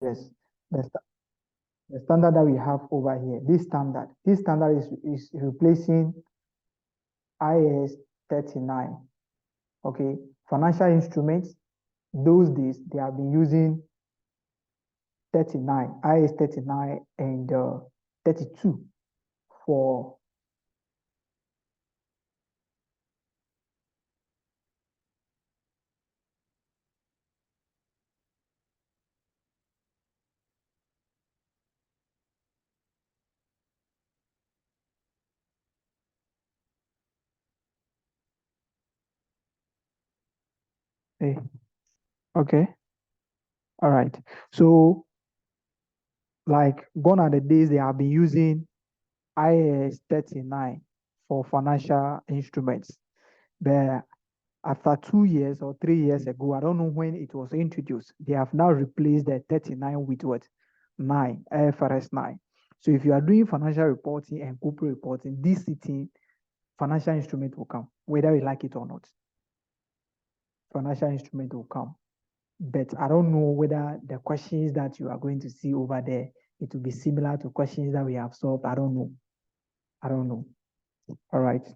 Yes, the, the standard that we have over here, this standard is replacing IAS 39. Okay, financial instruments, those days they have been using 39, IAS 39 and 32 for hey, okay, all right. So like gone are the days they have been using IAS 39 for financial instruments. But after 2 years or 3 years ago, I don't know when it was introduced, they have now replaced the 39 with what? 9, IFRS 9. So if you are doing financial reporting and corporate reporting, this sitting financial instrument will come, whether you like it or not. Financial instrument will come. But I don't know whether the questions that you are going to see over there, it will be similar to questions that we have solved. I don't know. I don't know. All right.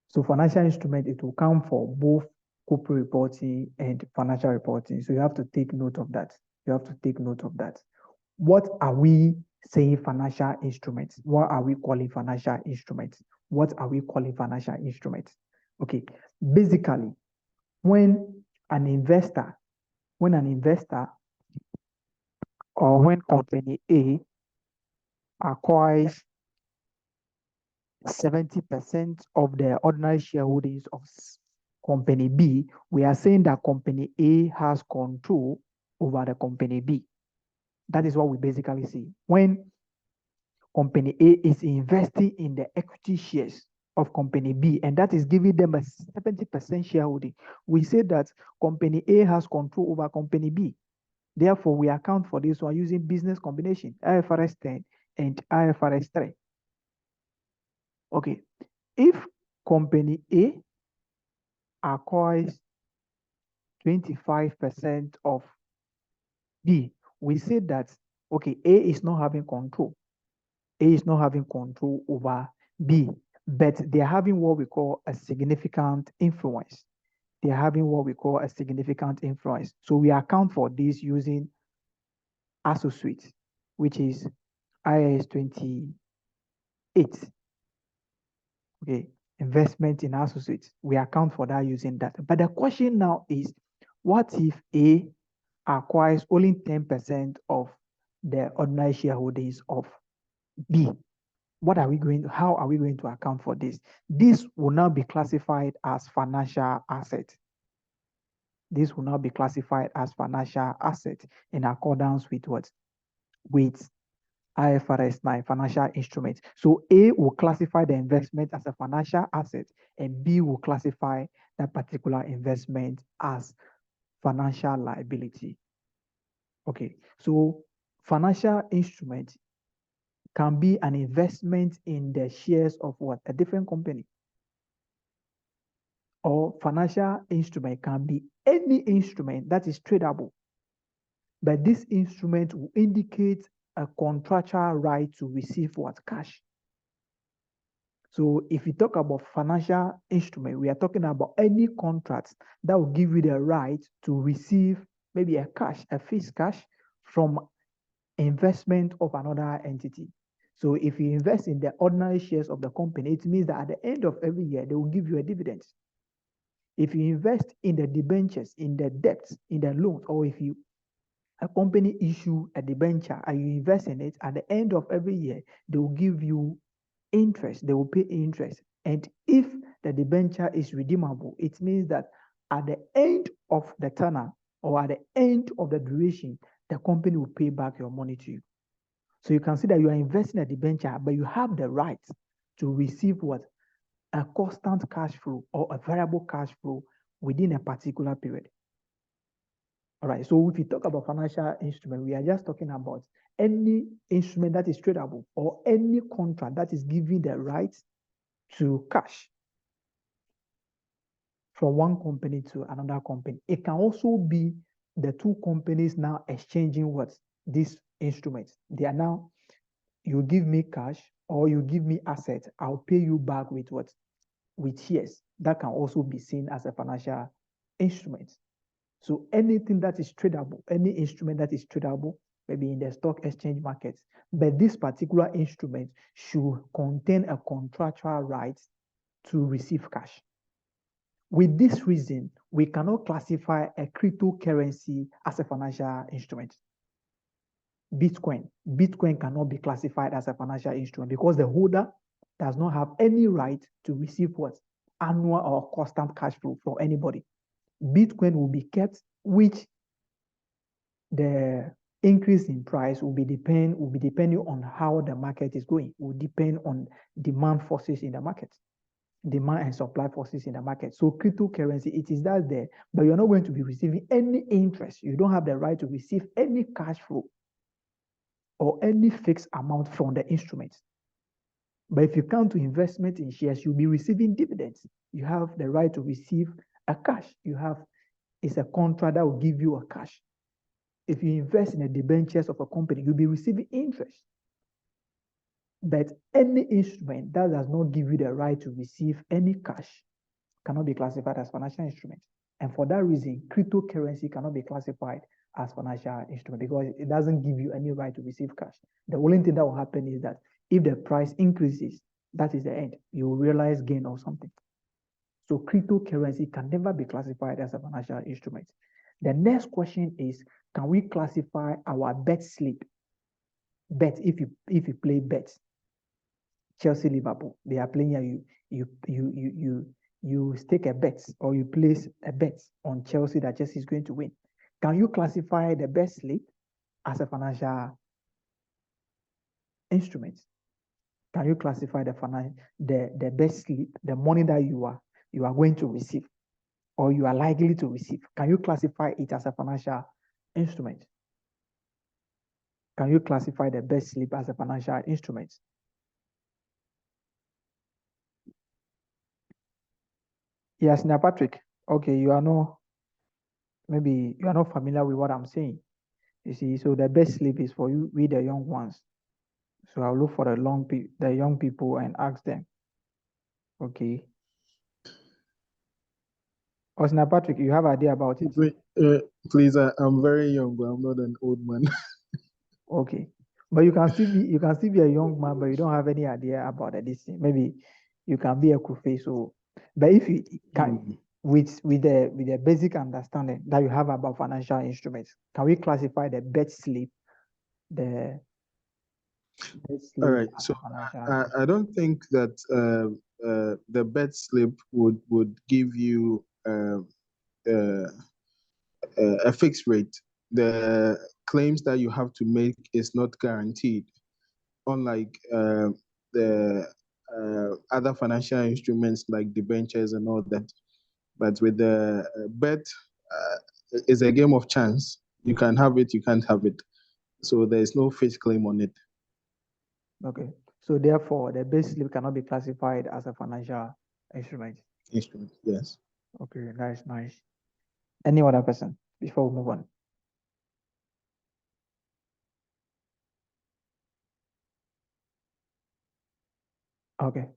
So financial instrument, it will come for both corporate reporting and financial reporting. So you have to take note of that. You have to take note of that. What are we saying financial instruments? What are we calling financial instruments? What are we calling financial instruments? Okay, basically, when an investor or when company A acquires 70% of the ordinary shareholdings of company B, we are saying that company A has control over the company B. That is what we basically see. When company A is investing in the equity shares of company B, and that is giving them a 70% shareholding, we say that company A has control over company B. Therefore, we account for this one using business combination, IFRS 10 and IFRS 3. Okay, if company A acquires 25% of B, we say that, okay, A is not having control. A is not having control over B, but they're having what we call a significant influence. They're having what we call a significant influence. So we account for this using associates, which is IAS 28. Okay, investment in associates. We account for that using that. But the question now is, what if A acquires only 10% of the ordinary shareholdings of B? How are we going to account for this? This will now be classified as financial asset. This will now be classified as financial asset in accordance with what? With IFRS 9, financial instruments. So A will classify the investment as a financial asset, and B will classify that particular investment as financial liability. Okay, so financial instrument can be an investment in the shares of what? A different company. Or financial instrument can be any instrument that is tradable. But this instrument will indicate a contractual right to receive what? Cash. So if we talk about financial instrument, we are talking about any contract that will give you the right to receive maybe a fixed cash from investment of another entity. So if you invest in the ordinary shares of the company, it means that at the end of every year, they will give you a dividend. If you invest in the debentures, in the debts, in the loans, or if a company issue a debenture and you invest in it, at the end of every year, they will give you interest. They will pay interest. And if the debenture is redeemable, it means that at the end of the tenor or at the end of the duration, the company will pay back your money to you. So you can see that you are investing in a debenture, but you have the right to receive what? A constant cash flow or a variable cash flow within a particular period. All right, so if we talk about financial instrument, we are just talking about any instrument that is tradable or any contract that is giving the right to cash from one company to another company. It can also be the two companies now exchanging what? these instruments. They are now, you give me cash or you give me assets, I'll pay you back with what? With shares. That can also be seen as a financial instrument. So anything that is tradable, any instrument that is tradable, maybe in the stock exchange markets, but this particular instrument should contain a contractual right to receive cash. With this reason, we cannot classify a cryptocurrency as a financial instrument. Bitcoin cannot be classified as a financial instrument because the holder does not have any right to receive what? Annual or constant cash flow from anybody. Bitcoin will be kept, which the increase in price will be depending on how the market is going, will depend on demand forces in the market, demand and supply forces in the market. So cryptocurrency, it is that there, but you're not going to be receiving any interest. You don't have the right to receive any cash flow or any fixed amount from the instrument. But if you come to investment in shares, you'll be receiving dividends. You have the right to receive a cash. It's a contract that will give you a cash. If you invest in the debentures of a company, you'll be receiving interest. But any instrument that does not give you the right to receive any cash cannot be classified as financial instrument. And for that reason, cryptocurrency cannot be classified as financial instrument because it doesn't give you any right to receive cash. The only thing that will happen is that if the price increases, that is the end. You will realize gain or something. So cryptocurrency can never be classified as a financial instrument. The next question is, can we classify our bet slip? Bet, if you play bets, Chelsea, Liverpool, they are playing here, you stake a bet or you place a bet on Chelsea that Chelsea is going to win. Can you classify the bet slip as a financial instrument? Can you classify the bet slip, the money that you are going to receive or you are likely to receive? Can you classify it as a financial instrument? Can you classify the bet slip as a financial instrument? Yes, now Patrick. Okay, maybe you are not familiar with what I'm saying. You see, so the best sleep is for you, we the young ones. So I'll look for the young people and ask them. Okay. Osna Patrick, you have idea about it? Please, I'm very young, but I'm not an old man. Okay. But you can still be a young man, but you don't have any idea about this thing. Maybe you can be a kufe. So, but if you can, with the basic understanding that you have about financial instruments, can we classify the bet slip, the bet slip? All right. So I don't think that the bet slip would give you a fixed rate. The claims that you have to make is not guaranteed, unlike the other financial instruments like debentures and all that. But with the bet, it's a game of chance. You can have it, you can't have it. So there is no fixed claim on it. Okay. So therefore, the base slip cannot be classified as a financial instrument. Instrument, yes. Okay, that's nice. Any other person before we move on? Okay.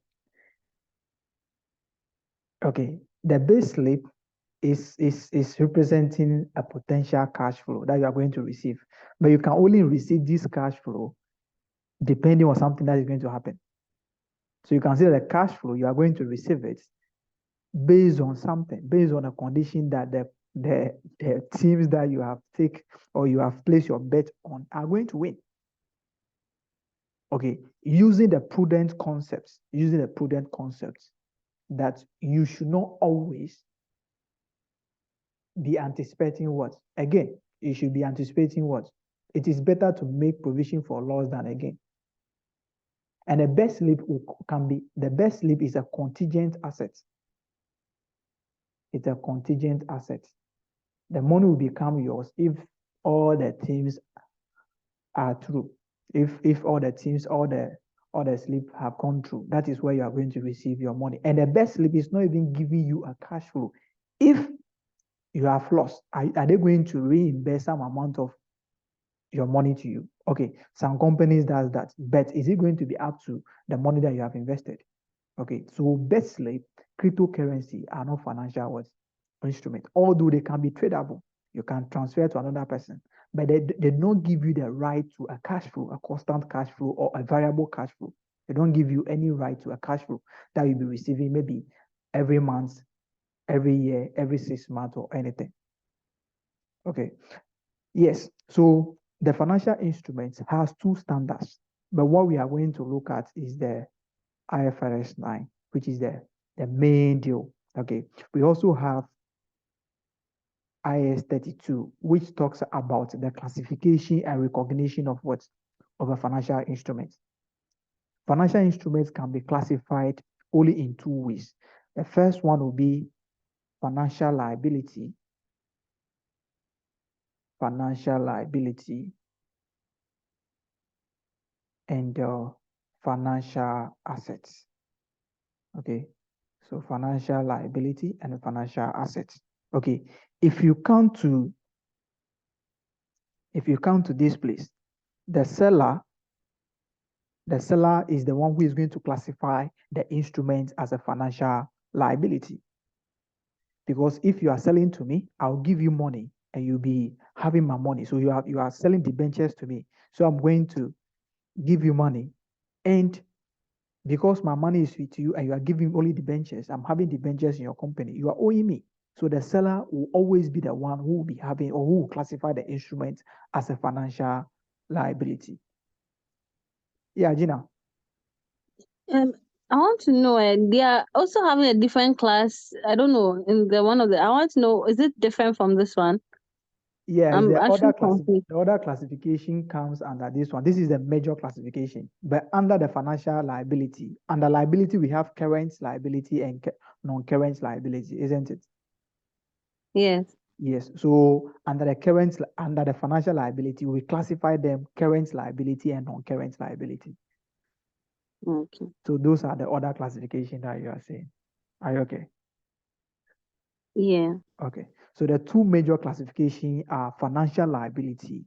Okay. The base slip is representing a potential cash flow that you are going to receive. But you can only receive this cash flow depending on something that is going to happen. So you can see that the cash flow, you are going to receive it based on something, based on a condition that the teams that you have taken or you have placed your bet on are going to win. Okay, using the prudent concepts that you should not always be anticipating what? Again, you should be anticipating what? It is better to make provision for loss than again. And the best slip is a contingent asset. It's a contingent asset. The money will become yours if all the teams are true. If all the teams, all the slip have gone through, that is where you are going to receive your money. And the best slip is not even giving you a cash flow. If you have lost, are they going to reimburse some amount of your money to you. Okay, some companies does that, but is it going to be up to the money that you have invested? Okay, so basically, cryptocurrency are not financial instrument, although they can be tradable. You can transfer to another person, but they don't give you the right to a cash flow, a constant cash flow, or a variable cash flow. They don't give you any right to a cash flow that you'll be receiving maybe every month, every year, every 6 months, or anything. Okay. Yes. So the financial instruments has two standards, but what we are going to look at is the IFRS 9, which is the main deal. Okay. We also have IS 32, which talks about the classification and recognition of what? Of a financial instrument. Financial instruments can be classified only in two ways. The first one will be financial liability, and financial assets. Okay, so financial liability and financial assets. Okay, if you come to this place, the seller is the one who is going to classify the instrument as a financial liability. Because if you are selling to me, I'll give you money and you'll be having my money. So you are selling debentures to me. So I'm going to give you money. And because my money is with you and you are giving only debentures, I'm having debentures in your company, you are owing me. So the seller will always be the one who will be having or who will classify the instrument as a financial liability. Yeah, Gina. I want to know, they are also having a different class. I don't know, in the one of the, I want to know, is it different from this one? Yes, I'm the actually confused. other classification comes under this one. This is the major classification. But under the financial liability, under liability, we have current liability and non-current liability, isn't it? Yes. Yes. So under the financial liability, we classify them current liability and non-current liability. Okay. So those are the other classification that you are saying. Are you okay? Yeah. Okay. So the two major classification are financial liability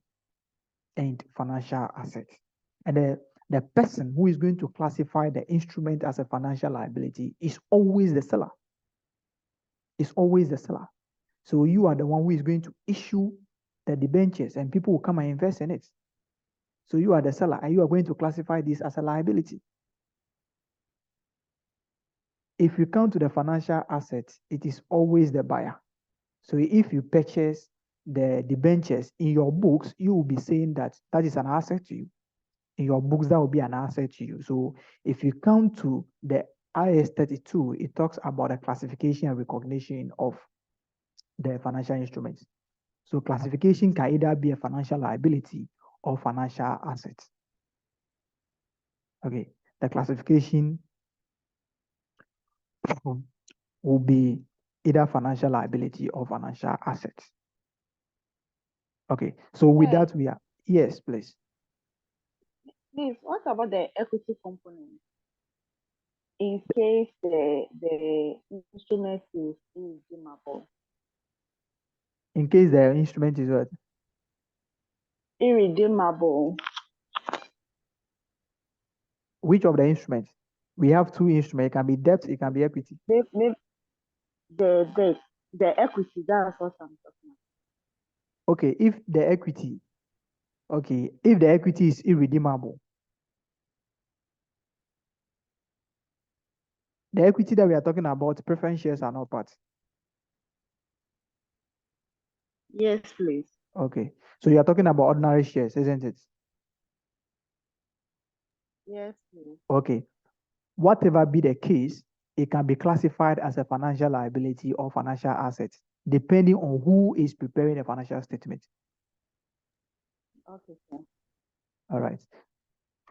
and financial assets. And the person who is going to classify the instrument as a financial liability is always the seller. It's always the seller. So you are the one who is going to issue the debentures and people will come and invest in it. So you are the seller and you are going to classify this as a liability. If you come to the financial assets, it is always the buyer. So if you purchase the debentures in your books, you will be saying that is an asset to you. In your books, that will be an asset to you. So if you come to the IS 32, it talks about the classification and recognition of the financial instruments. So classification can either be a financial liability or financial asset. Okay, the classification will be either financial liability or financial assets. Okay, so with that we are, yes, please. Please, what about the equity component? In case the instrument is irredeemable. In case the instrument is what? Irredeemable. Which of the instruments? We have two instruments. It can be debt, it can be equity. Maybe the equity, that's what I'm talking about. Okay, if the equity is irredeemable, the equity that we are talking about, preference shares are not part. Yes, please. Okay, so you are talking about ordinary shares, isn't it? Yes, please. Okay, whatever be the case, it can be classified as a financial liability or financial asset, depending on who is preparing a financial statement. Okay, sir. All right.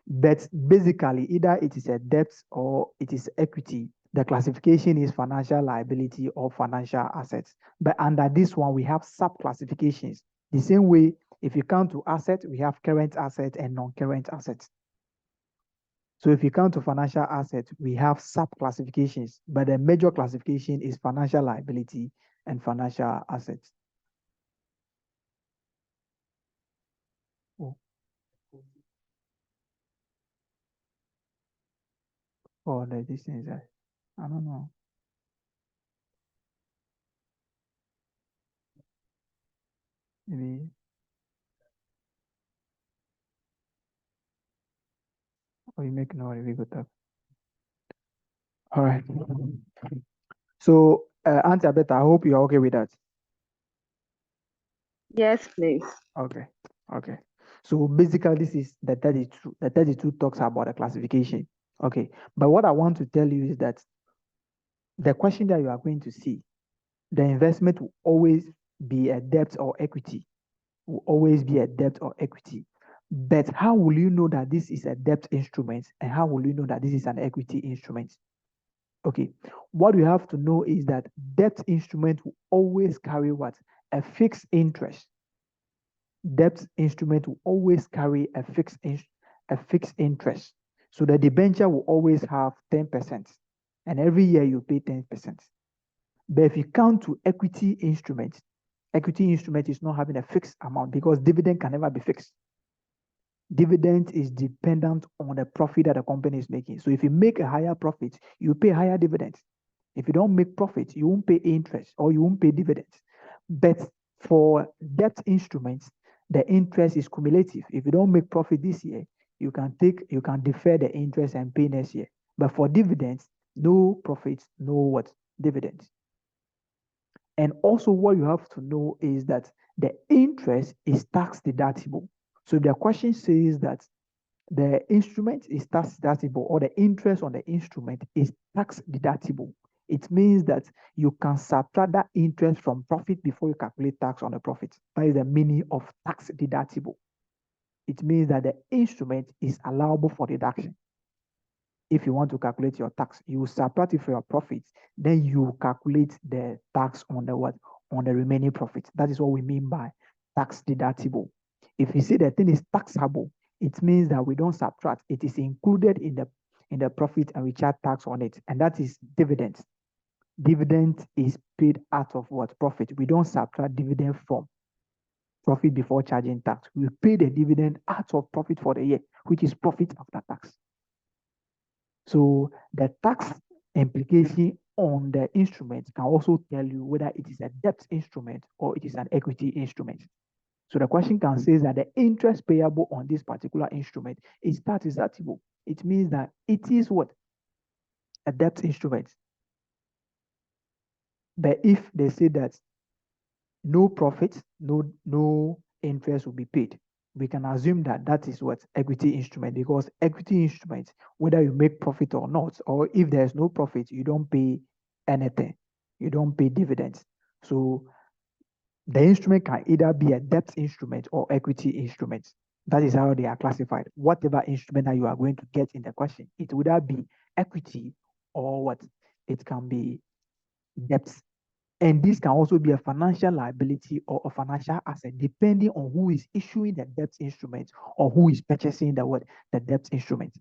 But basically, either it is a debt or it is equity. The classification is financial liability or financial assets. But under this one, we have sub-classifications. The same way, if you come to asset, we have current asset and non-current assets. So if you come to financial assets, we have sub-classifications, but the major classification is financial liability and financial assets. Oh. or the distance. I don't know. Maybe. Or you make no very good talk. All right. So, Auntie Abeta, I hope you're okay with that. Yes, please. Okay. Okay. So basically, this is the 32. The 32 talks about the classification. Okay. But what I want to tell you is that the question that you are going to see, the investment will always be a debt or equity. Will always be a debt or equity. But how will you know that this is a debt instrument and how will you know that this is an equity instrument? Okay, what you have to know is that debt instrument will always carry what? A fixed interest. Debt instrument will always carry a fixed interest. So the debenture will always have 10%, and every year you pay 10%. But if you count to equity instrument is not having a fixed amount because dividend can never be fixed. Dividend is dependent on the profit that the company is making. So if you make a higher profit, you pay higher dividends. If you don't make profit, you won't pay interest or you won't pay dividends. But for debt instruments, the interest is cumulative. If you don't make profit this year, you can defer the interest and pay next year. But for dividends, no profits, no what? Dividends. And also what you have to know is that the interest is tax deductible. So the question says that the instrument is tax deductible or the interest on the instrument is tax deductible. It means that you can subtract that interest from profit before you calculate tax on the profit. That is the meaning of tax deductible. It means that the instrument is allowable for deduction. If you want to calculate your tax, you subtract it from your profits, then you calculate the tax on the what? On the remaining profit. That is what we mean by tax deductible. If you say the thing is taxable, it means that we don't subtract. It is included in the profit and we charge tax on it. And that is dividends. Dividend is paid out of what? Profit. We don't subtract dividend from profit before charging tax. We pay the dividend out of profit for the year, which is profit after tax. So the tax implication on the instrument can also tell you whether it is a debt instrument or it is an equity instrument. So the question can say that the interest payable on this particular instrument is tax deductible. It means that it is what? A debt instrument. But if they say that no profit, no interest will be paid, we can assume that that is what? Equity instrument, because equity instrument, whether you make profit or not, or if there's no profit, you don't pay anything. You don't pay dividends. So the instrument can either be a debt instrument or equity instrument. That is how they are classified. Whatever instrument that you are going to get in the question, it would either be equity or what? It can be debt. And this can also be a financial liability or a financial asset, depending on who is issuing the debt instrument or who is purchasing the debt instrument.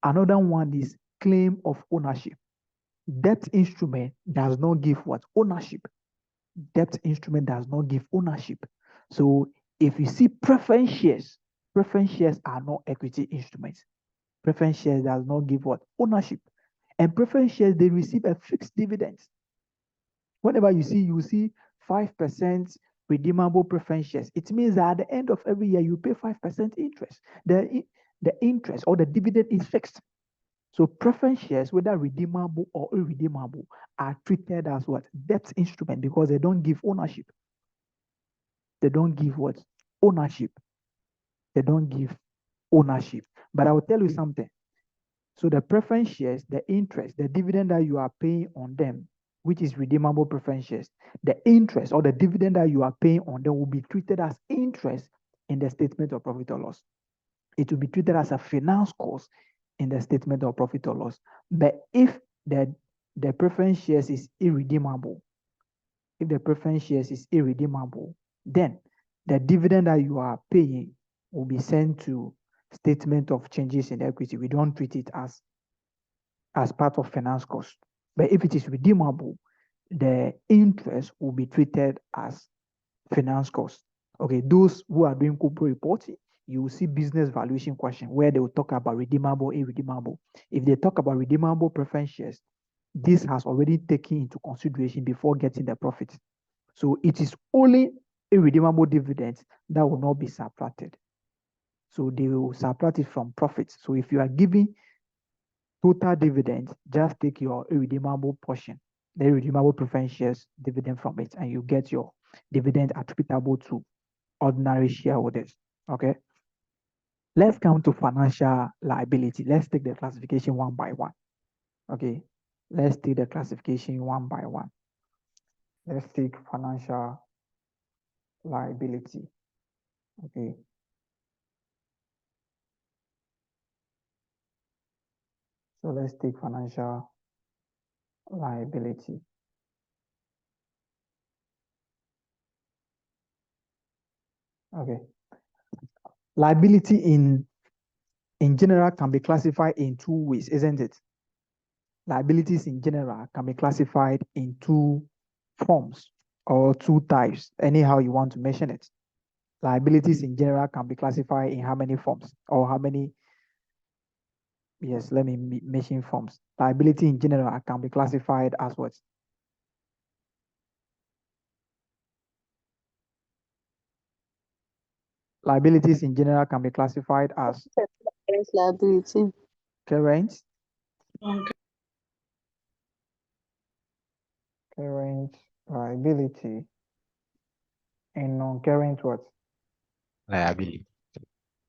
Another one is claim of ownership. Debt instrument does not give what? Ownership. Debt instrument does not give ownership. So if you see preference shares are not equity instruments. Preference shares does not give what? Ownership. And preference shares, they receive a fixed dividend. Whenever you see 5% redeemable preference shares, it means that at the end of every year, you pay 5% interest. The interest or the dividend is fixed. So preference shares, whether redeemable or irredeemable, are treated as what? Debt instrument, because they don't give ownership. They don't give what? Ownership. They don't give ownership. But I will tell you something. So the preference shares, the interest, the dividend that you are paying on them, which is redeemable preference shares, the interest or the dividend that you are paying on them will be treated as interest in the statement of profit or loss. It will be treated as a finance cost in the statement of profit or loss. But if the preference shares is irredeemable, then the dividend that you are paying will be sent to statement of changes in equity. We don't treat it as part of finance cost. But if it is redeemable, the interest will be treated as finance cost. Okay, those who are doing corporate reporting, you will see business valuation question where they will talk about redeemable, irredeemable. If they talk about redeemable preference shares, this has already taken into consideration before getting the profit. So it is only irredeemable dividends that will not be subtracted. So they will subtract it from profits. So if you are giving total dividends, just take your irredeemable portion, the irredeemable preference shares dividend from it, and you get your dividend attributable to ordinary shareholders. Okay. Let's come to financial liability. Let's take the classification one by one. Okay. Let's take the classification one by one. Let's take financial liability. Okay. So let's take financial liability. Okay. Liability in general can be classified in two ways, isn't it? Liabilities in general can be classified in two forms or two types, anyhow you want to mention it. Liabilities in general can be classified in how many forms or how many? Yes, let me mention forms. Liability in general can be classified as what? Liabilities in general can be classified as Liability. current, current liability, and non-current what? Liability.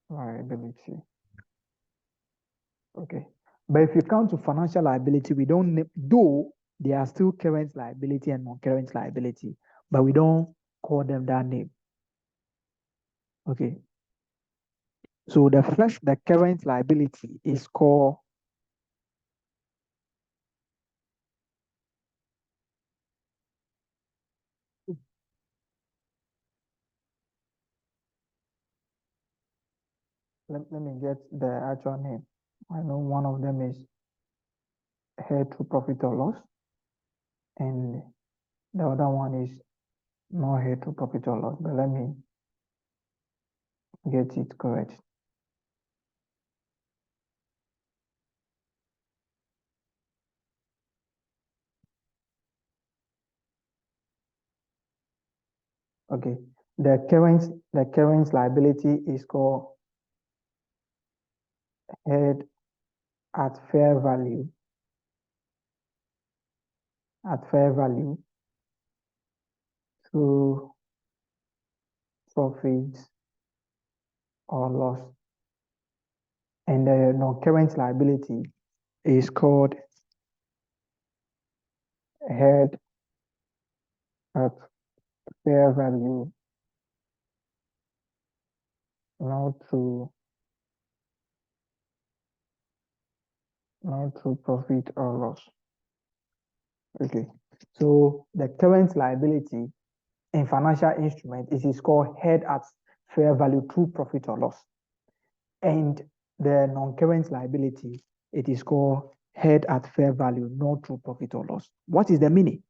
Liability. Okay. But if you come to financial liability, we don't, though there are still current liability and non-current liability, but we don't call them that name. Okay. So the current liability is called let me get the actual name. I know one of them is head to profit or loss, and the other one is not head to profit or loss, but let me get it correct. Okay. The current liability is called head at fair value through profit or loss. And the non-current liability is called head at fair value not through profit or loss. Okay. So the current liability in financial instrument is called head at fair value through profit or loss. And the non-current liability, it is called head at fair value, not through profit or loss. What is the meaning?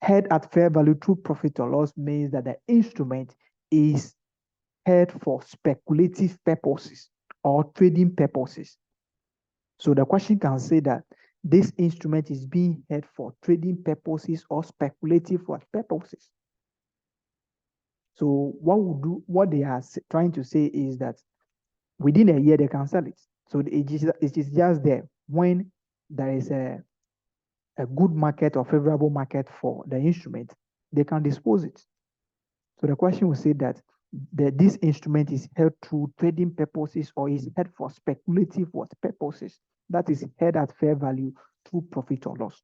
Head at fair value through profit or loss means that the instrument is held for speculative purposes or trading purposes. So the question can say that this instrument is being held for trading purposes or speculative purposes. So what they are trying to say is that within a year they can sell it. So it is just there when there is a good market or favorable market for the instrument, they can dispose it. So the question will say that this instrument is held through trading purposes or is held for speculative purposes. That is held at fair value through profit or loss.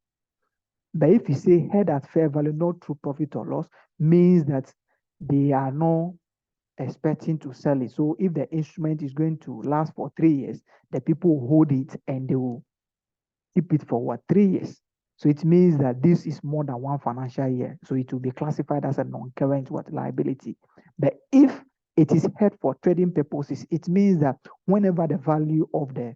But if you say held at fair value, not through profit or loss, means that they are not expecting to sell it. So if the instrument is going to last for 3 years, the people will hold it and they will keep it for 3 years. So it means that this is more than one financial year. So it will be classified as a non-current liability. But if it is held for trading purposes, it means that whenever the value of the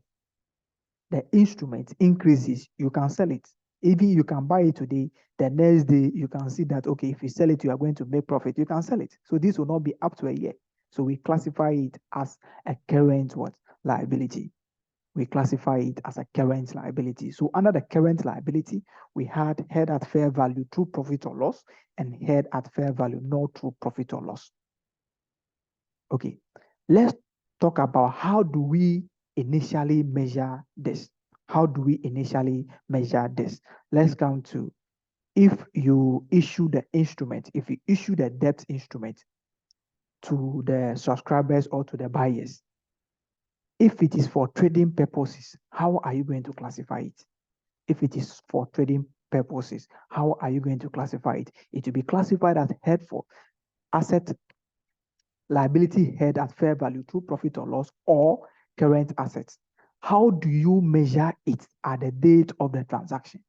instrument increases, you can sell it. Even you can buy it today, the next day you can see that, okay, if you sell it, you are going to make profit, you can sell it. So this will not be up to a year. So we classify it as a current what? Liability. We classify it as a current liability. So under the current liability, we had held at fair value through profit or loss and held at fair value not through profit or loss. Okay, let's talk about how do we initially measure this. How do we initially measure this? Let's come to if you issue the instrument, if you issue the debt instrument to the subscribers or to the buyers, if it is for trading purposes, how are you going to classify it? If it is for trading purposes, how are you going to classify it? It will be classified as held for asset liability held at fair value through profit or loss or current assets. How do you measure it at the date of the transaction?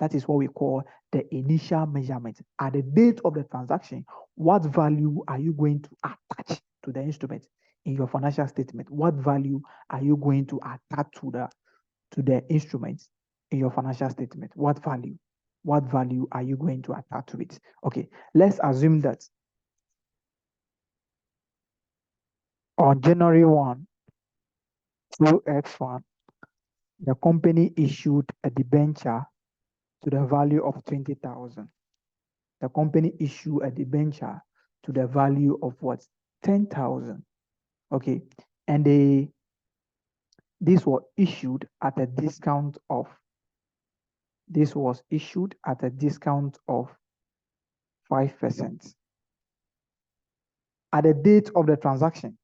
That is what we call the initial measurement. At the date of the transaction, what value are you going to attach to the instrument in your financial statement? What value are you going to attach to the instrument in your financial statement? What value? What value are you going to attach to it? Okay, let's assume that on January 1, 2X1, the company issued a debenture to the value of 20,000. The company issued a debenture to the value of what? 10,000. Okay, and this was issued at a discount of 5%. At the date of the transaction,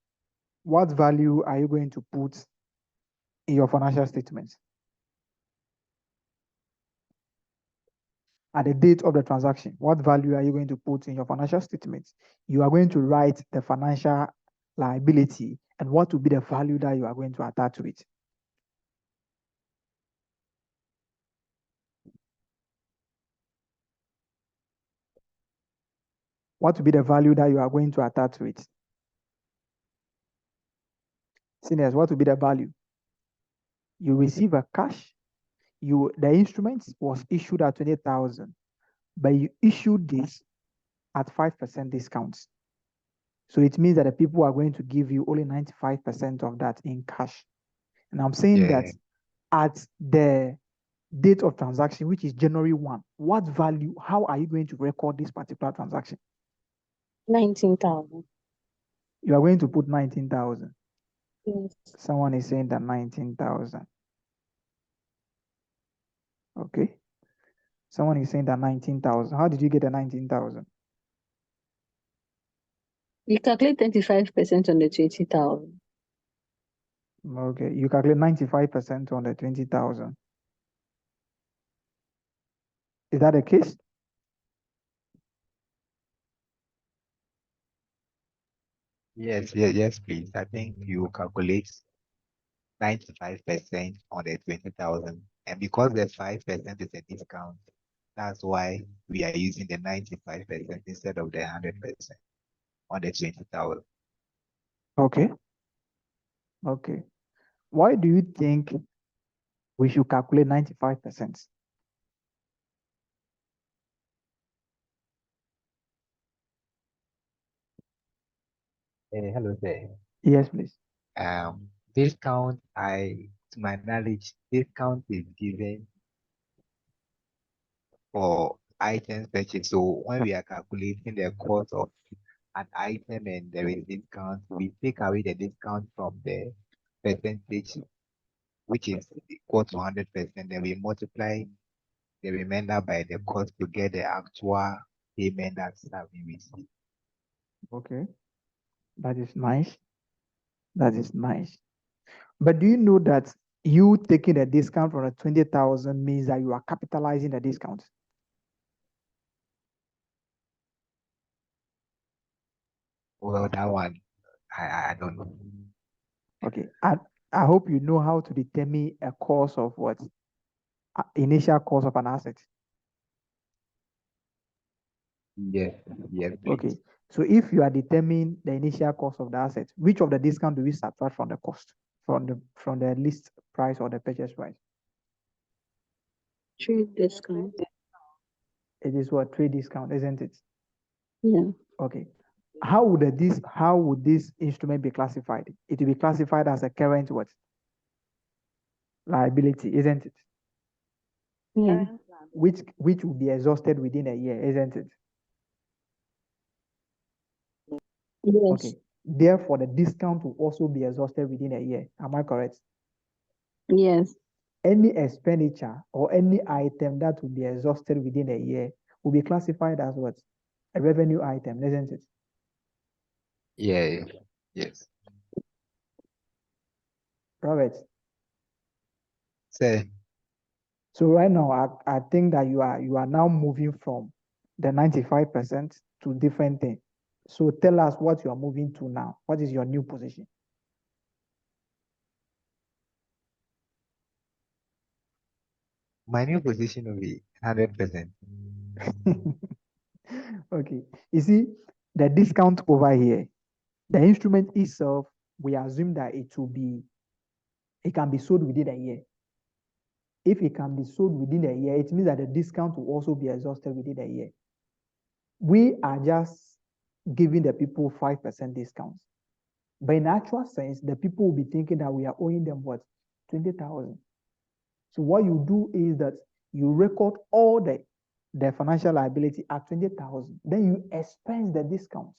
what value are you going to put in your financial statement? At the date of the transaction, what value are you going to put in your financial statement? You are going to write the financial liability and what will be the value that you are going to attach to it. What will be the value that you are going to attach to it? Seniors, what will be the value? You receive a cash. The instrument was issued at 20,000, but you issued this at 5% discounts. So it means that the people are going to give you only 95% of that in cash. And I'm saying that at the date of transaction, which is January 1, what value, how are you going to record this particular transaction? 19,000. You are going to put 19,000. Yes. Someone is saying that 19,000. Okay. Someone is saying that 19,000. How did you get the 19,000? You calculate 25% on the 20,000. Okay. You calculate 95% on the 20,000. Is that the case? Yes, please. I think you calculate 95% on the 20,000. And because the 5% is a discount, that's why we are using the 95% instead of the 100% on the 20,000. Okay. Okay. Why do you think we should calculate 95%? Hello there. Yes, please. Discount, to my knowledge, discount is given for items purchased. So when we are calculating the cost of an item and there is discount, we take away the discount from the percentage, which is equal to 100%, then we multiply the remainder by the cost to get the actual payment that's having received. Okay. That is nice. That is nice. But do you know that you taking a discount from the 20,000 means that you are capitalizing the discount? Well, that one, I don't know. Okay. I hope you know how to determine a cost of what? Initial cost of an asset. Yes, please. Okay. So if you are determining the initial cost of the asset, which of the discount do we subtract from the cost, from the list price or the purchase price? Trade discount. It is what? Trade discount, isn't it? Yeah. Okay. How would this instrument be classified? It will be classified as a current what? Liability, isn't it? Yeah. Which will be exhausted within a year, isn't it? Yes. Okay. Therefore, the discount will also be exhausted within a year. Am I correct? Yes. Any expenditure or any item that will be exhausted within a year will be classified as what? A revenue item, isn't it? Yeah. Yes. Robert. Say, So right now, I think that you are now moving from the 95% to different thing. So tell us what you are moving to now. What is your new position? my new position will be 100%. Okay. You see, the discount over here, the instrument itself, we assume that it can be sold within a year. If it can be sold within a year, it means that the discount will also be exhausted within a year. We are just giving the people 5% discounts. But in actual sense, the people will be thinking that we are owing them what? 20,000. So what you do is that you record all the financial liability at 20,000. Then you expense the discounts.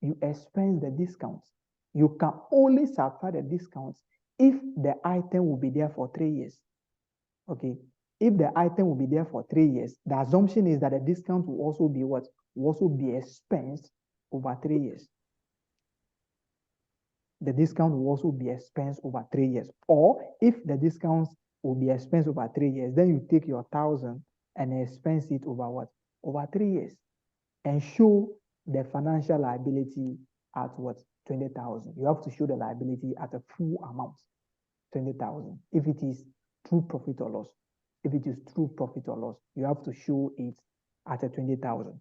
You expense the discounts. You can only subtract the discounts if the item will be there for 3 years. Okay. If the item will be there for 3 years, the assumption is that the discount will also be what? Will also be expensed over 3 years. The discount will also be expensed over 3 years. Or if the discounts will be expensed over 3 years, then you take your 1,000 and expense it over what? Over 3 years. And show the financial liability at what? 20,000. You have to show the liability at a full amount, 20,000. If it is true profit or loss. If it is true profit or loss, you have to show it at a 20,000.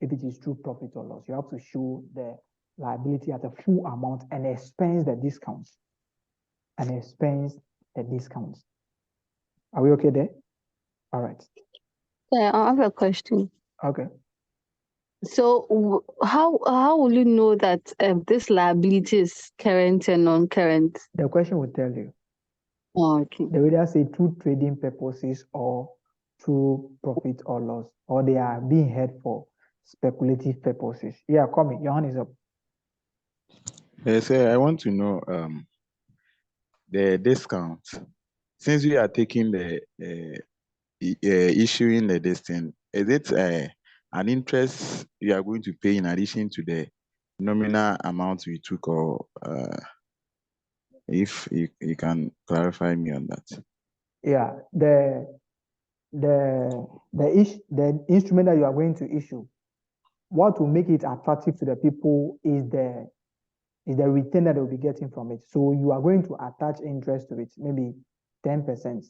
If it is true profit or loss, you have to show the liability at a full amount and expense the discounts. And expense the discounts. Are we okay there? All right. Yeah, I have a question. Okay. So how will you know that this liability is current and non-current? The question will tell you. Oh, okay. They will either say true trading purposes or true profit or loss, or they are being held for speculative purposes. Yeah, come in. Your hand is up. Yes, sir, I want to know the discount. Since we are taking the issuing the discount, is it an interest you are going to pay in addition to the nominal amount we took, or if you can clarify me on that? Yeah, the instrument that you are going to issue, what will make it attractive to the people is the return that they'll be getting from it. So you are going to attach interest to it, maybe 10%.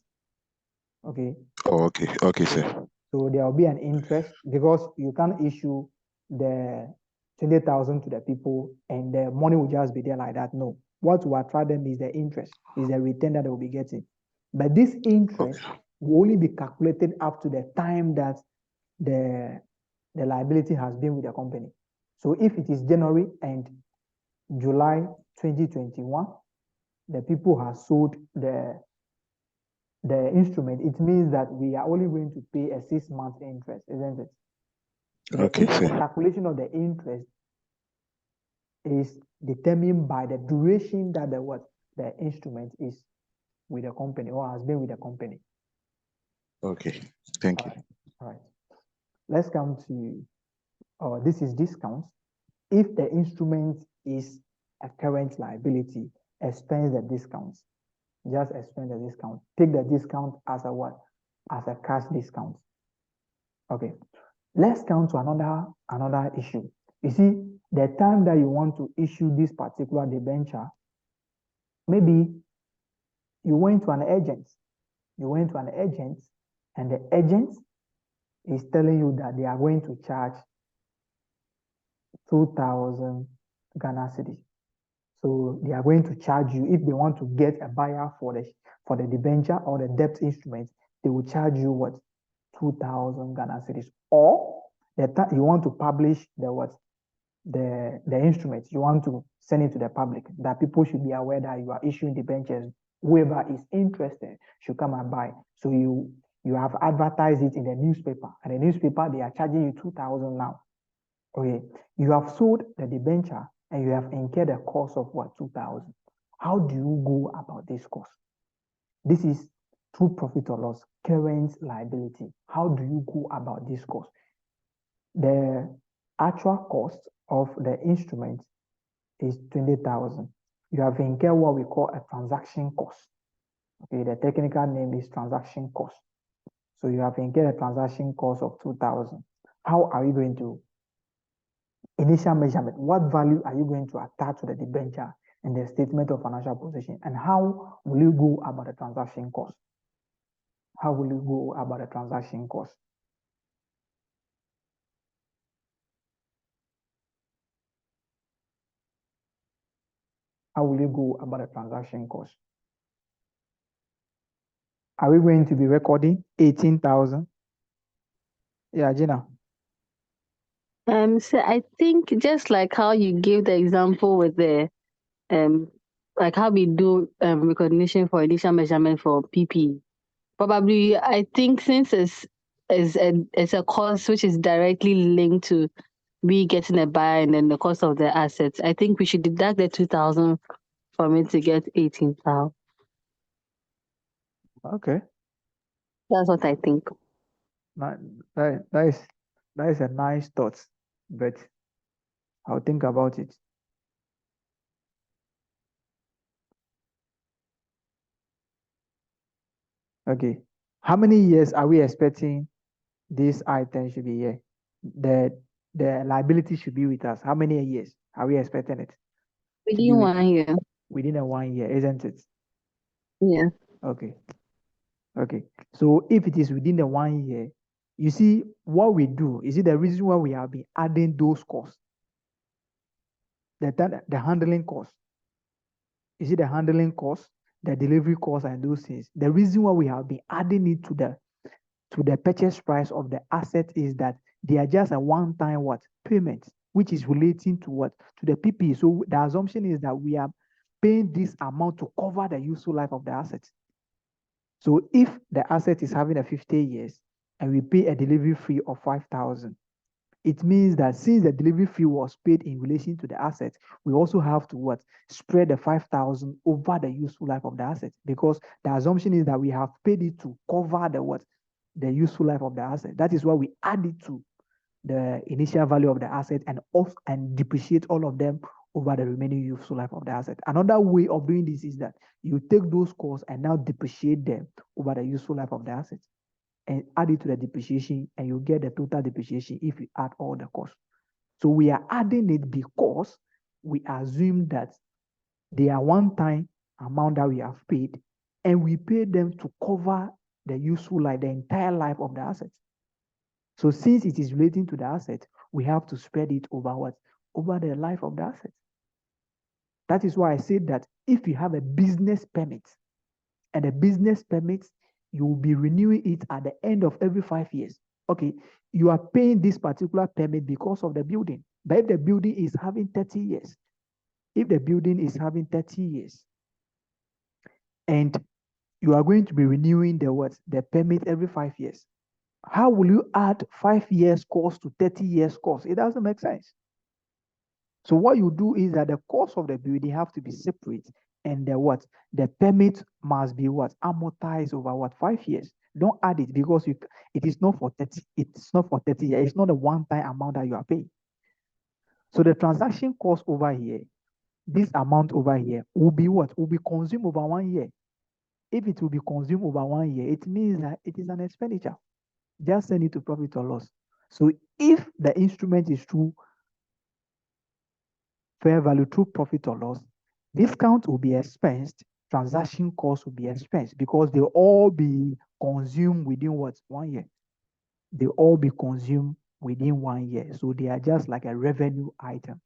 Okay. Oh, okay. Okay, sir. So there will be an interest because you can't issue the 20,000 to the people and the money will just be there like that. No. What will attract them is the interest, is the return that they will be getting. But this interest will only be calculated up to the time that the liability has been with the company. So if it is January and July 2021, the people have sold the instrument, it means that we are only going to pay a 6-month interest, isn't it? Okay, The sir. calculation of the interest is determined by the duration that the instrument is with the company or has been with the company. Okay, thank you. All right. Let's come to, this is discounts. If the instrument is a current liability, expense the discounts. Just expense the discount. Take the discount as a what? As a cash discount. Okay. Let's come to another issue. You see, the time that you want to issue this particular debenture, maybe you went to an agent. You went to an agent, and the agent is telling you that they are going to charge 2,000 Ghana cedis. So they are going to charge you if they want to get a buyer for the debenture or the debt instrument. They will charge you what? 2,000 Ghana cedis. Or you want to publish the what? The instrument. You want to send it to the public, that people should be aware that you are issuing debentures. Whoever is interested should come and buy. So you have advertised it in the newspaper, and the newspaper, they are charging you 2,000 now. Okay, you have sold the debenture and you have incurred a cost of what? 2,000. How do you go about this cost? This is true profit or loss, current liability. How do you go about this cost? The actual cost of the instrument is 20,000. You have incurred what we call a transaction cost. Okay, the technical name is transaction cost. So you have incurred a transaction cost of 2,000. How are you going to initial measurement? What value are you going to attach to the debenture in the statement of financial position? And how will you go about the transaction cost? How will you go about the transaction cost? How will you go about the transaction cost? Are we going to be recording 18,000? Yeah, Gina. So I think just like how you gave the example with the like how we do recognition for initial measurement for PP. Probably, I think since it's a cost which is directly linked to we getting a buy and then the cost of the assets, I think we should deduct the 2,000 from it to get 18,000. Okay. That's what I think. That is a nice thought, but I'll think about it. Okay. How many years are we expecting this item should be here? The liability should be with us. How many years are we expecting it? Within 1 year. Within a 1 year, isn't it? Yeah. Okay. Okay. So if it is within the 1 year, you see what we do, is it the reason why we have been adding those costs? The handling cost. Is it the handling cost, the delivery cost, and those things? The reason why we have been adding it to the purchase price of the asset is that they are just a one-time what? Payment, which is relating to what? To the PPE. So the assumption is that we are paying this amount to cover the useful life of the asset. So if the asset is having a 50 years and we pay a delivery fee of 5,000, it means that since the delivery fee was paid in relation to the asset, we also have to what? Spread the 5,000 over the useful life of the asset, because the assumption is that we have paid it to cover the what? The useful life of the asset. That is why we add it to the initial value of the asset and depreciate all of them over the remaining useful life of the asset. Another way of doing this is that you take those costs and now depreciate them over the useful life of the asset and add it to the depreciation, and you get the total depreciation if you add all the costs. So we are adding it because we assume that they are one-time amount that we have paid, and we pay them to cover the useful life, the entire life of the asset. So since it is relating to the asset, we have to spread it over what? Over the life of the asset. That is why I said that if you have a business permit, and a business permit, you will be renewing it at the end of every 5 years. Okay, you are paying this particular permit because of the building. But if the building is having 30 years, if the building is having 30 years, and you are going to be renewing the what? The permit every 5 years, how will you add 5 years cost to 30 years cost? It doesn't make sense. So what you do is that the cost of the building have to be separate, and the what? The permit must be what? Amortized over what? 5 years. Don't add it, because it is not for 30, it's not for 30 years. It's not a one-time amount that you are paying. So the transaction cost over here, this amount over here, will be what? Will be consumed over 1 year. If it will be consumed over 1 year, it means that it is an expenditure. Just send it to profit or loss. So if the instrument is true fair value, true profit or loss, discount will be expensed, transaction cost will be expensed, because they all be consumed within what? 1 year. They all be consumed within 1 year. So they are just like a revenue item.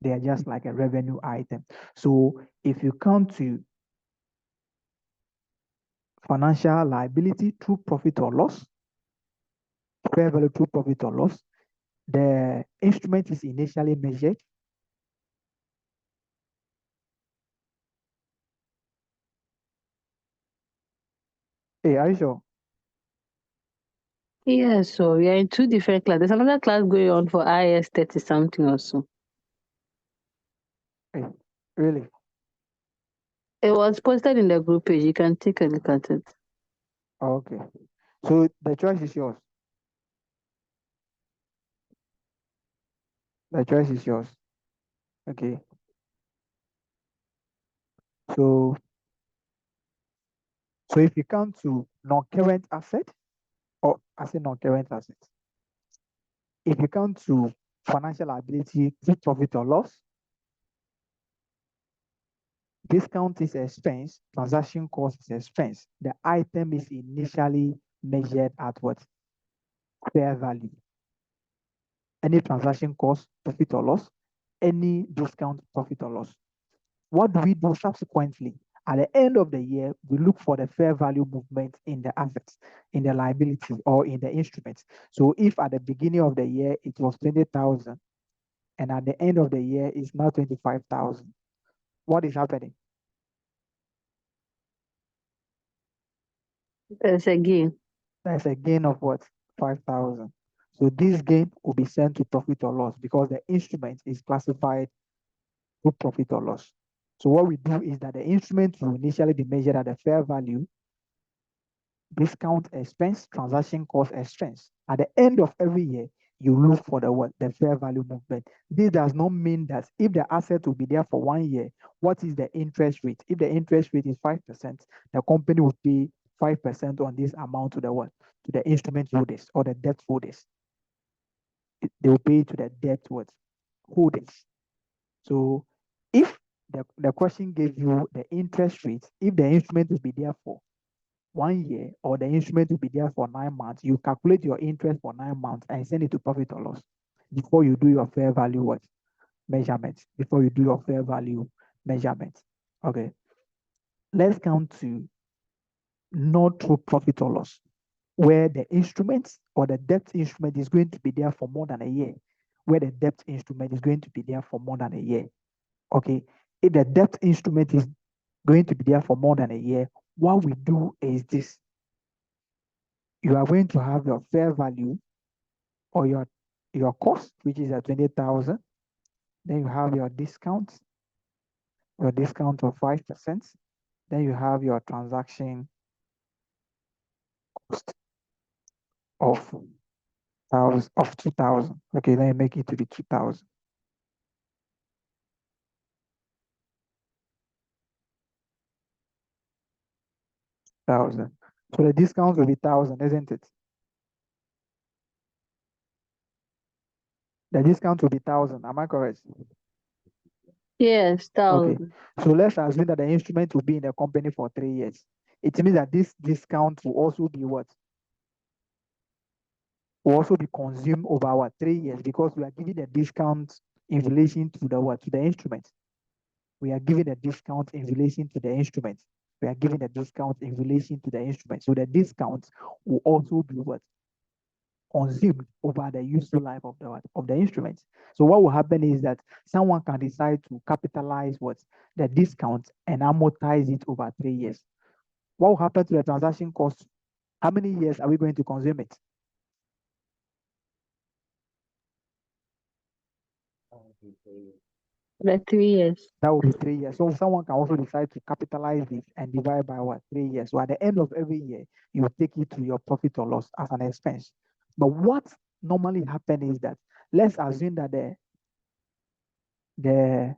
They are just like a revenue item. So if you come to financial liability, true profit or loss, fair value through profit or loss. The instrument is initially measured. Hey, are you sure? Yeah, so we are in two different classes. There's another class going on for IS 30 something also. Hey, really? It was posted in the group page. You can take a look at it. Okay. So the choice is yours. The choice is yours. Okay. So if you come to non-current asset, or I say non-current asset, if you come to financial liability through profit or loss, discount is expense, transaction cost is expense. The item is initially measured at what? Fair value. Any transaction cost, profit or loss, any discount, profit or loss. What do we do subsequently? At the end of the year, we look for the fair value movement in the assets, in the liability, or in the instruments. So if at the beginning of the year it was 20,000, and at the end of the year it's now 25,000, what is happening? There's a gain. There's a gain of what? 5,000. So this gain will be sent to profit or loss because the instrument is classified to profit or loss. So what we do is that the instrument will initially be measured at the fair value, discount expense, transaction cost expense. At the end of every year, you look for the what? The fair value movement. This does not mean that if the asset will be there for 1 year, what is the interest rate? If the interest rate is 5%, the company will pay 5% on this amount to the what? To the instrument holders or the debt holders. They will pay to the debt what? Holders. So if the question gave you the interest rate, if the instrument will be there for 1 year or the instrument will be there for 9 months, you calculate your interest for 9 months and send it to profit or loss before you do your fair value what? Measurement. Before you do your fair value measurement. Okay. Let's come to not through profit or loss, where the instrument or the debt instrument is going to be there for more than a year, where the debt instrument is going to be there for more than a year. Okay. If the debt instrument is going to be there for more than a year, what we do is this. You are going to have your fair value or your cost, which is at 20,000. Then you have your discount of 5%. Then you have your transaction cost of 2,000. Okay, then you make it to be 2,000. So the discount will be 1,000, isn't it? The discount will be 1,000. Am I correct? Yes, Okay. 1,000. So let's assume that the instrument will be in the company for 3 years. It means that this discount will also be what? Will also be consumed over what? 3 years, because we are giving the discount in relation to the what? To the instrument. We are giving a discount in relation to the instrument. We are giving a discount in relation to the instrument. So the discount will also be what? Consumed over the useful life of the what? Of the instrument. So what will happen is that someone can decide to capitalize what? The discount and amortize it over 3 years. What will happen to the transaction cost? How many years are we going to consume it? The 3 years. That will be 3 years. So someone can also decide to capitalize it and divide by what? 3 years. So at the end of every year, you will take it to your profit or loss as an expense. But what normally happens is that, let's assume that the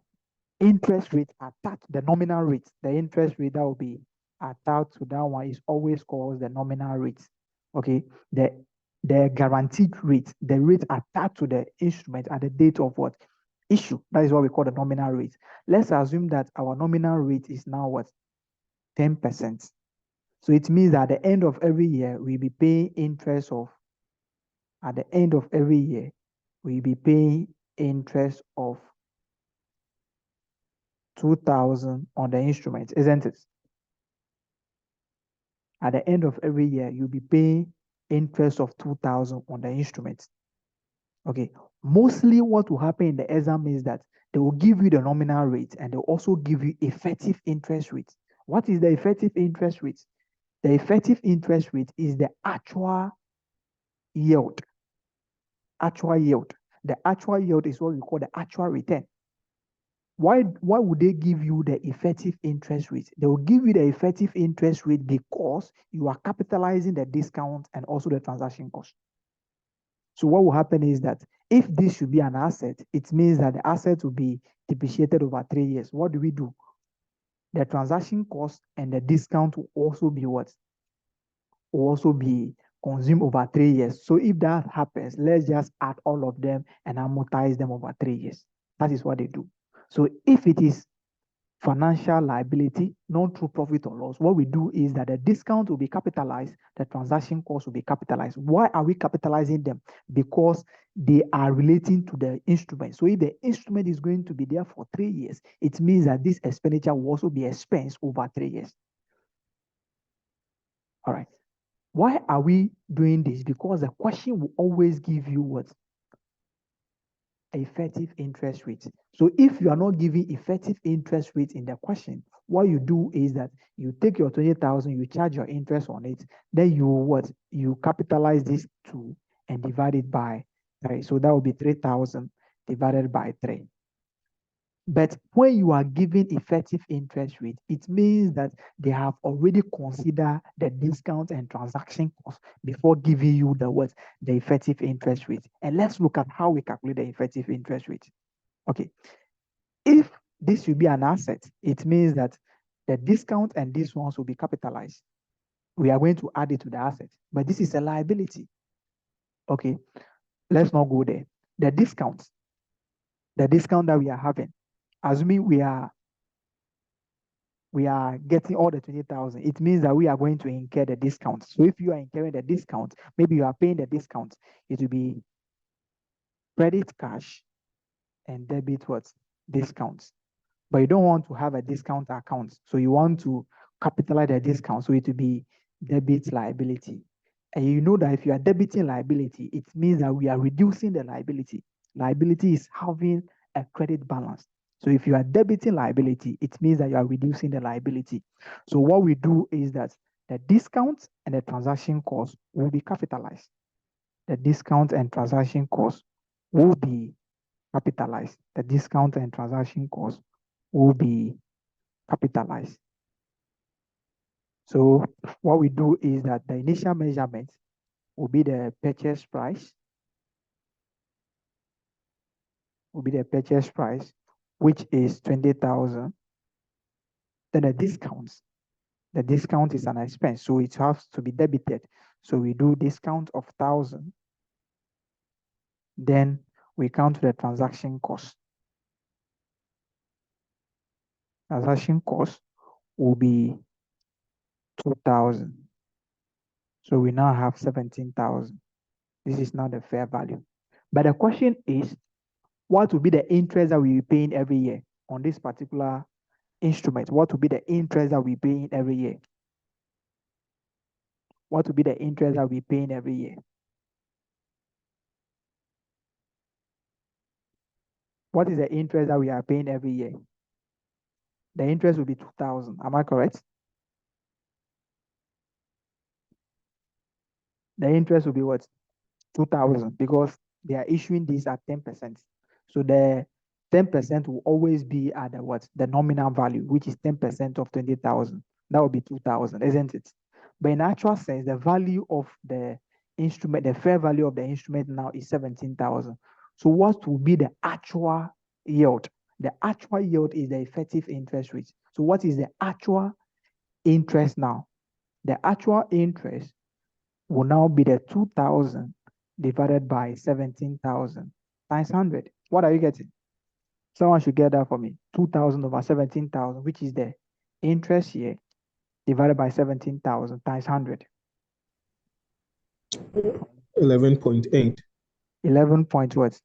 interest rate attached, the nominal rate, the interest rate that will be attached to that one is always called the nominal rate. Okay, the guaranteed rate, the rate attached to the instrument at the date of what? Issue. That is what we call the nominal rate. Let's assume that our nominal rate is now what? 10%. So it means that at the end of every year, we'll be paying interest of, at the end of every year, we'll be paying interest of 2,000 on the instrument, isn't it? At the end of every year, you'll be paying interest of 2,000 on the instrument. Okay, mostly what will happen in the exam is that they will give you the nominal rate and they'll also give you effective interest rate. What is the effective interest rate? The effective interest rate is the actual yield. Actual yield. The actual yield is what we call the actual return. Why would they give you the effective interest rate? They will give you the effective interest rate because you are capitalizing the discount and also the transaction cost. So what will happen is that if this should be an asset, it means that the asset will be depreciated over 3 years. What do? The transaction cost and the discount will also be what? Will also be consumed over 3 years. So if that happens, let's just add all of them and amortize them over 3 years. That is what they do. So if it is financial liability, not through profit or loss, what we do is that the discount will be capitalized, the transaction cost will be capitalized. Why are we capitalizing them? Because they are relating to the instrument. So if the instrument is going to be there for 3 years, it means that this expenditure will also be expensed over 3 years. All right. Why are we doing this? Because the question will always give you what? Effective interest rate. So if you are not giving effective interest rate in the question, what you do is that you take your 20,000, you charge your interest on it, then you what? You capitalize this 2 and divide it by 3. So that will be 3,000 divided by 3. But when you are giving effective interest rate, it means that they have already considered the discount and transaction cost before giving you the what? The effective interest rate. And let's look at how we calculate the effective interest rate. Okay. If this should be an asset, it means that the discount and these ones will be capitalized. We are going to add it to the asset, but this is a liability. Okay. Let's not go there. The discount that we are having, assuming we are getting all the 20,000, it means that we are going to incur the discount. So if you are incurring the discount, maybe you are paying the discount, it will be credit cash and debit what? Discounts. But you don't want to have a discount account. So you want to capitalize the discount. So it will be debit liability. And you know that if you are debiting liability, it means that we are reducing the liability. Liability is having a credit balance. So if you are debiting liability, it means that you are reducing the liability. So what we do is that the discount and the transaction cost will be capitalized. The discount and transaction cost will be capitalized. The discount and transaction cost will be capitalized. So what we do is that the initial measurement will be the purchase price, which is 20,000. Then the discount is an expense, so it has to be debited. So we do discount of 1,000. Then we count the transaction cost. Transaction cost will be 2,000. So we now have 17,000. This is now the fair value. But the question is, what will be the interest that we will be paying every year on this particular instrument? What will be the interest that we paying every year? What will be the interest that we paying every year? What is the interest that we are paying every year? The interest will be 2,000. Am I correct? The interest will be what? 2,000, because they are issuing this at 10%. So the 10% will always be at the what? The nominal value, which is 10% of 20,000. That will be 2,000, isn't it? But in actual sense, the value of the instrument, the fair value of the instrument now is 17,000. So what will be the actual yield? The actual yield is the effective interest rate. So what is the actual interest now? The actual interest will now be the 2,000 divided by 17,000 times 100. What are you getting? Someone should get that for me. 2,000 over 17,000, which is the interest here, divided by 17,000 times 100. 11.8. 11 point what?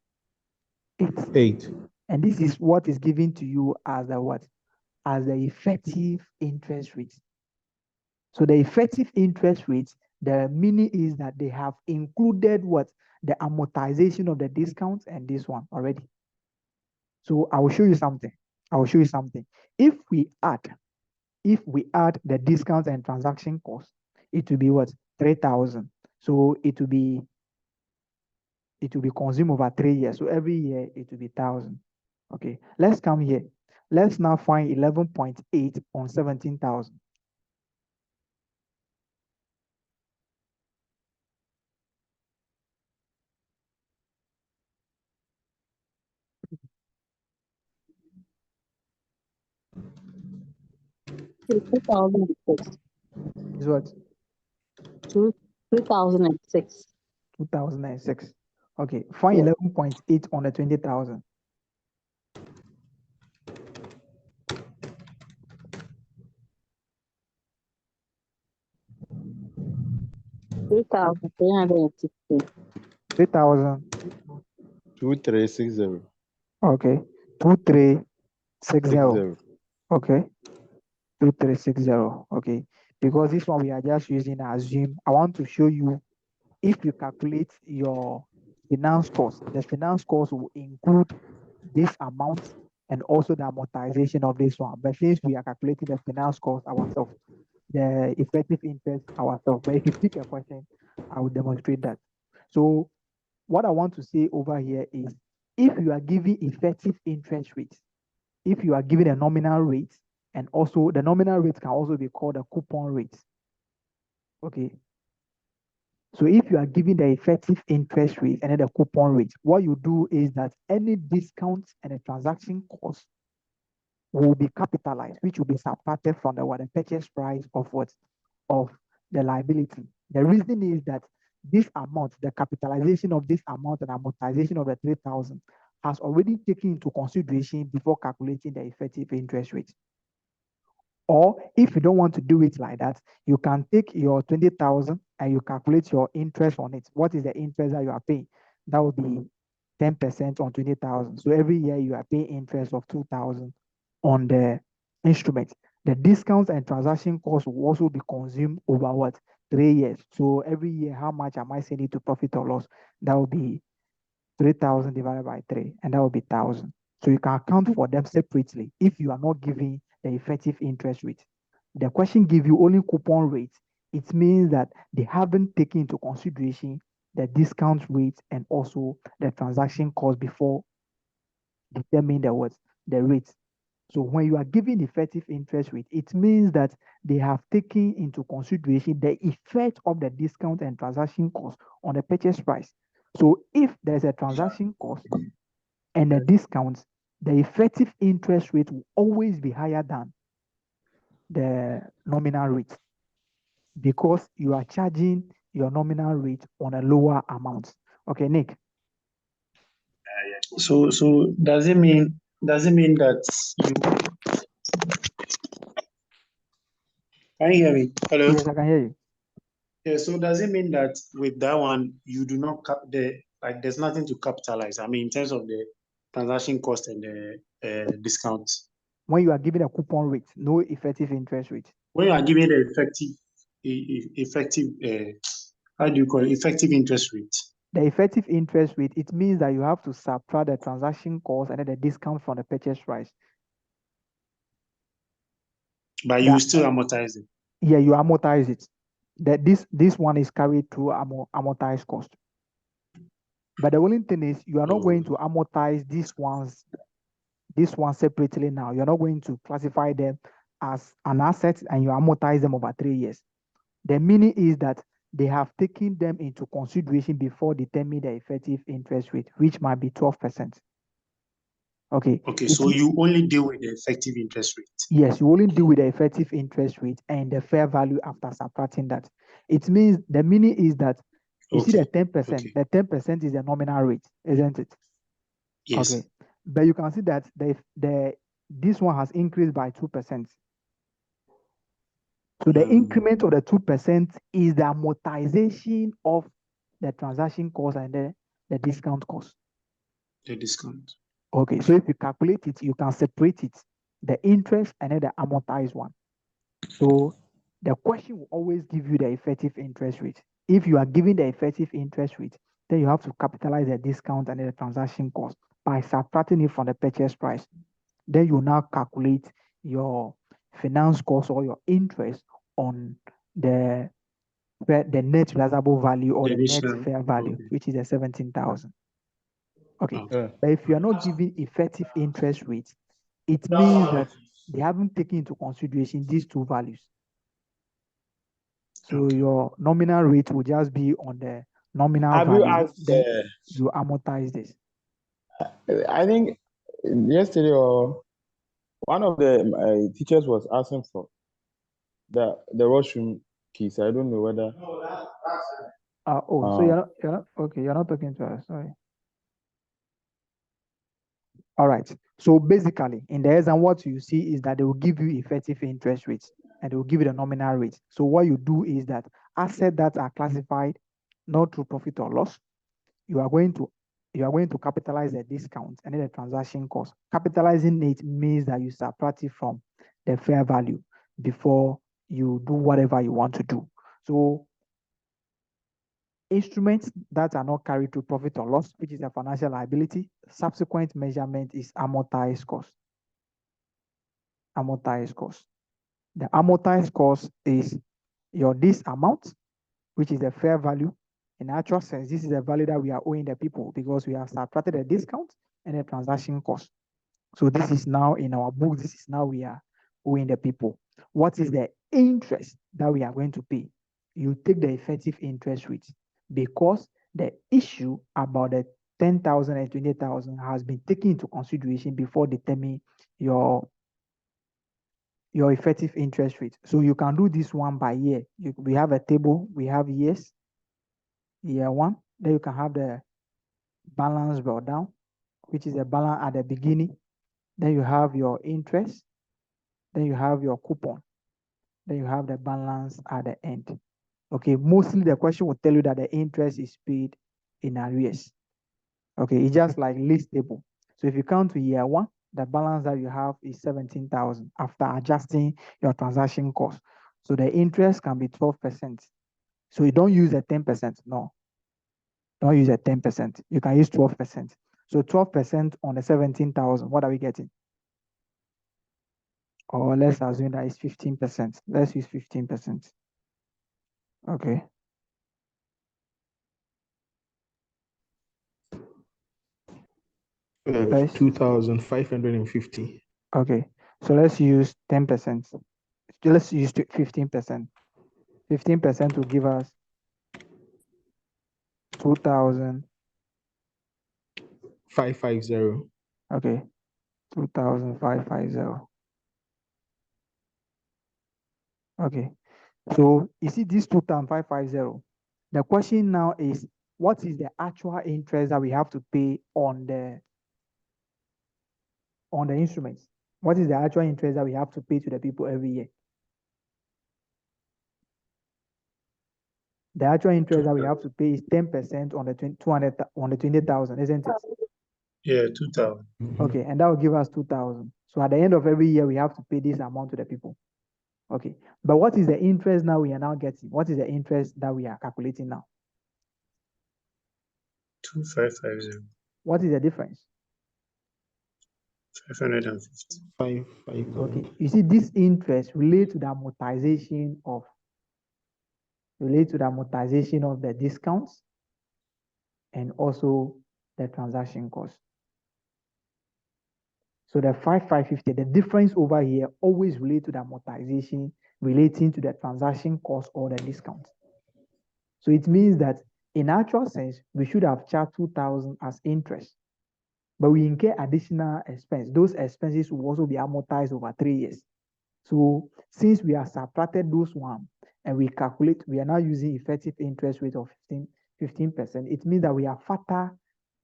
8. And this is what is given to you as the what? As the effective interest rate. So the effective interest rate The meaning is that they have included what? The amortization of the discounts and this one already. So I will show you something. I will show you something. If we add the discounts and transaction costs, it will be what? 3,000. So it will be consumed over 3 years. So every year it will be 1,000. Okay, let's come here. Let's now find 11.8 on 17,000. It's 2006. Is what? 2006. 2006. Okay, find Yeah. 11.8 on the 20,000. 3,360. 3,000. 2360. Okay, 2360. Okay, 2360. Okay, because this one we are just using assume. I want to show you if you calculate your finance cost, the finance cost will include this amount and also the amortization of this one. But since we are calculating the finance cost ourselves, the effective interest ourselves. But if you pick a question, I will demonstrate that. So what I want to say over here is if you are giving effective interest rates, if you are giving a nominal rate, and also the nominal rate can also be called a coupon rate. Okay. So if you are giving the effective interest rate and then the coupon rate, what you do is that any discounts and the transaction cost will be capitalized, which will be subtracted from the purchase price of what? Of the liability. The reason is that this amount, the capitalization of this amount and amortization of the 3,000 has already taken into consideration before calculating the effective interest rate. Or if you don't want to do it like that, you can take your 20,000 and you calculate your interest on it. What is the interest that you are paying? That would be 10% on 20,000. So every year you are paying interest of 2,000 on the instrument. The discounts and transaction costs will also be consumed over what? 3 years. So every year, how much am I sending to profit or loss? That will be 3,000 divided by 3, and that will be 1,000. So you can account for them separately if you are not giving the effective interest rate. The question gives you only coupon rate. It means that they haven't taken into consideration the discount rate and also the transaction cost before determining the rate. So when you are giving effective interest rate, it means that they have taken into consideration the effect of the discount and transaction cost on the purchase price. So if there's a transaction cost and a discount, the effective interest rate will always be higher than the nominal rate because you are charging your nominal rate on a lower amount. Okay, Nick. So does it mean that you can you hear me? Hello? Yes, I can hear you. Yeah, so does it mean that with that one you do not there's nothing to capitalize? I mean, in terms of the transaction cost and the discount. When you are giving a coupon rate, no effective interest rate. When you are giving the effective how do you call it? Effective interest rate. The effective interest rate, it means that you have to subtract the transaction cost and then the discount from the purchase price. But you still amortize it. Yeah, you amortize it. That this one is carried through amortized cost. But the only thing is you are not going to amortize this one separately now. You're not going to classify them as an asset and you amortize them over 3 years. The meaning is that they have taken them into consideration before determining the effective interest rate, which might be 12%. Okay. Okay, so you only deal with the effective interest rate. Yes, you only deal with the effective interest rate and the fair value after subtracting that. It means the meaning is that you see the 10%. Okay. The 10% is the nominal rate, isn't it? Yes. Okay. But you can see that this one has increased by 2%. So the increment of the 2% is the amortization of the transaction cost and the discount cost. The discount. Okay, so if you calculate it, you can separate it, the interest and then the amortized one. So the question will always give you the effective interest rate. If you are giving the effective interest rate, then you have to capitalize the discount and the transaction cost by subtracting it from the purchase price. Then you now calculate your finance cost or your interest on the net realizable value or the net Additional. fair value, Okay. which is the 17,000. Okay. Okay. But if you are not giving effective interest rates, it means that they haven't taken into consideration these two values. So Okay. your nominal rate will just be on the nominal Have you value. asked? Then you amortize this. I think yesterday or one of the teachers was asking for the washroom keys. I don't know whether. So you're not okay. You're not talking to us. Sorry. All right. So basically, in the exam, what you see is that they will give you effective interest rates and they will give you the nominal rate. So what you do is that assets that are classified not through profit or loss, you are going to capitalize the discount and then the transaction cost. Capitalizing it means that you subtract it from the fair value before you do whatever you want to do. So instruments that are not carried to profit or loss, which is a financial liability, subsequent measurement is amortized cost. Amortized cost. The amortized cost is this amount, which is the fair value. In actual sense, this is the value that we are owing the people because we have subtracted the discount and the transaction cost. So this is now in our book. This is now we are owing the people. What is the interest that we are going to pay? You take the effective interest rate because the issue about the 10,000 and 20,000 has been taken into consideration before determining your effective interest rate. So you can do this one by year. We have a table. We have years. Year one. Then you can have the balance brought down, which is the balance at the beginning. Then you have your interest. Then you have your coupon. Then you have the balance at the end. Okay, mostly the question will tell you that the interest is paid in arrears. Okay, it's just like list table. So if you count to year one, the balance that you have is 17,000 after adjusting your transaction cost. So the interest can be 12%. So you don't use a 10%. No, don't use a 10%. You can use 12%. So 12% on the 17,000, what are we getting? Or let's assume that it's 15%. Let's use 15%. Okay. Let's- 2,550. Okay. So let's use 10%. Let's use 15%. 15% will give us 2,000. 550. Okay. 2,550. Okay. So you see this 2,550. The question now is, what is the actual interest that we have to pay on the instruments? What is the actual interest that we have to pay to the people every year? The actual interest that we have to pay is 10% on the 20,000, isn't it? Yeah, 2,000. Okay, and that will give us 2,000. So at the end of every year, we have to pay this amount to the people. Okay, but what is the interest now we are now getting? What is the interest that we are calculating now? 2,550. What is the difference? 550. 550. Okay, you see, this interest relates to the amortization of the discounts and also the transaction cost. So the 5,550, the difference over here always relate to the amortization relating to the transaction cost or the discount. So it means that in actual sense, we should have charged 2,000 as interest, but we incur additional expense. Those expenses will also be amortized over 3 years. So since we have subtracted those one and we calculate, we are now using effective interest rate of 15%. It means that we have factored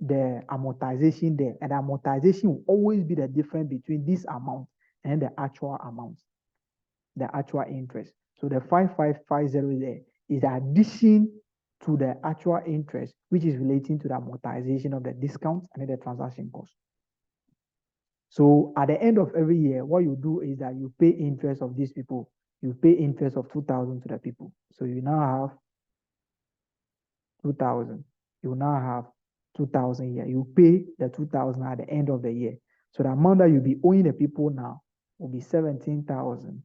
the amortization there, and the amortization will always be the difference between this amount and the actual amount, the actual interest. So the 5,550 there is the addition to the actual interest, which is relating to the amortization of the discount and the transaction cost. So at the end of every year, what you do is that you pay interest of these people. You pay interest of 2,000 to the people. So you now have 2,000. You now have 2,000 here. You pay the 2,000 at the end of the year. So the amount that you'll be owing the people now will be 17,000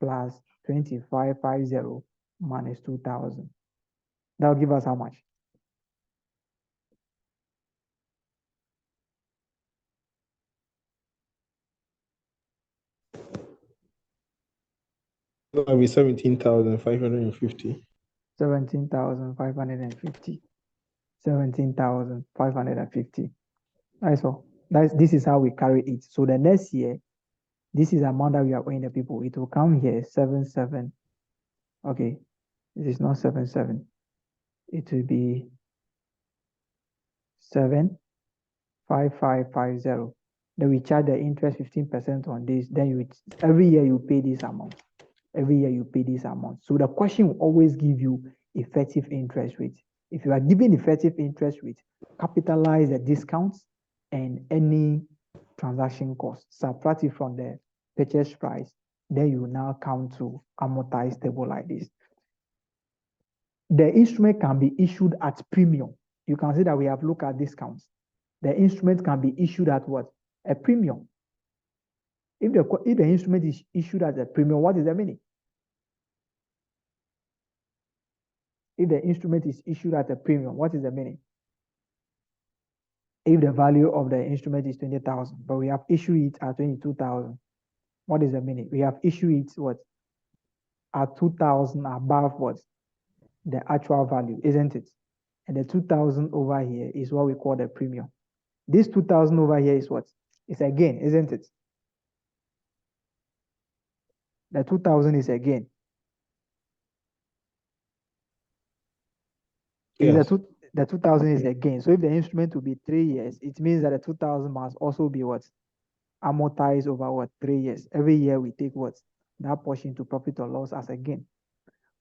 plus 2550 minus 2,000. That'll give us how much? That'll be 17,550. 17,550. 17,550. That's all. This is how we carry it. So the next year, this is the amount that we are owing the people. It will come here 77. Okay, this is not 77. It will be 75550. Then we charge the interest 15% on this. Then every year you pay this amount. Every year you pay this amount. So the question will always give you effective interest rate. If you are given effective interest rate, capitalize the discounts and any transaction cost, subtract it from the purchase price, then you now come to amortized table like this. The instrument can be issued at premium. You can see that we have looked at discounts. The instrument can be issued at what? A premium. If the instrument is issued at a premium, what is the meaning? If the instrument is issued at a premium, what is the meaning? If the value of the instrument is 20,000, but we have issued it at 22,000, what is the meaning? We have issued it what? At 2,000 above what? The actual value, isn't it? And the 2,000 over here is what we call the premium. This 2,000 over here is what? It's a gain, isn't it? The 2,000 is a gain. Yes. The 2,000 is a gain. So if the instrument will be 3 years, it means that the 2,000 must also be what? Amortized over what? 3 years. Every year we take what? That portion to profit or loss as a gain.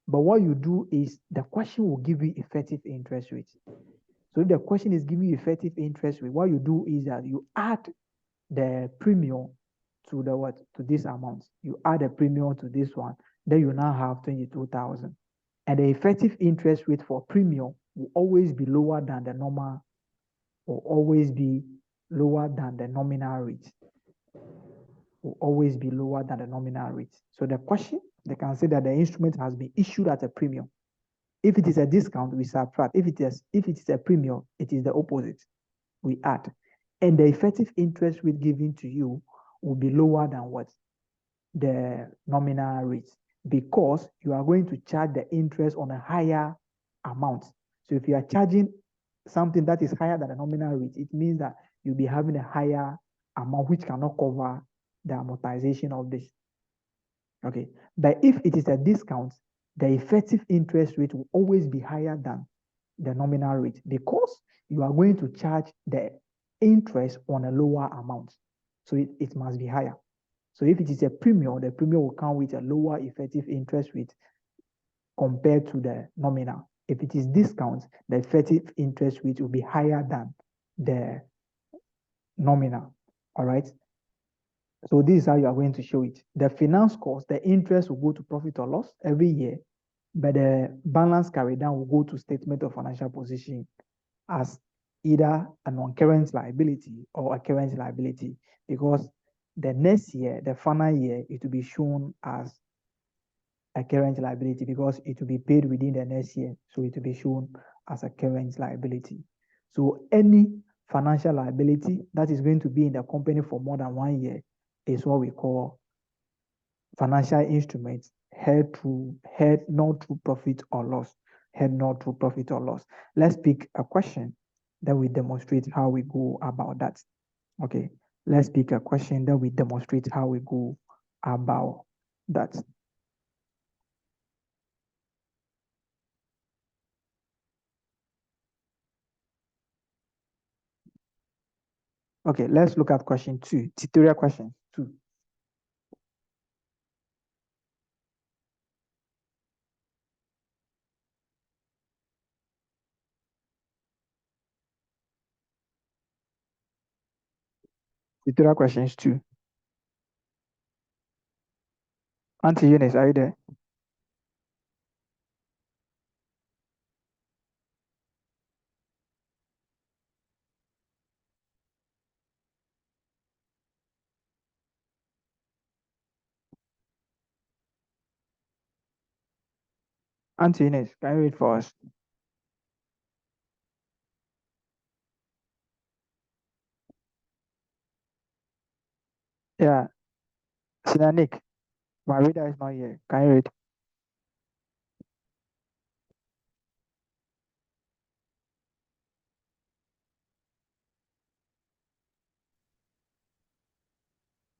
But what you do is the question will give you effective interest rate. So if the question is giving you effective interest rate, what you do is that you add the premium to the what? To this amount. You add a premium to this one, then you now have 22,000. And the effective interest rate for premium will always be lower than the normal, or always be lower than the nominal rate. Will always be lower than the nominal rate. So the question, they can say that the instrument has been issued at a premium. If it is a discount, we subtract. If it is a premium, it is the opposite. We add. And the effective interest rate given to you will be lower than what? The nominal rate, because you are going to charge the interest on a higher amount. So if you are charging something that is higher than the nominal rate, it means that you'll be having a higher amount which cannot cover the amortization of this. Okay, but if it is a discount, the effective interest rate will always be higher than the nominal rate, because you are going to charge the interest on a lower amount. So it must be higher. So if it is a premium, the premium will come with a lower effective interest rate compared to the nominal. If it is discount, the effective interest rate will be higher than the nominal. All right. So this is how you are going to show it. The finance cost, the interest will go to profit or loss every year, but the balance carried down will go to statement of financial position as either a non-current liability or a current liability, because the next year, the final year, it will be shown as a current liability because it will be paid within the next year. So it will be shown as a current liability. So any financial liability that is going to be in the company for more than 1 year is what we call financial instruments held not through profit or loss. Held not through profit or loss. Let's pick a question that we demonstrate how we go about that. Okay, let's pick a question that we demonstrate how we go about that. Okay, let's look at question 2, tutorial question 2. Tutorial questions 2. Auntie Eunice, are you there? Auntie Eunice, can you read for us? Yeah, Sinanik, my reader is not here. Can you read?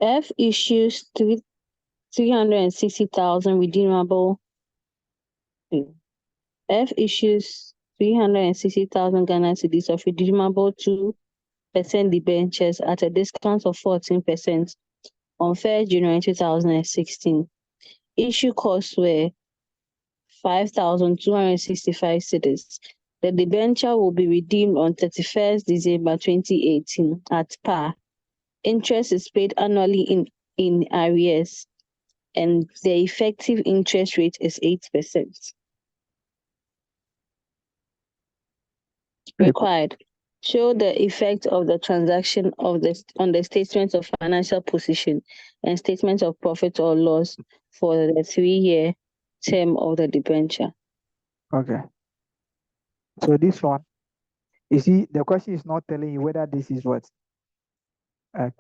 F issues 360,000 redeemable. F issues 360,000 Ghana cedis of redeemable 2% debentures at a discount of 14% on 1st January 2016. Issue costs were 5,265 cedis. The debenture will be redeemed on 31st December 2018 at par. Interest is paid annually in arrears, and the effective interest rate is 8%. Required. Show the effect of the transaction on the statement of financial position and statement of profit or loss for the 3-year term of the debenture. Okay. So this one, you see, the question is not telling you whether this is what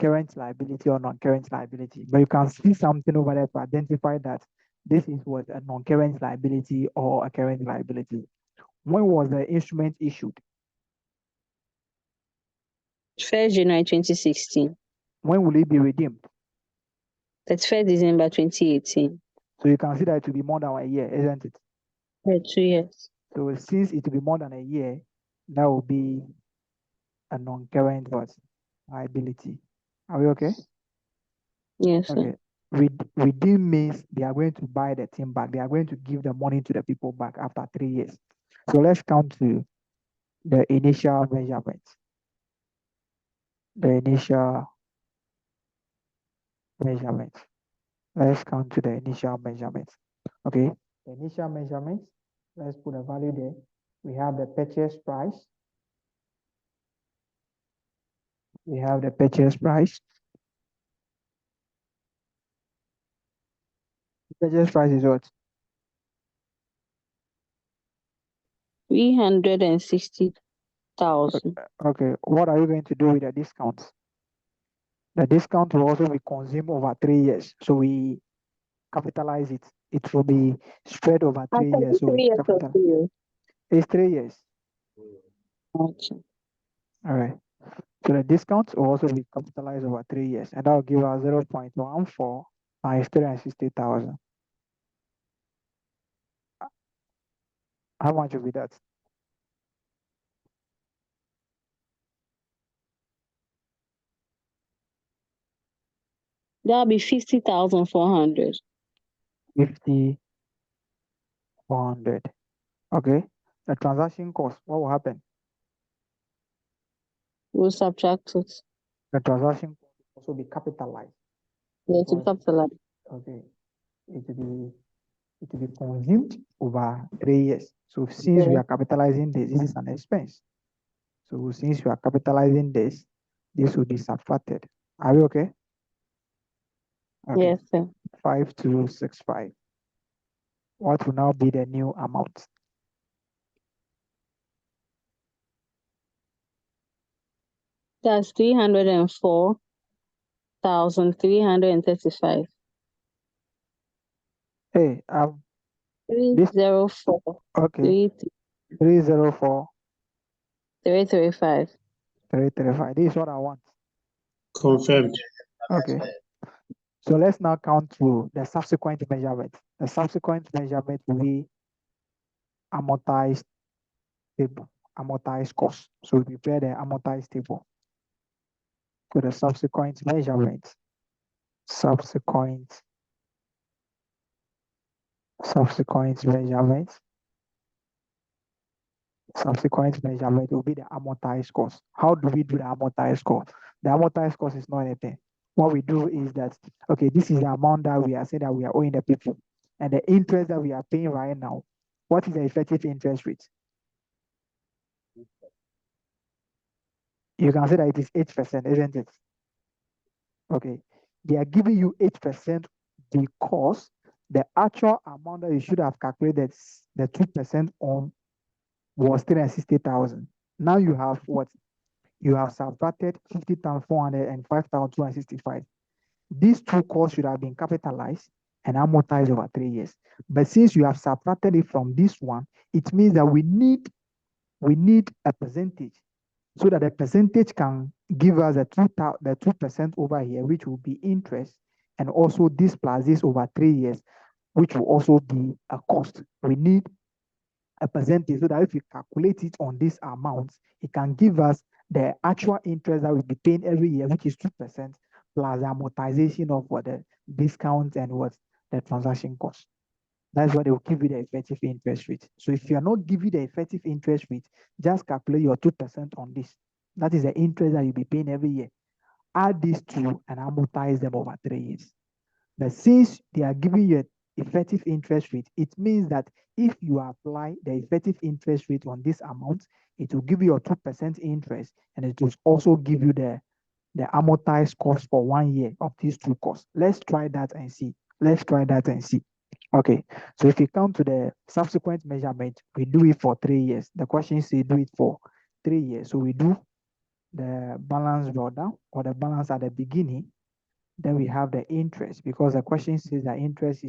current liability or non-current liability, but you can see something over there to identify that this is what a non-current liability or a current liability. When was the instrument issued? 1st January 2016. When will it be redeemed? 31st December 2018. So you can see that it will be more than a year, isn't it? 2 years. So since it will be more than a year, that will be a non-current what liability. Are we okay? Yes, sir. Okay. Redeem means they are going to buy the thing back. They are going to give the money to the people back after 3 years. So let's come to the initial measurement. The initial measurement. Let's come to the initial measurement. Okay. The initial measurement, let's put a value there. We have the purchase price. We have the purchase price. The purchase price is what? 360,000. Okay. What are you going to do with the discount? The discount will also be consumed over 3 years. So we capitalize it. It will be spread over 3 years. So 3 we years or capitalize. 2 years? It's 3 years. Okay. All right. So the discount will also be capitalized over 3 years, and that will give us 0.14 times 360,000. How much will be that? That'll be 50,400. 50,400. Okay. The transaction cost, what will happen? We'll subtract it. The transaction cost will also be capitalized. Yes, to Because, capitalize. okay, it will be consumed over 3 years. So since we are capitalizing this is an expense. So since we are capitalizing this will be subtracted. Are we okay? Okay. Yes, sir. 5265. What will now be the new amount? That's 304,335. Hey, this 304, okay. 304 335. 335. This is what I want. Confirmed. Okay. So let's now count through the subsequent measurement. The subsequent measurement will be amortized table, amortized cost. So we prepare the amortized table. So the subsequent measurement, subsequent measurement will be the amortized cost. How do we do the amortized cost? The amortized cost is not anything. what we do is that, okay, this is the amount that we are saying that we are owing the people, and the interest that we are paying right now, what is the effective interest rate? You can say that it is 8%, isn't it? Okay, they are giving you 8% because the actual amount that you should have calculated the 2% on was 360,000. Now you have what? You have subtracted 50,400 and 5,265. These two costs should have been capitalized and amortized over 3 years. But since you have subtracted it from this one, it means that we need a percentage so that the percentage can give us the 2% over here, which will be interest, and also this plus this over 3 years, which will also be a cost. We need a percentage so that if we calculate it on this amount, it can give us the actual interest that we'll be paying every year, which is 2% plus the amortization of what the discount and what the transaction cost. That's what they will give you the effective interest rate. So if you are not giving the effective interest rate, just calculate your 2% on this. That is the interest that you'll be paying every year. Add these two and amortize them over 3 years. But since they are giving you an effective interest rate, it means that if you apply the effective interest rate on this amount, it will give you your 2% interest, and it will also give you the amortized cost for 1 year of these two costs. Let's try that and see. Okay, so if you come to the subsequent measurement, we do it for 3 years. The question says do it for 3 years. So we do the balance drawdown or the balance at the beginning. Then we have the interest, because the question says that interest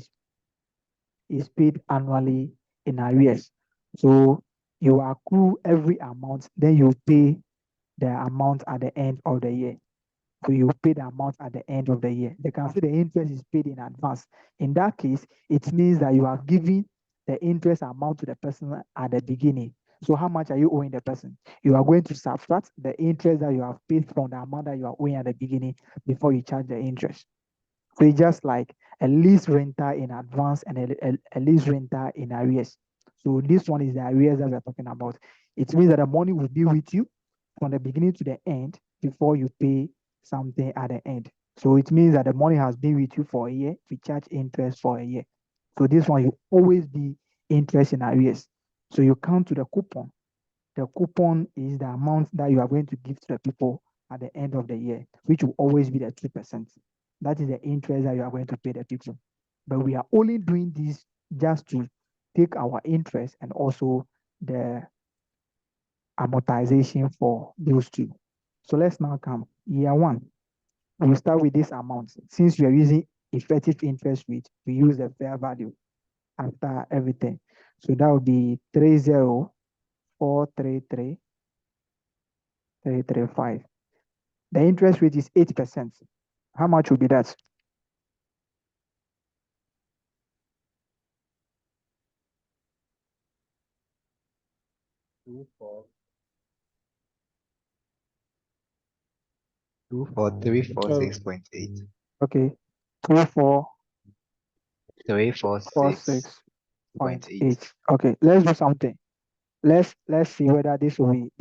is paid annually in arrears. So you accrue every amount, then you pay the amount at the end of the year. So you pay the amount at the end of the year. They can see the interest is paid in advance. In that case, it means that you are giving the interest amount to the person at the beginning. So how much are you owing the person? You are going to subtract the interest that you have paid from the amount that you are owing at the beginning before you charge the interest. So it's just like a lease renter in advance and a lease renter in arrears. So this one is the arrears that we're talking about. It means that the money will be with you from the beginning to the end before you pay something at the end. So it means that the money has been with you for a year. We charge interest for a year. So this one, you always be interest in arrears. So you count to the coupon. The coupon is the amount that you are going to give to the people at the end of the year, which will always be the 2%. That is the interest that you are going to pay the people. But we are only doing this just to take our interest and also the amortization for those two. So let's now come year one. We start with this amount. Since we are using effective interest rate, we use the fair value after everything. So that would be 30433,335. The interest rate is 8%. How much would be that? Two for 346.8. Okay, 2446.8. 346.8. Okay, let's do something. Let's see whether this will be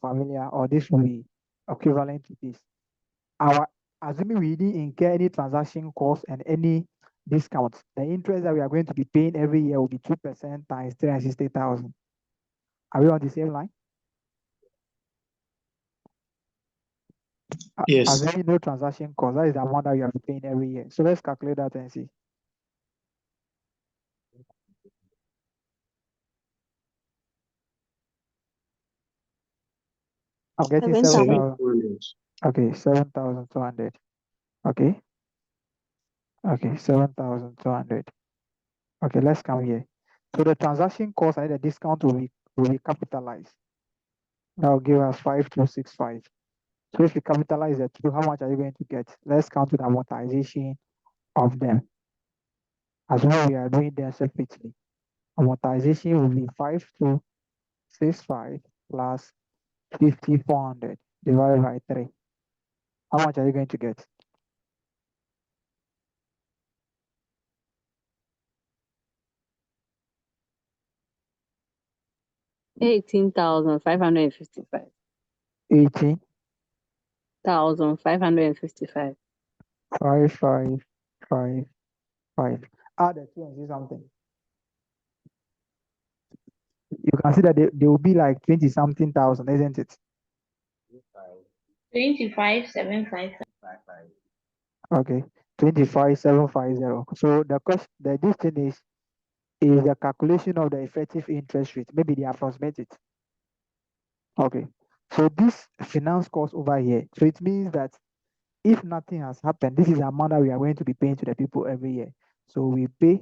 familiar or this will be equivalent to this. Assuming we didn't incur any transaction costs and any discounts, the interest that we are going to be paying every year will be 2% times 360,000. Are we on the same line? Yes. Assuming no transaction cost, that is the amount that you are paying every year. So let's calculate that and see. I'm getting 7,000. Okay, 7,200. Okay. Okay, 7,200. Okay, let's come here. So the transaction cost and the discount will be capitalized. That will give us 5,265. So if you capitalize the two, how much are you going to get? Let's count with amortization of them. As well, we are doing them separately. Amortization will be 5,265 plus 5,400 divided by 3. How much are you going to get? 18,555. 18. 1,555. 5, 5, 5, 5. Add the 2 and see something. You can see that they will be like 20 something thousand, isn't it? 25,757. Okay, 25,750. So the cost, this thing is the calculation of the effective interest rate. Maybe they approximate it. Okay, so this finance cost over here. So it means that if nothing has happened, this is the amount that we are going to be paying to the people every year. So we pay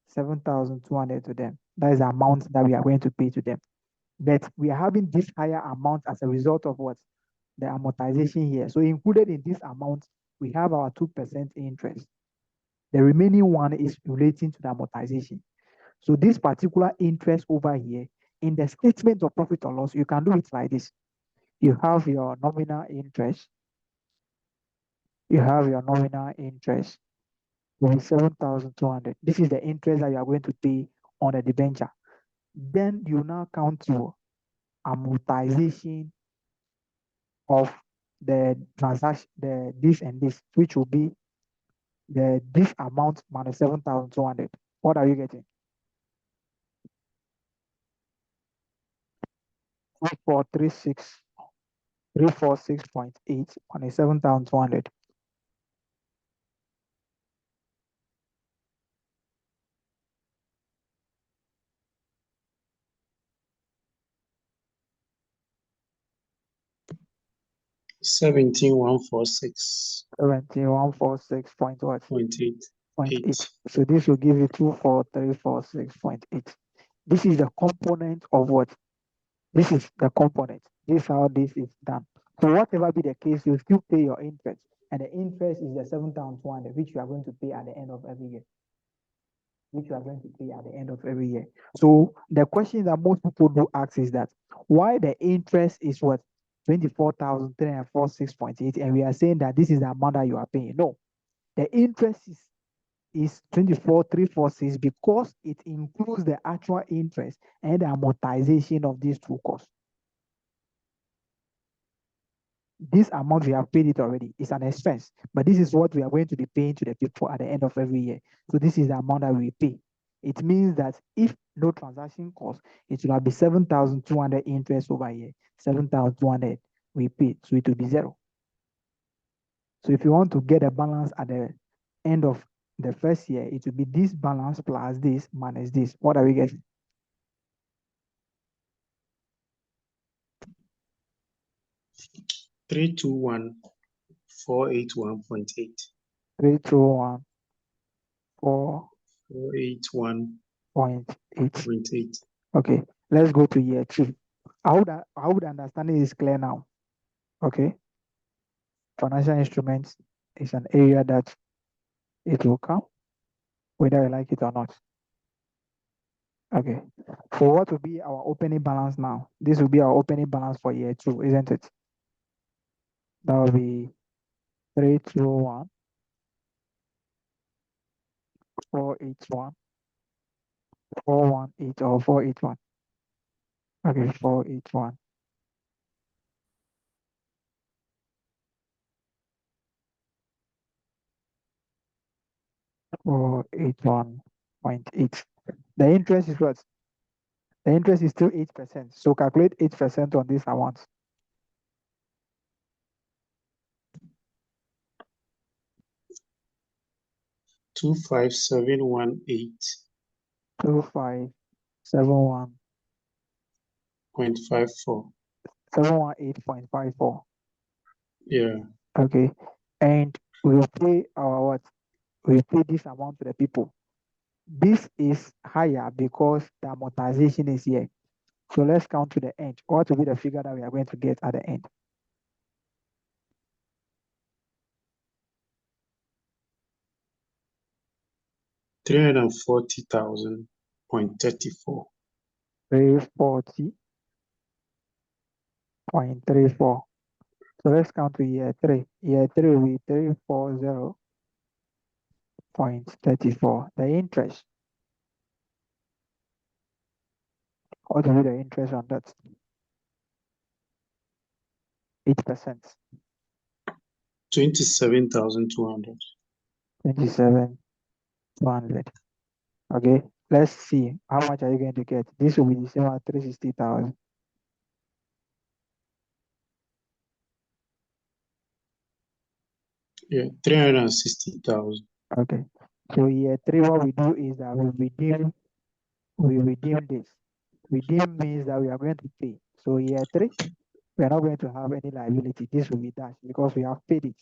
7,200 to them. That is the amount that we are going to pay to them. But we are having this higher amount as a result of what? The amortization here. So included in this amount, we have our 2% interest. The remaining one is relating to the amortization. So this particular interest over here, in the statement of profit or loss, you can do it like this. You have your nominal interest. You have your nominal interest with 7,200. This is the interest that you are going to pay on the debenture. Then you now count your amortization of the transaction, the this and this, which will be this amount minus 7,200. What are you getting? 346.8 minus 7,200. Seventeen one four six 7146 point what? point eight. 0.8. So this will give you 24346.8. This is the component of what? This is the component. This is how this is done. So whatever be the case, you still pay your interest. And the interest is the 7,200, which you are going to pay at the end of every year. So the question that most people do ask is that why the interest is what? 24,346.8, and we are saying that this is the amount that you are paying. No, the interest is 24,346 because it includes the actual interest and the amortization of these two costs. This amount we have paid it already. It's an expense, but this is what we are going to be paying to the people at the end of every year. So this is the amount that we pay. It means that if no transaction cost, it will be 7,200 interest over here. 7,200 we pay, so it will be zero. So if you want to get a balance at the end of the first year, it will be this balance plus this minus this. What are we getting? 321,481.8. 321 481.8. 481.8. Okay, let's go to year 2. I would understand it is clear now. Okay. Financial instruments is an area that it will come, whether you like it or not. Okay. So what will be our opening balance now? This will be our opening balance for year 2, isn't it? That will be 321 481 418 or 481. Okay, 481. Or 81.8. The interest is what? The interest is still 8%. So calculate 8% on this amount. 25718. 2571.54. 718.54. Yeah. Okay. And we will pay our what? We will pay this amount to the people. This is higher because the amortization is here. So let's count to the end. What will be the figure that we are going to get at the end? $340,000.34. 340.34. So let's count to year 3. Year 3 will be 340.34. The interest. What will be the interest on that? 8%. 27,200. 27,200. Okay, let's see how much are you going to get. This will be the same as 360,000. Yeah, 360,000. Okay, so year 3, what we do is that we redeem this. Redeem means that we are going to pay. So year 3, we are not going to have any liability. This will be dashed because we have paid it.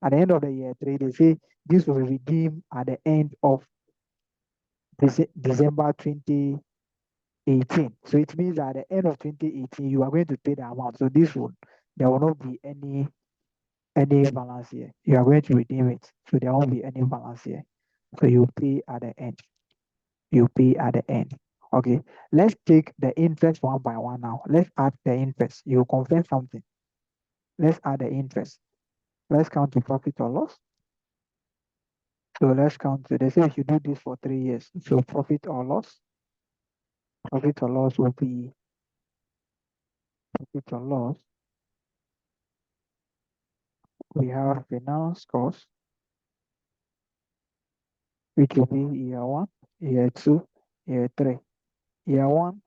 At the end of the year 3, they say this will be redeemed at the end of December 2018. So it means that at the end of 2018, you are going to pay the amount. So there will not be any balance here. You are going to redeem it. So there won't be any balance here. So you pay at the end. You pay at the end. Okay. Let's take the interest one by one now. Let's add the interest. You confirm something. Let's add the interest. Let's count the profit or loss. So let's count. They say if you do this for 3 years. So profit or loss. Profit or loss will be profit or loss. We have finance cost, which will be year 1, year 2, year 3. Year 1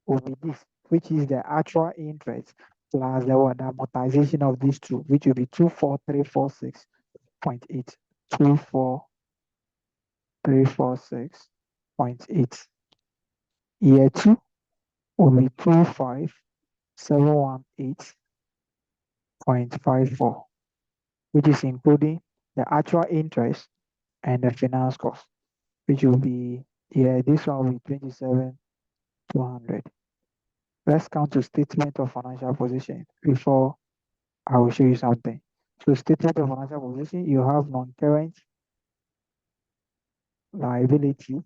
will be this, which is the actual interest plus the amortization of these two, which will be 24346.8. 24346.8. Year 2 will be 25718.54, which is including the actual interest and the finance cost, which will be, this one will be 27,200. Let's count to statement of financial position before I will show you something. So statement of financial position, you have non-current liability.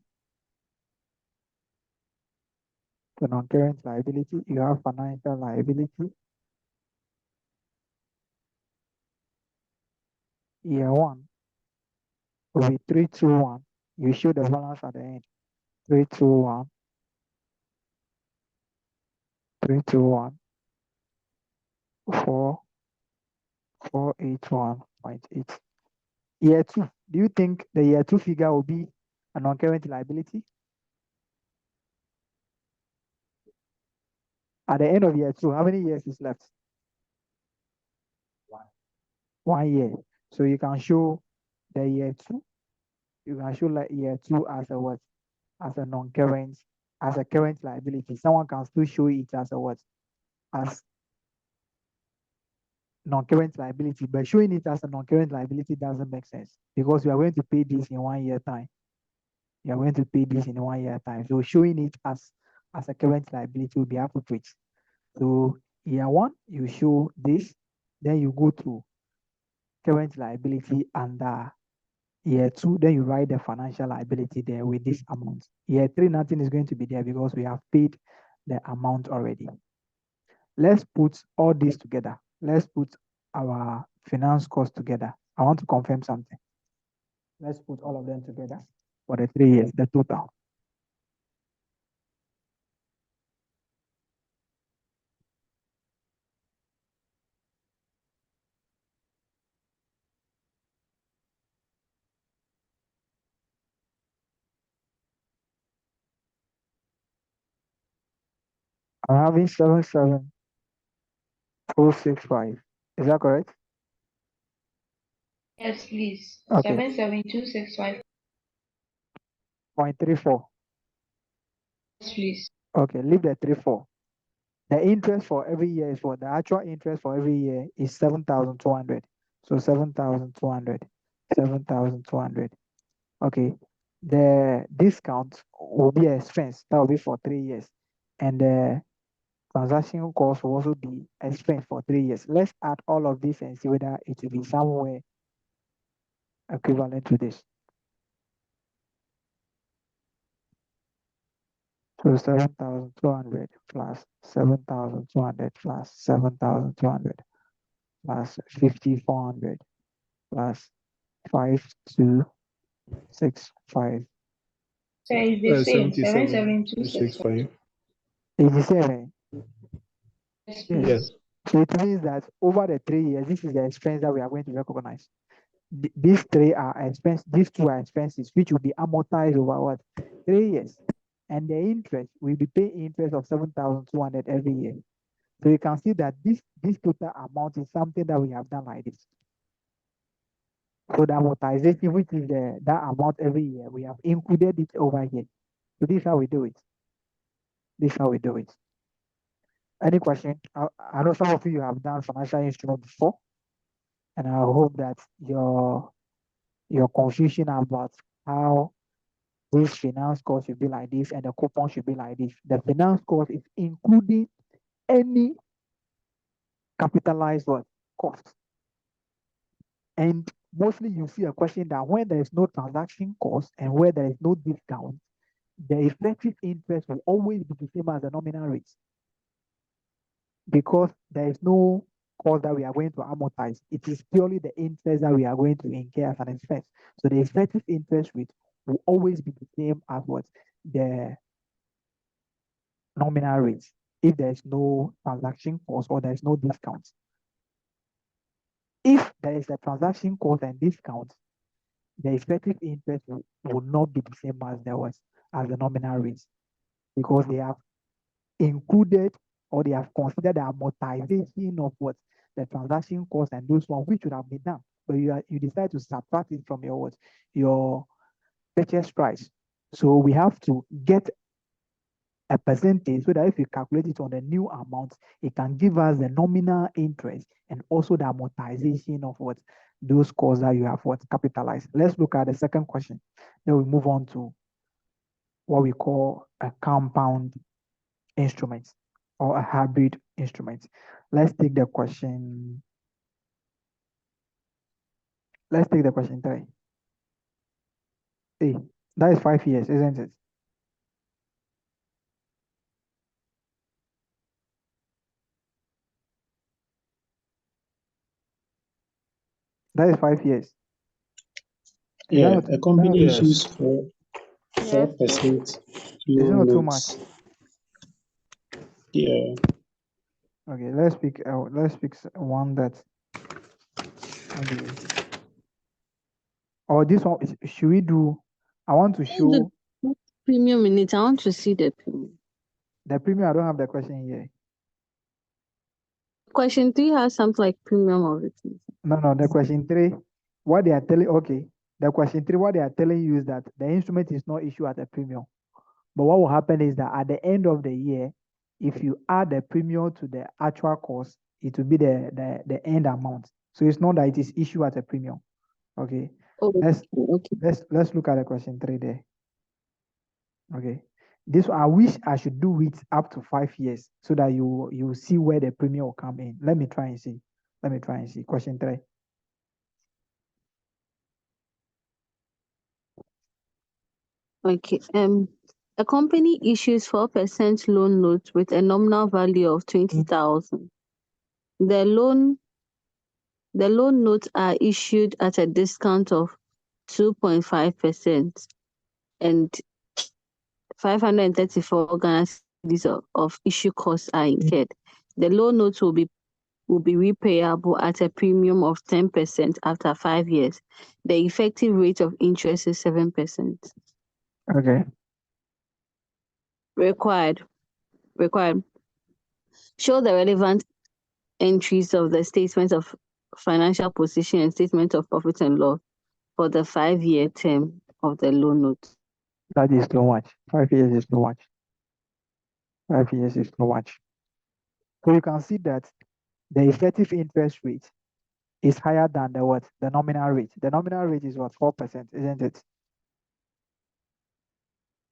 The non-current liability, you have financial liability. Year 1 will be 321. You show the balance at the end. 321. 321. 481.8. Year 2. Do you think the year 2 figure will be a non-current liability? At the end of year 2, how many years is left? 1 year. So you can show the year 2. You can show like year 2 as a what? As a non-current, as a current liability. Someone can still show it as a what? As non-current liability, but showing it as a non-current liability doesn't make sense because you are going to pay this in 1 year time. You are going to pay this in 1 year time. So showing it as a current liability will be appropriate. So year 1, you show this, then you go to current liability under year 2, then you write the financial liability there with this amount. Year 3, nothing is going to be there because we have paid the amount already. Let's put all this together. Let's put our finance cost together. I want to confirm something. Let's put all of them together for the 3 years, the total. I'm having 77265. Is that correct? Yes, please. Okay. 77265. 0.34. Yes, please. Okay, leave the 34. The interest for every year is for the actual interest for every year is 7,200. So 7,200. 7,200. Okay. The discount will be expense. That will be for 3 years. And the transaction cost will also be expense for 3 years. Let's add all of this and see whether it will be somewhere equivalent to this. So 7,200 plus 7,200 plus 7,200 plus 5,400 plus 5,265. So it's the same. 77,265. 77265. 87. Yes, Yes. please. So it means that over the 3 years, this is the expense that we are going to recognize. These three are expense, these two are expenses, which will be amortized over what? 3 years. And the interest, we'll be paying interest of 7,200 every year. So you can see that this total amount is something that we have done like this. So the amortization, which is that amount every year, we have included it over here. So this is how we do it. This is how we do it. Any question? I know some of you have done financial instrument before, and I hope that your confusion about how this finance cost should be like this and the coupon should be like this. The finance cost is including any capitalized what? Cost. And mostly you see a question that when there is no transaction cost and where there is no discount, the effective interest will always be the same as the nominal rate, because there is no cost that we are going to amortize. It is purely the interest that we are going to incur as an expense. So the effective interest rate will always be the same as what? The nominal rate, if there is no transaction cost or there is no discount. If there is a transaction cost and discount, the effective interest will not be the same as the nominal rate, because they have included or they have considered the amortization of what? The transaction cost and those ones which should have been done. But you decide to subtract it from your purchase price. So we have to get a percentage so that if you calculate it on the new amount, it can give us the nominal interest and also the amortization of what? Those costs that you have what? Capitalized. Let's look at the second question. Then we move on to what we call a compound instrument or a hybrid instrument. Let's take the question. Let's take the question 3. Hey, that is 5 years, isn't it? That is 5 years. Yeah, a company Yes. issues for 4% Is it loan not too much? notes. Yeah, Okay, let's pick one that maybe, or this one should we do? I want to show The premium in it. I want to see the premium. the premium. I don't have the question here. Question 3 has something like premium of it. No, the question 3, what they are telling, okay, the question 3, what they are telling you is that the instrument is not issued at a premium. But what will happen is that at the end of the year, if you add the premium to the actual cost, it will be the end amount. So it's not that it is issued at a premium. Okay. Oh, Let's okay. let's look at the question 3 there. Okay. This I wish I should do it up to 5 years so that you see where the premium will come in. Let me try and see. Question 3. Okay. A company issues 4% loan note with a nominal value of 20,000. The loan notes are issued at a discount of 2.5%, and 534 Ghana cedis of issue costs are incurred. The loan notes will be repayable at a premium of 10% after 5 years. The effective rate of interest is 7%. Okay. Required. Show the relevant entries of the statement of financial position and statement of profit and loss for the 5-year term of the loan note. That is too much. 5 years is too much. 5 years is too much. So you can see that the effective interest rate is higher than the what? The nominal rate. The nominal rate is what? 4%, isn't it?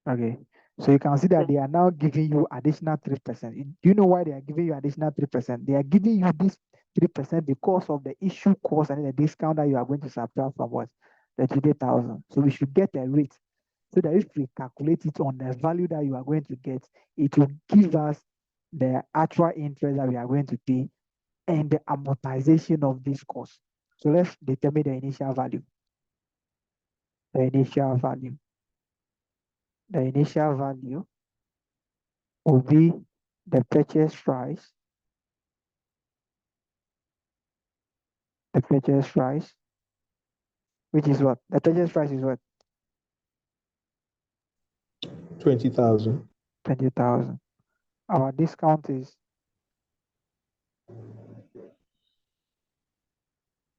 Okay. So you can see that they are now giving you additional 3%. Do you know why they are giving you additional 3%? They are giving you this 3% because of the issue cost and the discount that you are going to subtract from what? The 20,000. So we should get a rate so that if we calculate it on the value that you are going to get, it will give us the actual interest that we are going to pay and the amortization of this cost. So let's determine the initial value. The initial value will be the purchase price the purchase price, which is what? The purchase price is what? 20,000. 20,000. Our discount is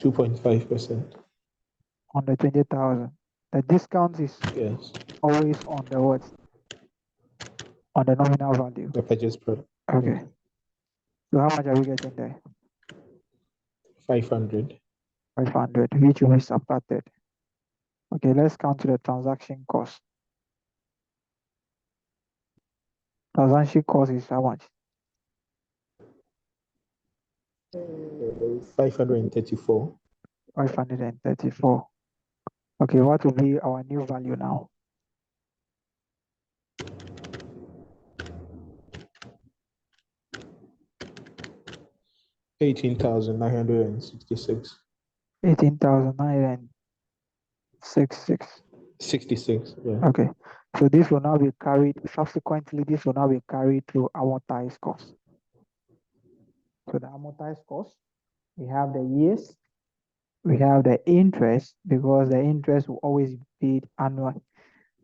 2.5%. on the 20,000. The discount is Yes. always on the what? On the nominal value. The purchase price. Okay. So how much are we getting there? 500. 500, which will be subtracted. Okay, let's count to the transaction cost. Transaction cost is how much? 534. 534. Okay, what will be our new value now? $18,966. 18,966. 66. Yeah. Okay, so this will now be carried, subsequently, this will now be carried to amortized cost. So the amortized cost, we have the years, we have the interest, because the interest will always be paid annual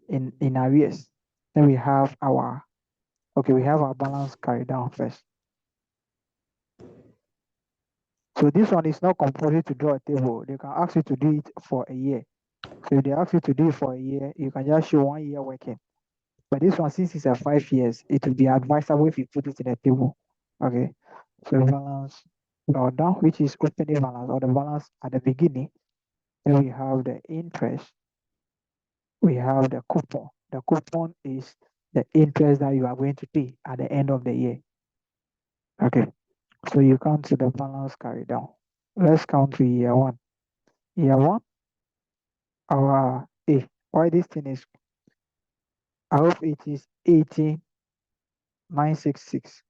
in arrears. Then we have our, okay, we have our balance carried down first. So this one is not compulsory to draw a table. They can ask you to do it for a year. So if they ask you to do it for a year, you can just show 1 year working. But this one, since it's a 5 years, it will be advisable if you put it in a table. Okay. So balance down, which is opening balance or the balance at the beginning. Then we have the interest. We have the coupon. The coupon is the interest that you are going to pay at the end of the year. Okay. So you count to the balance carried down. Let's count to year one. Year one, our why this thing is, I hope it is 18,966.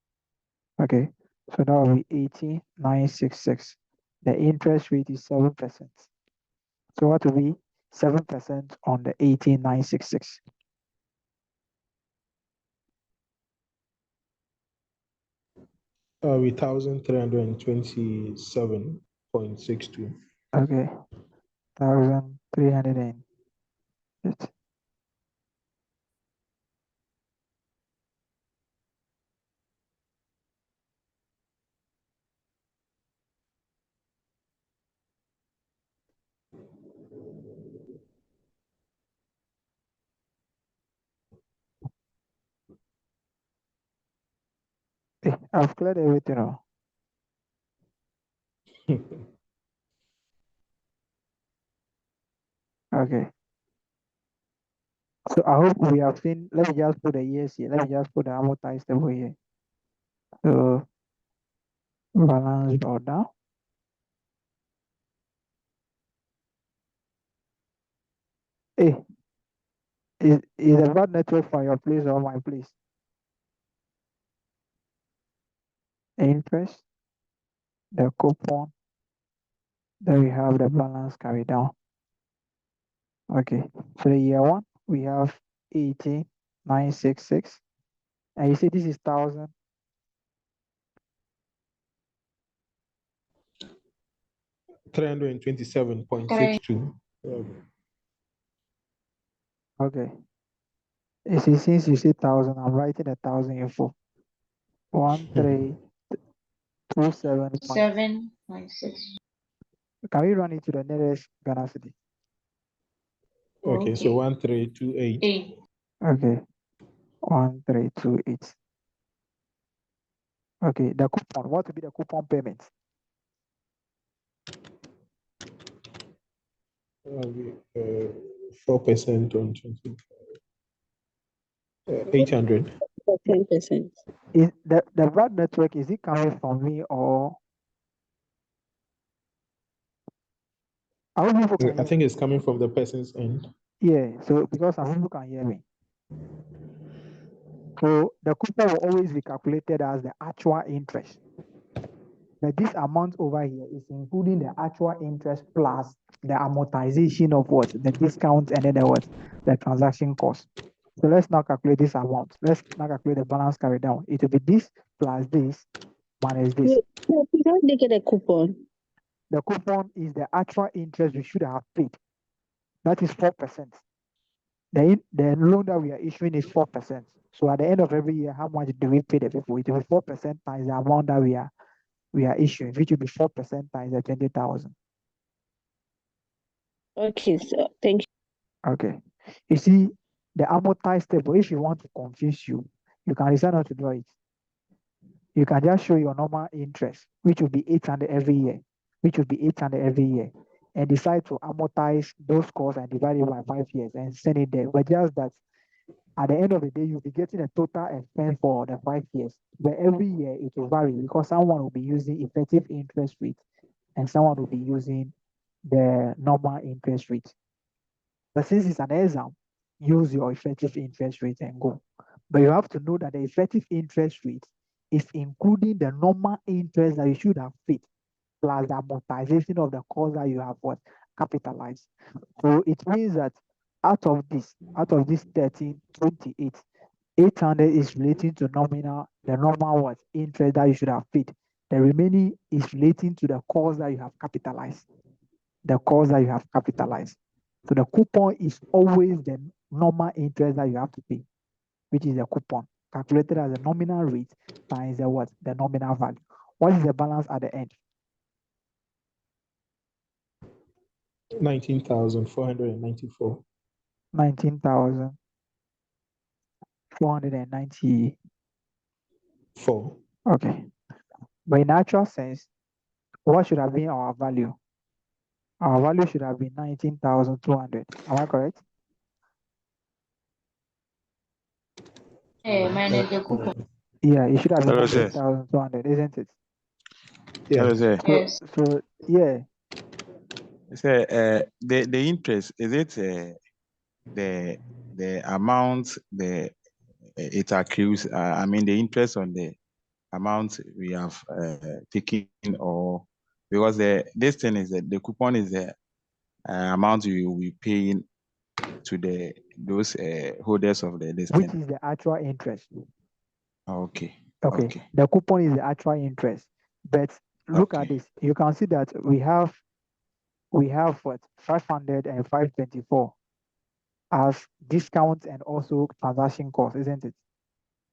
Okay, so that will be 18,966. The interest rate is 7%. So what will be 7% on the 18,966? With 1,327.62. Okay, 1,300. I've cleared everything out. Okay. So I hope we have seen, let me just put the years here. Let me just put the amortized table here. So balance order. Is the bad network from your place or my place? Interest, the coupon, then we have the balance carried down. Okay, so the year one, we have 18,966. And you see this is 1,000. $327.62. Okay. You see, since you see 1,000, I'm writing 1,000 in full. 1,327. 7.6. Can we run it to the nearest Ghana city? Okay, so 1,328. 8. Okay, 1,328. Okay, the coupon, what will be the coupon payment? 4% on 20. 800. 10%. Is the bad network, is it coming from me or how people can I hear think me? it's coming from the person's end. Yeah, so because some people can hear me. So the coupon will always be calculated as the actual interest. But this amount over here is including the actual interest plus the amortization of what? The discount and then the what? The transaction cost. So let's now calculate this amount. Let's now calculate the balance carried down. It will be this plus this minus this. You don't get a coupon. The coupon is the actual interest we should have paid. That is 4%. The loan that we are issuing is 4%. So at the end of every year, how much do we pay the people? It will be 4% times the amount that we are issuing, which will be 4% times the 20,000. Okay, so thank you. Okay. You see, the amortized table, if you want to confuse you, you can decide not to draw it. You can just show your normal interest, which will be 800 every year, and decide to amortize those costs and divide it by 5 years and send it there. But just that at the end of the day, you'll be getting a total expense for the 5 years. But every year it will vary because someone will be using effective interest rate and someone will be using the normal interest rate. But since it's an exam, use your effective interest rate and go. But you have to know that the effective interest rate is including the normal interest that you should have paid, plus the amortization of the cost that you have capitalized. So it means that out of this 1328, 800 is relating to the normal interest that you should have paid. The remaining is relating to the cost that you have capitalized. So the coupon is always the normal interest that you have to pay, which is the coupon, calculated as the nominal rate times the nominal value. What is the balance at the end? 19,494. 19,494. 4. Okay. But in actual sense, what should have been our value? Our value should have been 19,200. Am I correct? Minus the coupon. Yeah, it should have been Hello, sir. 19,200, isn't it? Hello, sir. Yes. So yeah, Sir, the interest, is it the amount it accrues? I mean, the interest on the amount we have taken, or because this thing is the coupon is the amount you will be paying to those holders of this which thing. is the actual interest. Okay. Okay. The coupon is the actual interest. But look at this. You can see that we have what 500 and 524 as discount and also transaction cost, isn't it?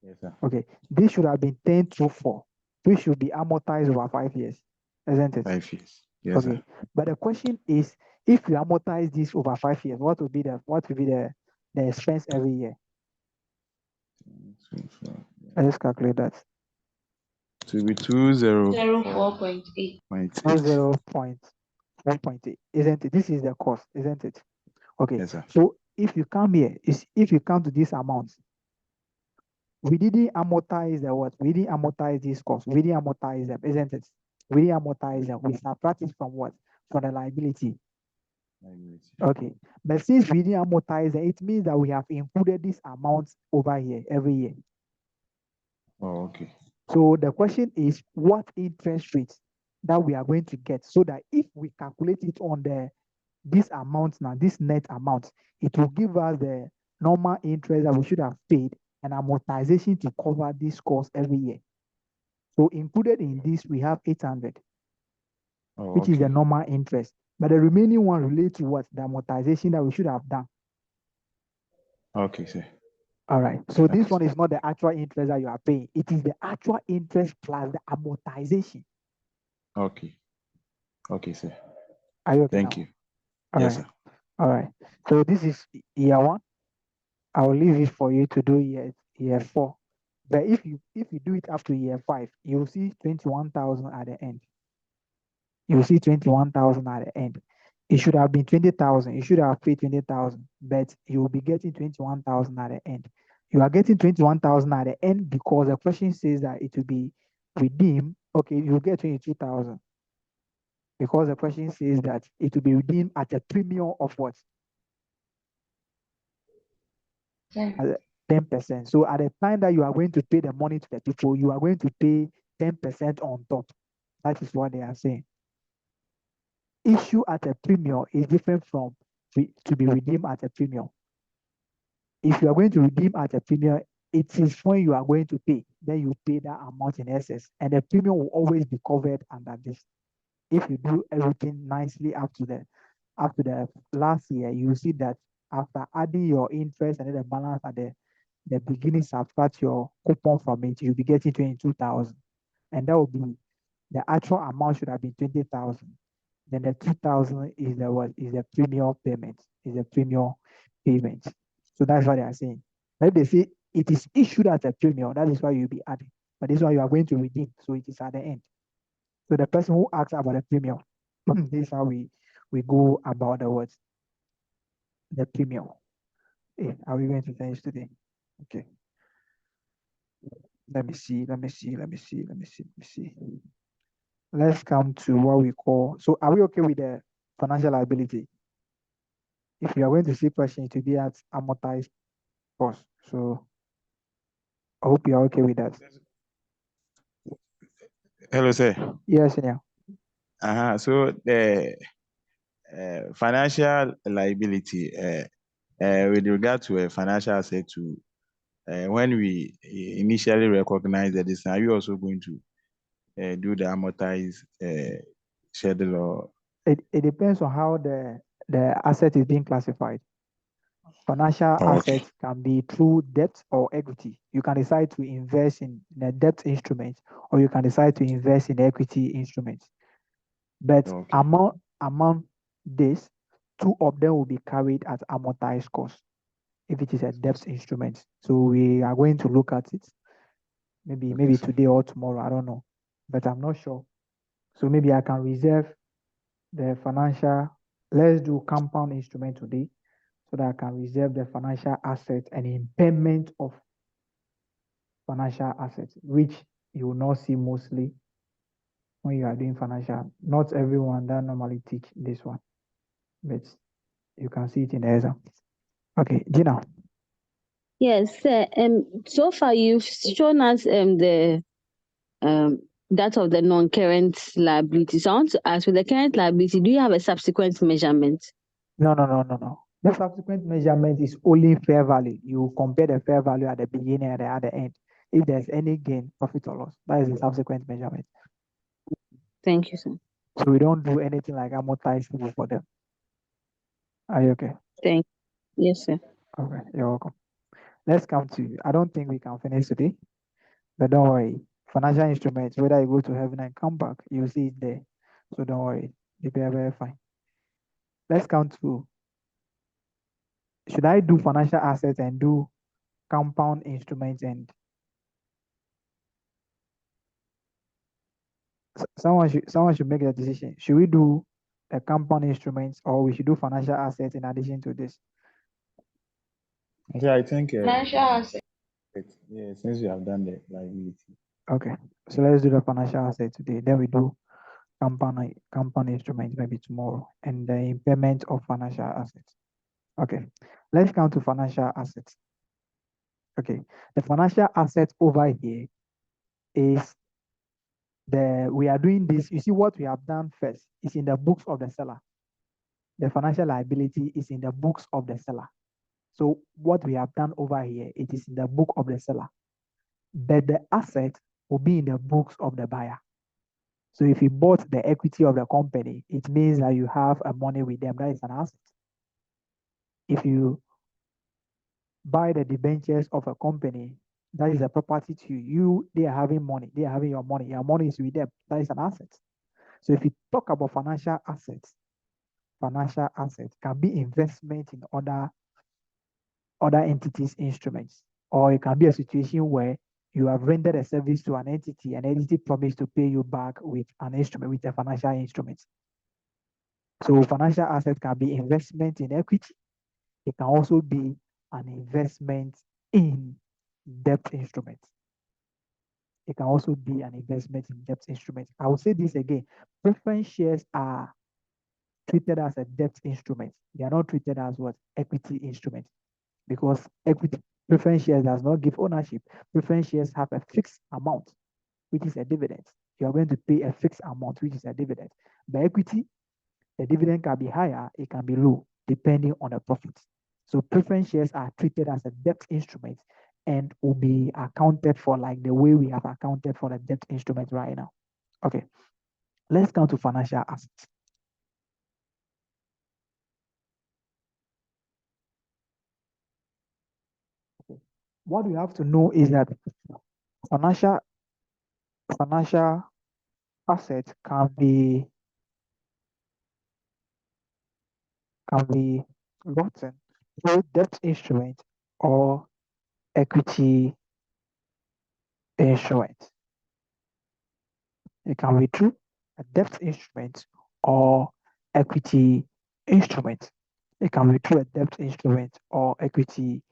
Yes, sir. Okay. This should have been 1024, which should be amortized over 5 years, isn't it? 5 years. Yes, Okay. sir. But the question is, if you amortize this over 5 years, what will be the expense every year? Let's calculate that. To be 20. 04.8. 0.1.8, isn't it? This is the cost, isn't it? Okay. Yes, sir. So if you come here, if you come to these amounts, we didn't amortize the what? We didn't amortize these costs. We didn't amortize them, isn't it? We didn't amortize them. We subtract it from what? From the liability. Okay. But since we didn't amortize them, it means that we have included these amounts over here every year. Oh, okay. So the question is, what interest rate that we are going to get, so that if we calculate it on this amount now, this net amount, it will give us the normal interest that we should have paid and amortization to cover this cost every year. So included in this, we have 800, which is the normal interest. But the remaining one relates to what? The amortization that we should have done. Okay, sir. All right. So this one is not the actual interest that you are paying. It is the actual interest plus the amortization. Okay. Okay, sir. Are you okay Thank now? you. All Yes, right. sir. All right. So this is year 1. I will leave it for you to do year 4. But if you do it up to year 5, you will see 21,000 at the end. You will see 21,000 at the end. It should have been 20,000. You should have paid 20,000, but you will be getting 21,000 at the end. You are getting 21,000 at the end because the question says that it will be redeemed. Okay, you will get 22,000 because the question says that it will be redeemed at a premium of what? 10%. So at the time that you are going to pay the money to the people, you are going to pay 10% on top. That is what they are saying. Issue at a premium is different from to be redeemed at a premium. If you are going to redeem at a premium, it is when you are going to pay. Then you pay that amount in excess, and the premium will always be covered under this. if you do everything nicely up to the last year, you see that after adding your interest and then the balance at the beginning, subtract your coupon from it, you'll be getting 22,000. And that will be the actual amount should have been 20,000. Then the 2,000 is the what is the premium payment, is the premium payment. So that's what they are saying. But if they say it is issued as a premium, that is why you'll be adding. But this one you are going to redeem, so it is at the end. So the person who asks about the premium, this is how we go about the words, the premium. Hey, are we going to finish today? Okay. Let me see. Let's come to what we call. So are we okay with the financial liability? If you are going to see questions, to be at amortized cost. So I hope you are okay with that. Hello, sir. Yes, yeah. So the financial liability, with regard to a financial asset, to when we initially recognize that this, are you also going to do the amortized schedule, or It depends on how the asset is being classified. Financial okay. assets can be through debt or equity. You can decide to invest in a debt instrument, or you can decide to invest in equity instruments. But Okay. among this, two of them will be carried at amortized cost if it is a debt instrument. So we are going to look at it maybe today or tomorrow. I don't know, but I'm not sure. So maybe I can reserve the financial. Let's do compound instrument today, so that I can reserve the financial asset and impairment of financial assets, which you will not see mostly when you are doing financial. Not everyone that normally teach this one, but you can see it in the exam. Okay, Gina. Yes, sir. So far you've shown us the that of the non-current liability. So I want to ask, with the current liability, do you have a subsequent measurement? No. The subsequent measurement is only fair value. You compare the fair value at the beginning and at the end. If there's any gain, profit or loss, that is the subsequent measurement. Thank you, sir. So we don't do anything like amortizing for them. Are you okay? Thank you. Yes, sir. Okay, you're welcome. Let's come to, I don't think we can finish today, but don't worry. Financial instruments, whether you go to heaven and come back, you'll see it there. So don't worry. You'll be very fine. Let's come to, should I do financial assets and do compound instruments, and someone should make the decision. Should we do the compound instruments, or we should do financial assets in addition to this? Yeah, I think Financial asset. yeah, since you have done the liability. Okay, so let's do the financial assets today. Then we do compound instruments maybe tomorrow, and the impairment of financial assets. Okay, let's come to financial assets. Okay, the financial assets over here is we are doing this. You see what we have done first is in the books of the seller. The financial liability is in the books of the seller. So what we have done over here, it is in the book of the seller. But the asset will be in the books of the buyer. So if you bought the equity of the company, it means that you have a money with them. That is an asset. If you buy the debentures of a company, that is a property to you. They are having money. They are having your money. Your money is with them. That is an asset. So if you talk about financial assets can be investment in other entities' instruments, or it can be a situation where you have rendered a service to an entity promised to pay you back with an instrument, with a financial instrument. So financial assets can be investment in equity. It can also be an investment in debt instruments. It can also be an investment in debt instruments. I will say this again. Preference shares are treated as a debt instrument. They are not treated as what? Equity instruments. Because equity preference shares does not give ownership. Preference shares have a fixed amount, which is a dividend. You are going to pay a fixed amount, which is a dividend. But equity, the dividend can be higher, it can be low, depending on the profits. So preference shares are treated as a debt instrument and will be accounted for like the way we have accounted for the debt instrument right now. Okay, Let's come to financial assets. What we have to know is that financial assets can be gotten through debt instrument or equity instrument. It can be through a debt instrument or equity instrument. It can be through a debt instrument or equity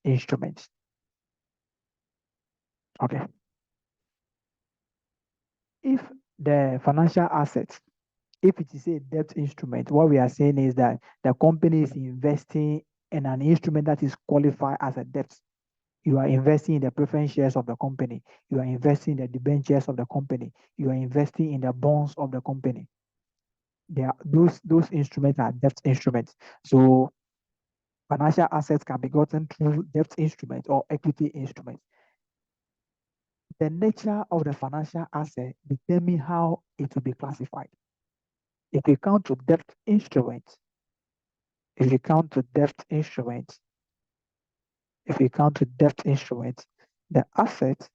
instrument. Okay. If the financial assets, if it is a debt instrument, what we are saying is that the company is investing in an instrument that is qualified as a debt. You are investing in the preference shares of the company. You are investing in the debentures of the company. You are investing in the bonds of the company. Those instruments are debt instruments. So financial assets can be gotten through debt instruments or equity instruments. The nature of the financial asset determines how it will be classified. If you count to debt instruments, the asset,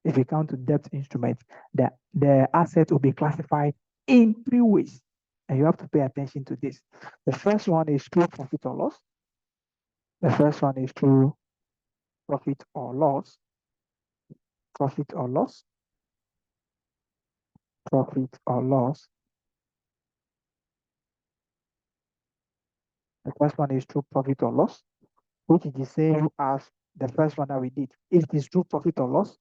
if you count to debt instruments, the asset will be classified in 3 ways. And you have to pay attention to this. The first one is through profit or loss. The first one is through profit or loss. Profit or loss. Profit or loss. The first one is through profit or loss, which is the same as the first one that we did. If it is through profit or loss,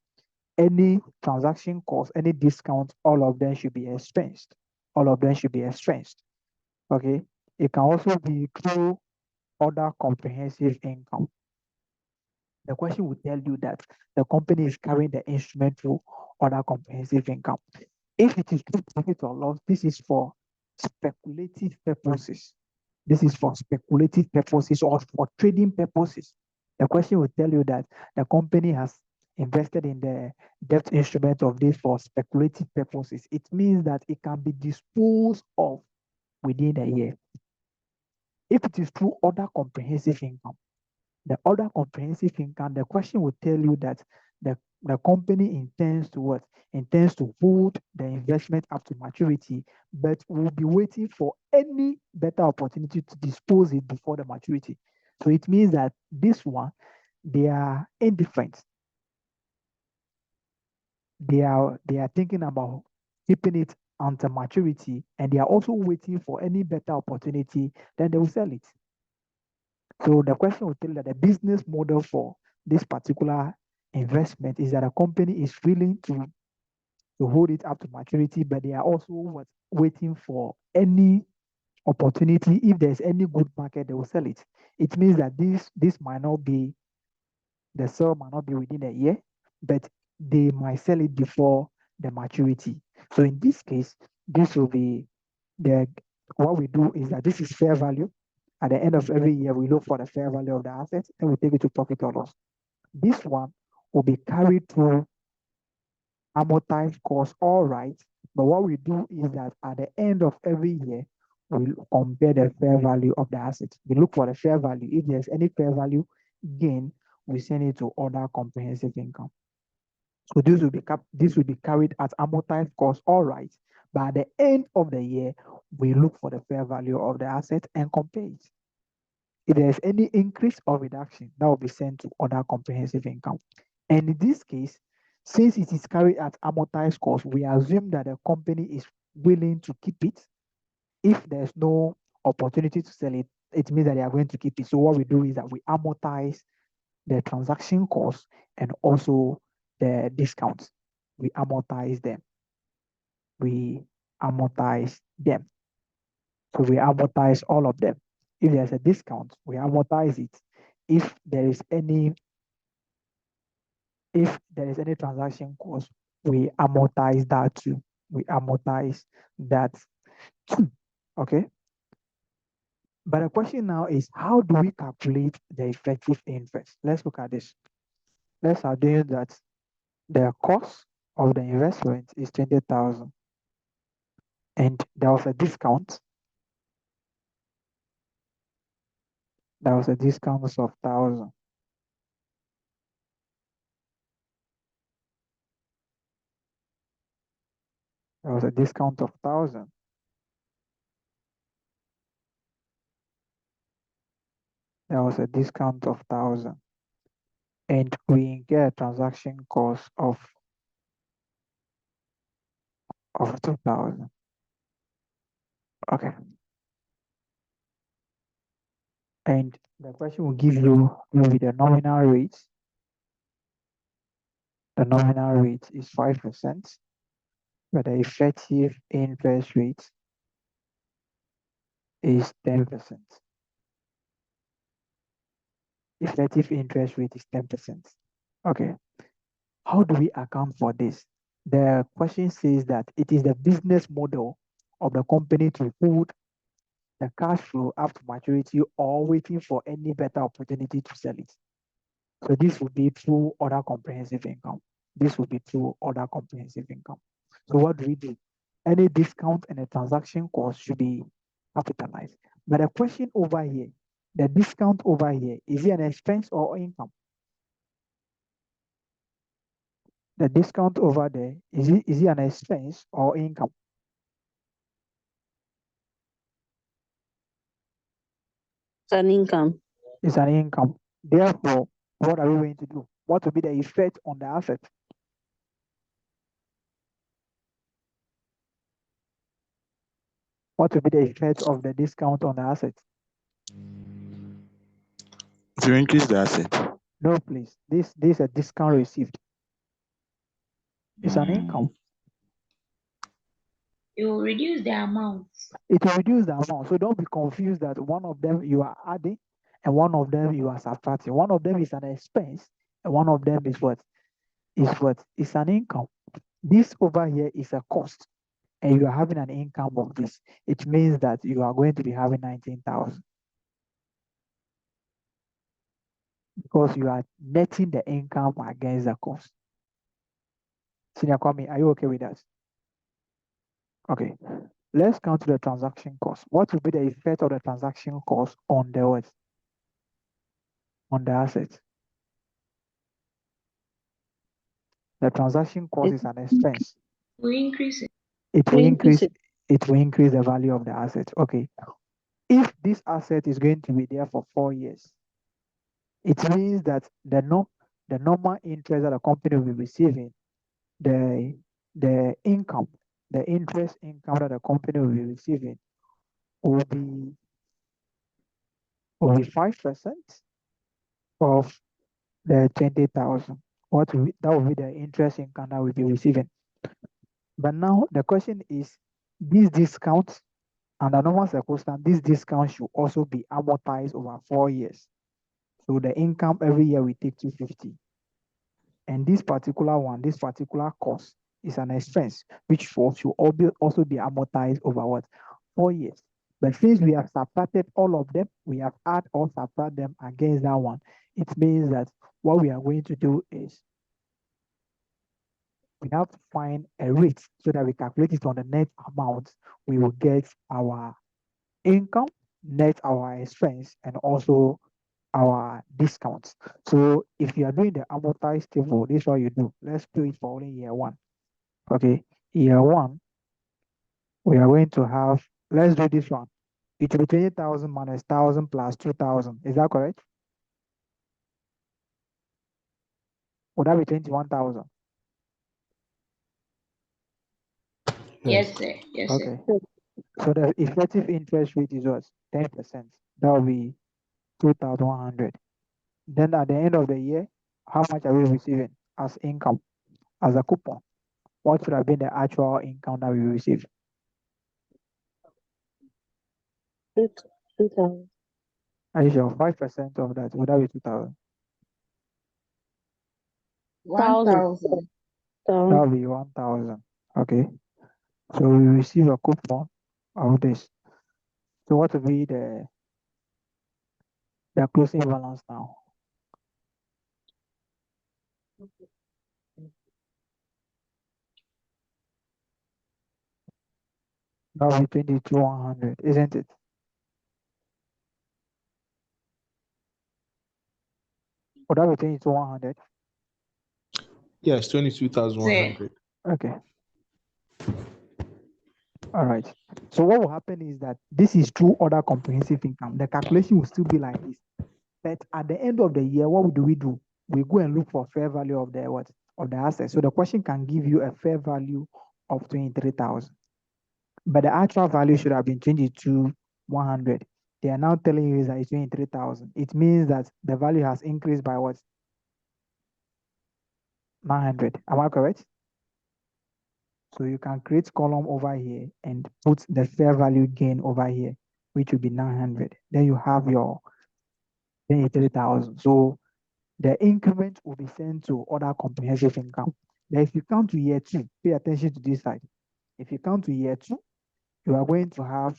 any transaction cost, any discount, all of them should be expensed. All of them should be expensed. Okay. It can also be through other comprehensive income. The question will tell you that the company is carrying the instrument through other comprehensive income. If it is through profit or loss, this is for speculative purposes. This is for speculative purposes or for trading purposes. The question will tell you that the company has invested in the debt instrument of this for speculative purposes. It means that it can be disposed of within a year. If it is through other comprehensive income, the other comprehensive income, the question will tell you that the company intends to what? Intends to hold the investment up to maturity, but will be waiting for any better opportunity to dispose it before the maturity. So it means that this one, they are indifferent. They are thinking about keeping it until maturity, and they are also waiting for any better opportunity, then they will sell it. So the question will tell you that the business model for this particular investment is that a company is willing to hold it up to maturity, but they are also waiting for any opportunity. If there's any good market, they will sell it. It means that this might not be, the sale might not be within a year, but they might sell it before the maturity. So in this case, this will be what we do is that this is fair value. At the end of every year, we look for the fair value of the asset and we take it to profit or loss. This one will be carried through amortized cost, all right. But what we do is that at the end of every year, we compare the fair value of the asset. We look for the fair value. If there's any fair value gain, we send it to other comprehensive income. So this will be carried at amortized cost, all right. But at the end of the year, we look for the fair value of the asset and compare it. If there's any increase or reduction, that will be sent to other comprehensive income. And in this case, since it is carried at amortized cost, we assume that the company is willing to keep it. If there's no opportunity to sell it, it means that they are going to keep it. So what we do is that we amortize the transaction cost and also the discounts. We amortize them. So we amortize all of them. If there's a discount, we amortize it. If there is any transaction cost, we amortize that too. Okay. But the question now is, how do we calculate the effective interest? Let's look at this. Let's assume that the cost of the investment is 20,000. and there was a discount. There was a discount of 1,000. There was a discount of 1,000. There was a discount of 1,000. And we incur a transaction cost of 2,000. Okay. And the question will give you maybe the nominal rate. The nominal rate is 5%, but the effective interest rate is 10%. Effective interest rate is 10%. Okay. How do we account for this? The question says that it is the business model of the company to hold the cash flow up to maturity or waiting for any better opportunity to sell it. So this would be through other comprehensive income. This would be through other comprehensive income. So what do we do? Any discount and a transaction cost should be capitalized. But the question over here, the discount over here, is it an expense or income? The discount over there, is it an expense or income? It's an income. It's an income. Therefore, what are we going to do? What will be the effect on the asset? What will be the effect of the discount on the asset? To increase the asset. No, please. This is a discount received. It's an income. It will reduce the amount. It will reduce the amount. So don't be confused that one of them you are adding and one of them you are subtracting. One of them is an expense and one of them is what? It's an income. This over here is a cost and you are having an income of this. It means that you are going to be having 19,000 because you are netting the income against the cost. Senior Kwame, are you okay with that? Okay. Let's come to the transaction cost. What will be the effect of the transaction cost on the what? On the asset? The transaction cost is an expense. We increase it. It will We increase increase it will increase the value of the asset. Okay. If this asset is going to be there for 4 years, it means that the normal interest that the company will be receiving, the income, the interest income that the company will be receiving will be 5% of the 20,000. That will be the interest income that we'll be receiving. But now the question is, this discount under normal circumstance, this discount should also be amortized over 4 years. So the income every year we take 250. And this particular cost is an expense, which should also be amortized over what? 4 years. But since we have subtracted all of them, we have add or subtract them against that one. It means that what we are going to do is we have to find a rate so that we calculate it on the net amount. We will get our income, net our expense, and also our discounts. So if you are doing the amortized table, this is what you do. Let's do it for only year one. Okay, year one, we are going to have, let's do this one. It will be 20,000 minus 1,000 plus 2,000. Is that correct? Would that be 21,000? Yes, sir. Yes, sir. Okay. So the effective interest rate is what? 10%. That will be 2,100. Then at the end of the year, how much are we receiving as income, as a coupon? What should have been the actual income that we received? 2,000. Are you sure? 5% of that, would that be 2,000? 1,000. That will be 1,000. Okay. So we receive a coupon of this. So what will be the closing balance now? That will be 22,100, isn't it? Or that will be 22,100? Yes, 22,100. Okay. All right. So what will happen is that this is true other comprehensive income. The calculation will still be like this. But at the end of the year, what do? We go and look for fair value of the what? Of the asset. So the question can give you a fair value of 23,000. But the actual value should have been 22,100. They are now telling you that it's 23,000. It means that the value has increased by what? 900. Am I correct? So you can create column over here and put the fair value gain over here, which will be 900. Then you have your 23,000. So the increment will be sent to other comprehensive income. Then if you come to year 2, pay attention to this side. If you come to year 2, you are going to have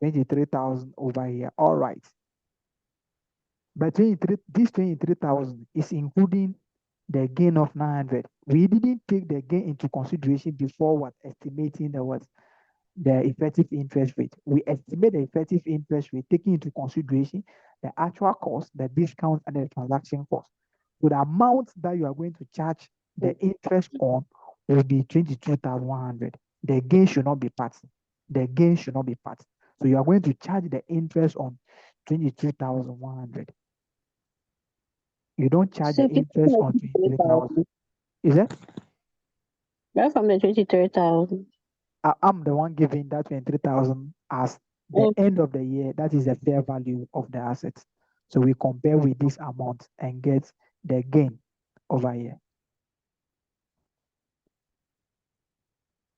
23,000 over here. All right. But this 23,000 is including the gain of 900. We didn't take the gain into consideration before what estimating the effective interest rate. We estimate the effective interest rate taking into consideration the actual cost, the discount, and the transaction cost. So the amount that you are going to charge the interest on will be 22,100. The gain should not be part. The gain should not be part. So you are going to charge the interest on 22,100. You don't charge So the if you interest on 23,000. Is it? Right from the 23,000. I'm the one giving that 23,000 as the Okay. end of the year. That is the fair value of the assets. So we compare with this amount and get the gain over here.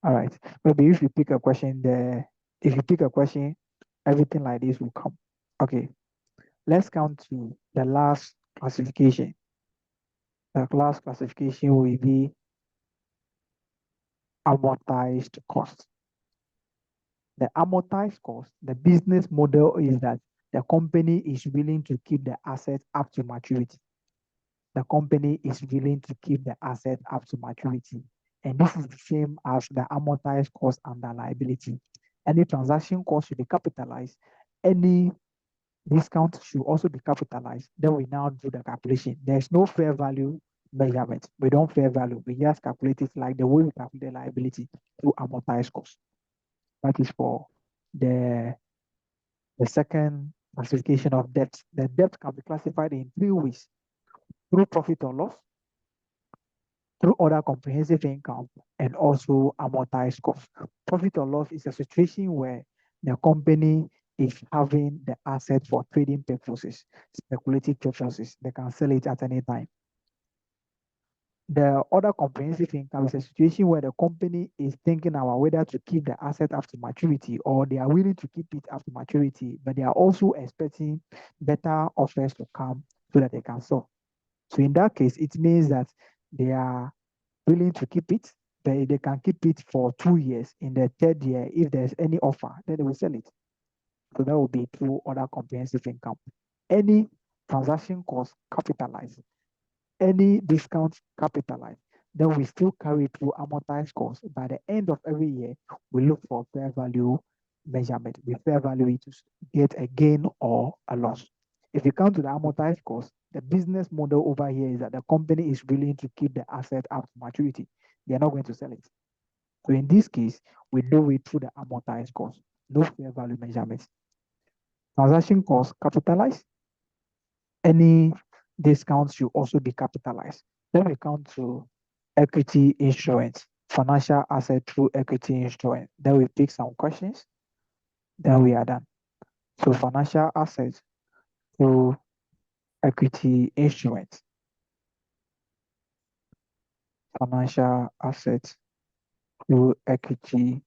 All right. Maybe if you pick a question there, if you pick a question, everything like this will come. Okay. Let's come to the last classification. The last classification will be amortized cost. The amortized cost, the business model is that the company is willing to keep the asset up to maturity. The company is willing to keep the asset up to maturity. And this is the same as the amortized cost under liability. Any transaction cost should be capitalized. Any discount should also be capitalized. Then we now do the calculation. There's no fair value measurement. We don't fair value. We just calculate it like the way we calculate liability through amortized cost. That is for the second classification of debt. The debt can be classified in 3 ways: through profit or loss, through other comprehensive income, and also amortized cost. Profit or loss is a situation where the company is having the asset for trading purposes, speculative purposes. They can sell it at any time. The other comprehensive income is a situation where the company is thinking about whether to keep the asset after maturity, or they are willing to keep it after maturity, but they are also expecting better offers to come so that they can sell. So in that case, it means that they are willing to keep it, but they can keep it for 2 years. In the 3rd year, if there's any offer, then they will sell it. So that will be through other comprehensive income. Any transaction cost capitalized, any discount capitalized, then we still carry through amortized cost. By the end of every year, we look for fair value measurement. We fair value it to get a gain or a loss. If you come to the amortized cost, the business model over here is that the company is willing to keep the asset up to maturity. They are not going to sell it. So in this case, we do it through the amortized cost, no fair value measurement. Transaction cost capitalized. Any discounts should also be capitalized. Then we come to equity instruments, financial asset through equity instrument. Then we pick some questions. Then we are done. So financial assets through equity instruments. Financial assets through equity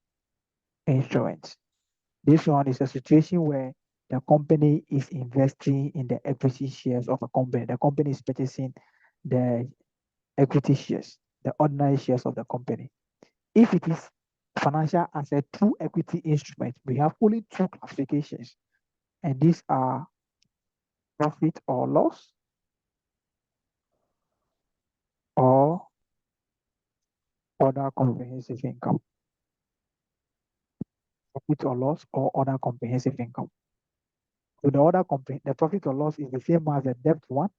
instruments. This one is a situation where the company is investing in the equity shares of a company. The company is purchasing the equity shares, the ordinary shares of the company. If it is financial asset through equity instrument, we have only 2 classifications, and these are profit or loss, or other comprehensive income. profit or loss or other comprehensive income. So the profit or loss is the same as the debt one.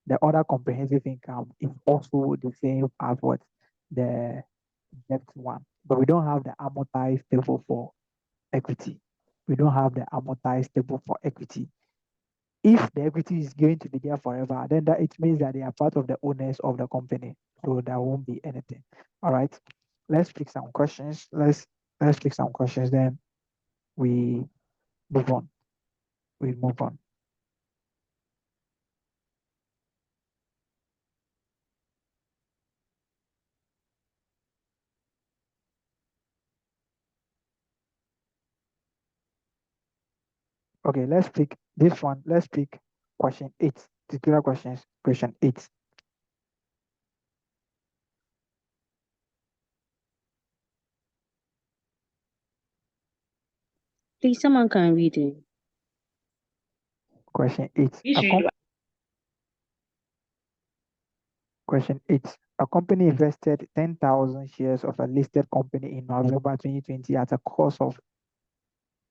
The other comprehensive income is also the same as what the debt one. But we don't have the amortized table for equity. We don't have the amortized table for equity. If the equity is going to be there forever, then that it means that they are part of the owners of the company. So there won't be anything. All right. Let's pick some questions. Let's pick some questions. Then we move on. We move on. Okay, let's pick this one. Let's pick question 8. Titular questions. Question 8. Please, someone can read it. Question 8. Question 8. A company invested 10,000 shares of a listed company in November 2020 at a cost of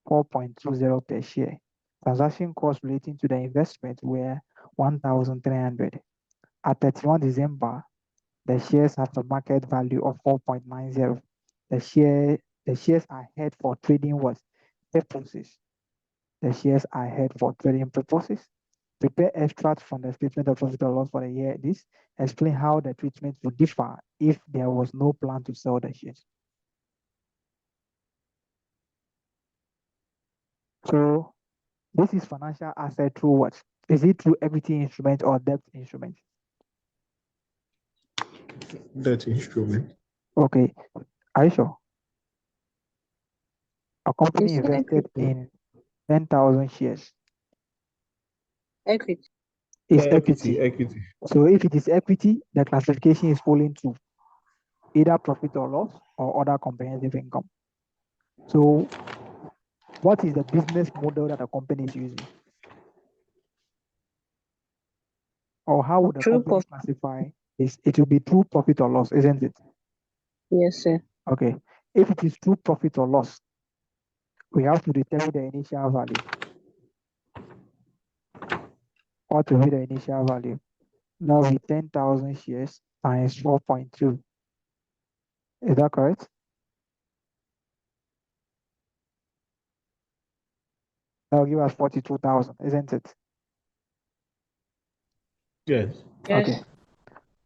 4.20 per share. Transaction costs relating to the investment were 1,300. At 31 December, the shares have a market value of 4.90. The shares are held for trading what purposes? The shares are held for trading purposes. Prepare extracts from the statement of profit or loss for the year. This explain how the treatment would differ if there was no plan to sell the shares. So this is financial asset through what? Is it through equity instrument or debt instrument? Debt instrument. Okay. Are you sure? A company It's invested equity. in 10,000 shares. Equity. It's equity. Equity. So if it is equity, the classification is falling to either profit or loss or other comprehensive income. So what is the business model that the company is using? Or how would the True company classify this? It will be true profit or loss, isn't it? Yes, sir. Okay. If it is true profit or loss, we have to determine the initial value. What will be the initial value? Now with 10,000 shares times 4.2. Is that correct? That will give us 42,000, isn't it? Yes. Okay.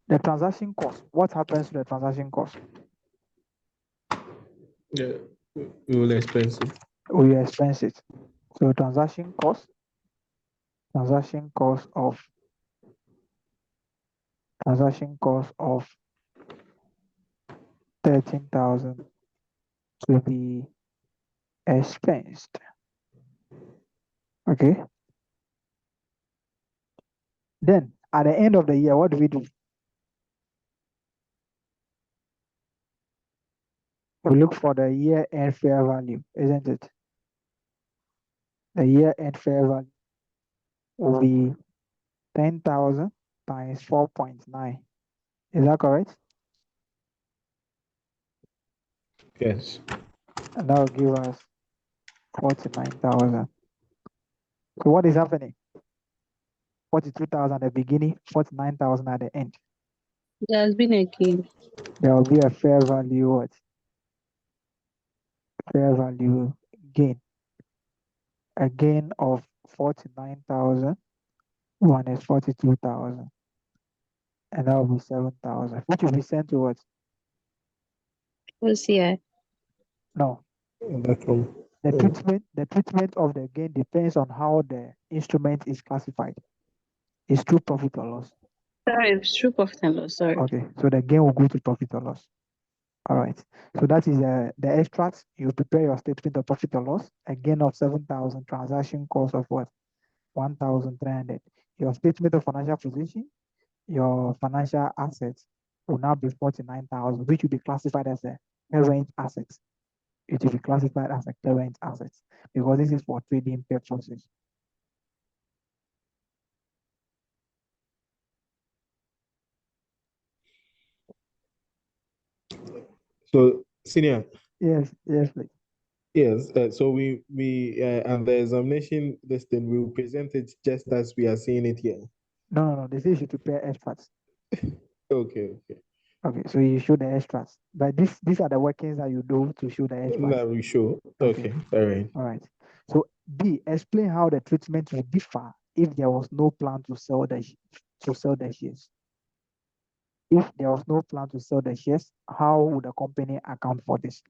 The transaction cost. What happens to the transaction cost? Yeah. We will expense it. We expense it. So transaction cost of 13,000 to be expensed. Okay. Then at the end of the year, what do we do? We look for the year-end fair value, isn't it? The year-end fair value will be 10,000 times 4.9. Is that correct? Yes. And that will give us 49,000. So what is happening? 42,000 at the beginning, 49,000 at the end. There has been a gain. There will be a fair value what? Fair value gain. A gain of 49,000 minus 42,000. And that will be 7,000. Which will be sent to what? OCI. No. The treatment of the gain depends on how the instrument is classified. It's true profit or loss. Sorry, it's true profit and loss. Sorry. Okay, so the gain will go to profit or loss. All right. So that is the extracts. You prepare your statement of profit or loss. A gain of 7,000. Transaction cost of what? 1,300. Your statement of financial position, your financial assets will now be 49,000, which will be classified as a current assets. It will be classified as a current assets because this is for trading purposes. So, senior. Yes, please. Yes, so we and the examination this thing we will present it just as we are seeing it here. No. They say you should prepare extracts. Okay. Okay, so you show the extras. But these are the workings that you do to show the extras. Now we show. Okay. All right. All right. So B, explain how the treatment will differ if there was no plan to sell the shares. If there was no plan to sell the shares, how would the company account for this?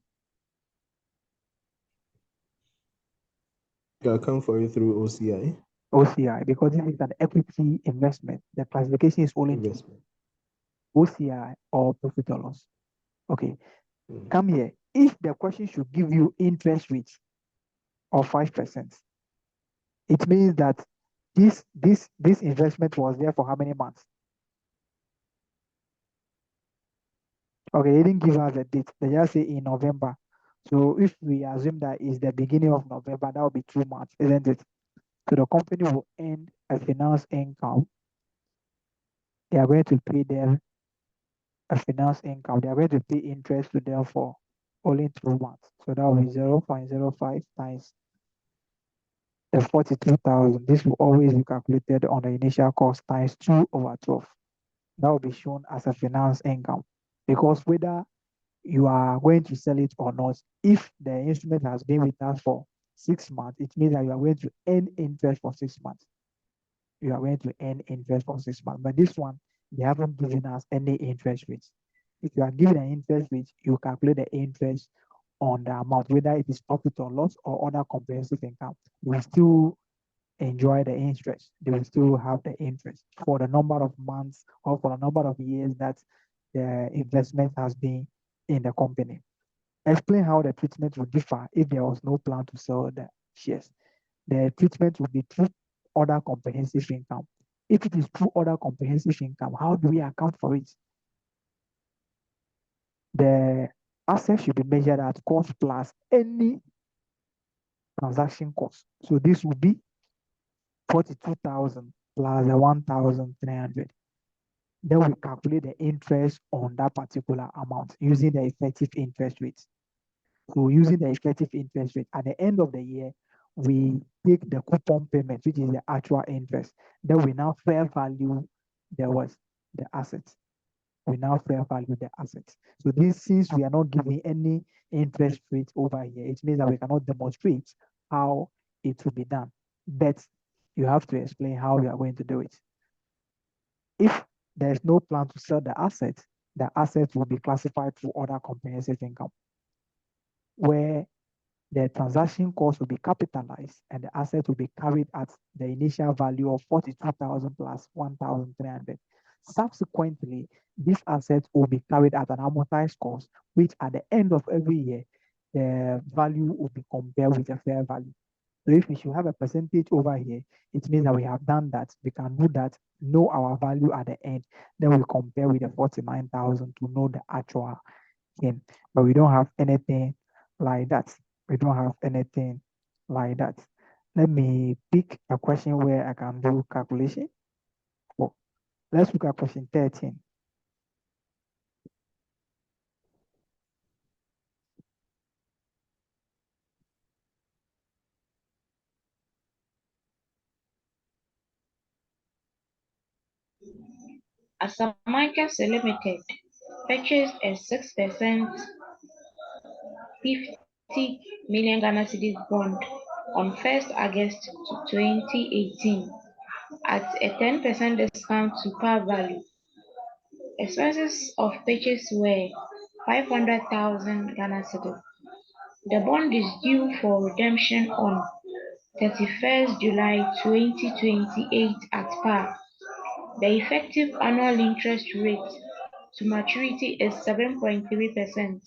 You account for it through OCI. OCI, because this is an equity investment. The classification is only Investment. OCI or profit or loss. Okay. Come here. If the question should give you interest rate of 5%, it means that this investment was there for how many months? Okay, they didn't give us a date. They just say in November. So if we assume that is the beginning of November, that will be 2 months, isn't it? So the company will earn a finance income. They are going to pay them a finance income. They are going to pay interest to them for only 2 months. So that will be 0.05 times the 42,000. This will always be calculated on the initial cost times 2/12. That will be shown as a finance income, because whether you are going to sell it or not, if the instrument has been with us for 6 months, it means that you are going to earn interest for 6 months. You are going to earn interest for 6 months. But this one, they haven't given us any interest rates. If you are given an interest rate, you calculate the interest on the amount, whether it is profit or loss or other comprehensive income. You will still enjoy the interest. They will still have the interest for the number of months or for the number of years that the investment has been in the company. Explain how the treatment will differ if there was no plan to sell the shares. The treatment will be through other comprehensive income. If it is through other comprehensive income, how do we account for it? The asset should be measured at cost plus any transaction cost. So this will be 42,000 plus the 1,300. Then we calculate the interest on that particular amount using the effective interest rate. So using the effective interest rate, at the end of the year, we take the coupon payment, which is the actual interest. Then we now fair value the assets. We now fair value the assets. So this, since we are not giving any interest rate over here, it means that we cannot demonstrate how it will be done. But you have to explain how you are going to do it. If there is no plan to sell the asset will be classified through other comprehensive income, where the transaction cost will be capitalized and the asset will be carried at the initial value of 42,000 plus 1,300. Subsequently, this asset will be carried at an amortized cost, which at the end of every year, the value will be compared with the fair value. So if we should have a percentage over here, it means that we have done that. We can do that, know our value at the end. Then we compare with the 49,000 to know the actual gain. But we don't have anything like that. We don't have anything like that. Let me pick a question where I can do calculation. Oh, let's look at question 13. Asamankes Limited purchased a 6% 50 million Ghana cedis bond on 1st August 2018 at a 10% discount to par value. Expenses of purchase were 500,000 Ghana cedis. The bond is due for redemption on 31st July 2028 at par. The effective annual interest rate to maturity is 7.3%.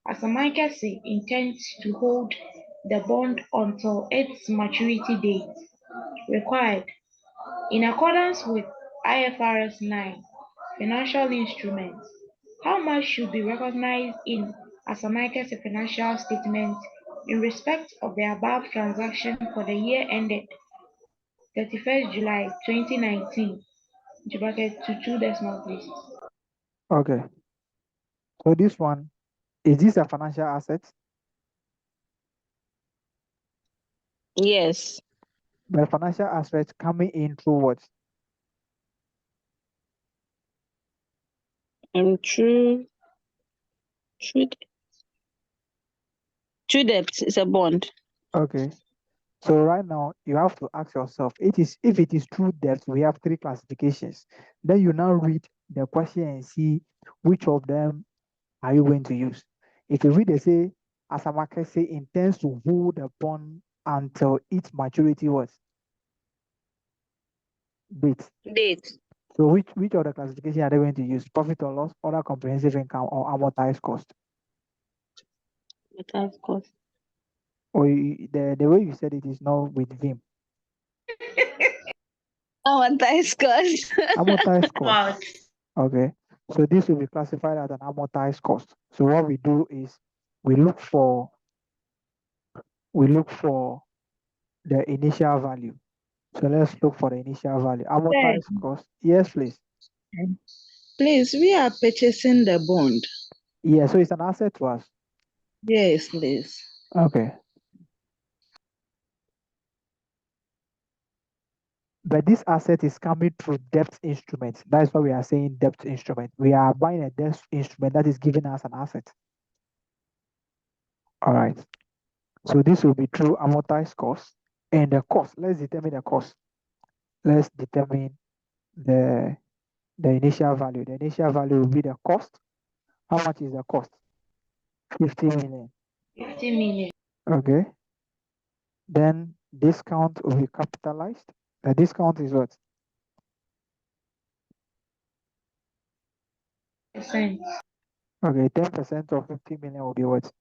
Asamankese intends to hold the bond until its maturity date. Required. In accordance with IFRS 9 Financial Instruments, how much should be recognized in Asamankese financial statement in respect of the above transaction for the year ended 31st July 2019? Into bracket to 2 decimal places. Okay. So this one, is this a financial asset? Yes. But financial assets coming in through what? True. True debt is a bond. Okay. So right now you have to ask yourself, if it is true debt, we have three classifications. Then you now read the question and see which of them are you going to use. If you read, they say, as a market say, intends to hold the bond until its maturity was date. Date. So which of the classification are they going to use? Profit or loss, other comprehensive income, or amortized cost? Amortized cost. Or the way you said it is not with Vim. Amortized cost. Amortized cost. Wow. Okay. So this will be classified as an amortized cost. So what we do is we look for the initial value. So let's look for the initial value. Amortized cost. Yes, please. Please, we are purchasing the bond. Yeah, so it's an asset to us. Yes, please. Okay. But this asset is coming through debt instrument. That's why we are saying debt instrument. We are buying a debt instrument that is giving us an asset. All right. So this will be through amortized cost. And the cost, let's determine the cost. Let's determine the initial value. The initial value will be the cost. How much is the cost? 50 million. 50 million. Okay. Then discount will be capitalized. The discount is what? Percent. Okay, 10% of 50 million will be what?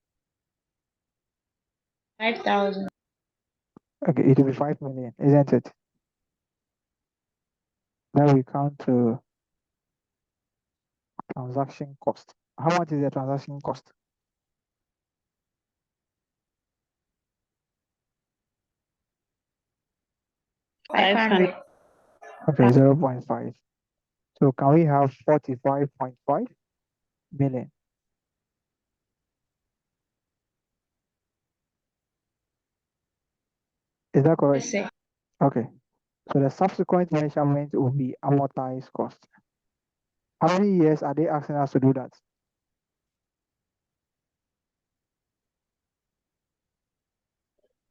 5,000. Okay, it will be 5 million, isn't it? Then we come to transaction cost. How much is the transaction cost? Five hundred. Okay, 0.5. So can we have 45.5 million? Is that correct? Yes, sir. Okay. So the subsequent measurement will be amortized cost. How many years are they asking us to do that?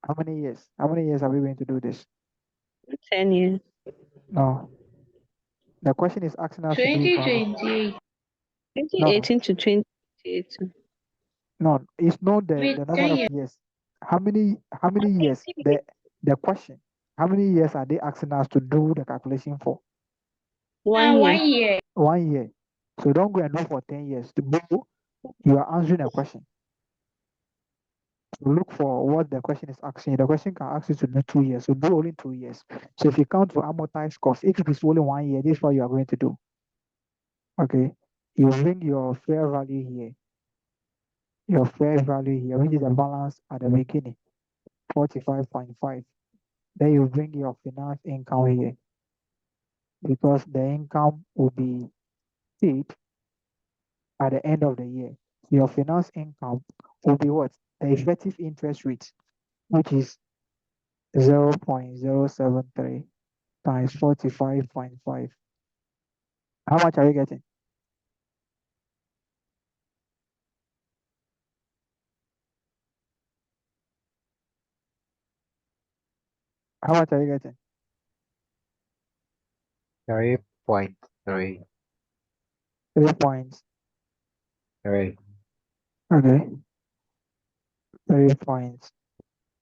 How many years? How many years are we going to do this? 10 years. No. The question is asking us to do it for 2028. 2018 to 2022. no, it's not the With number 10 of years. years. How many years? The question. How many years are they asking us to do the calculation for? 1 year. 1 year. 1 year. So don't go and do for 10 years. To go, you are answering a question. So look for what the question is asking. The question can ask you to do 2 years. So do only 2 years. So if you count for amortized cost, if it is only 1 year, this is what you are going to do. Okay. You bring your fair value here. Your fair value here, which is the balance at the beginning, 45.5. Then you bring your finance income here because the income will be paid at the end of the year. Your finance income will be what? The effective interest rate, which is 0.073 times 45.5. How much are you getting? How much are you getting? 3.3. 3 points. 3. Okay. 3 points.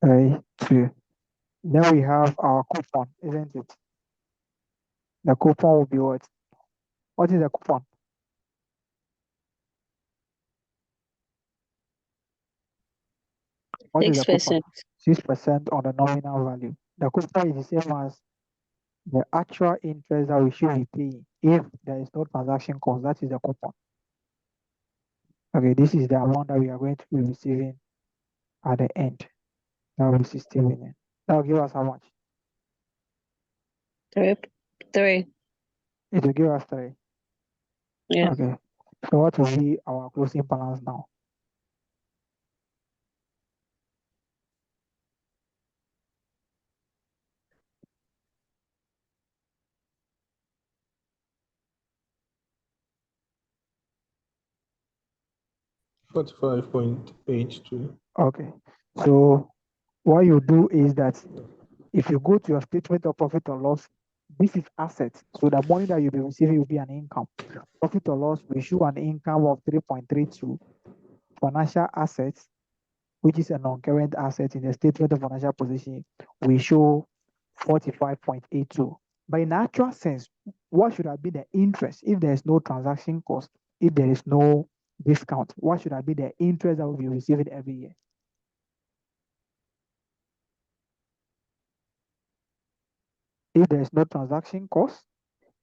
2. Then we have our coupon, isn't it? The coupon will be what? What is the coupon? What is the coupon? 6%. 6% on the nominal value. The coupon is the same as the actual interest that we should be paying if there is no transaction cost. That is the coupon. Okay, this is the amount that we are going to be receiving at the end. That will be 60 million. That will give us how much? 3. It will give us 3. Yes. Okay. So what will be our closing balance now? . 45.82. Okay. So what you do is that if you go to your statement of profit or loss, this is assets. So the money that you'll be receiving will be an income. Profit or loss, we show an income of 3.32. Financial assets, which is a non-current asset in the statement of financial position, we show 45.82. But in actual sense, what should have been the interest if there is no transaction cost, if there is no discount? What should have been the interest that we'll be receiving every year? If there is no transaction cost,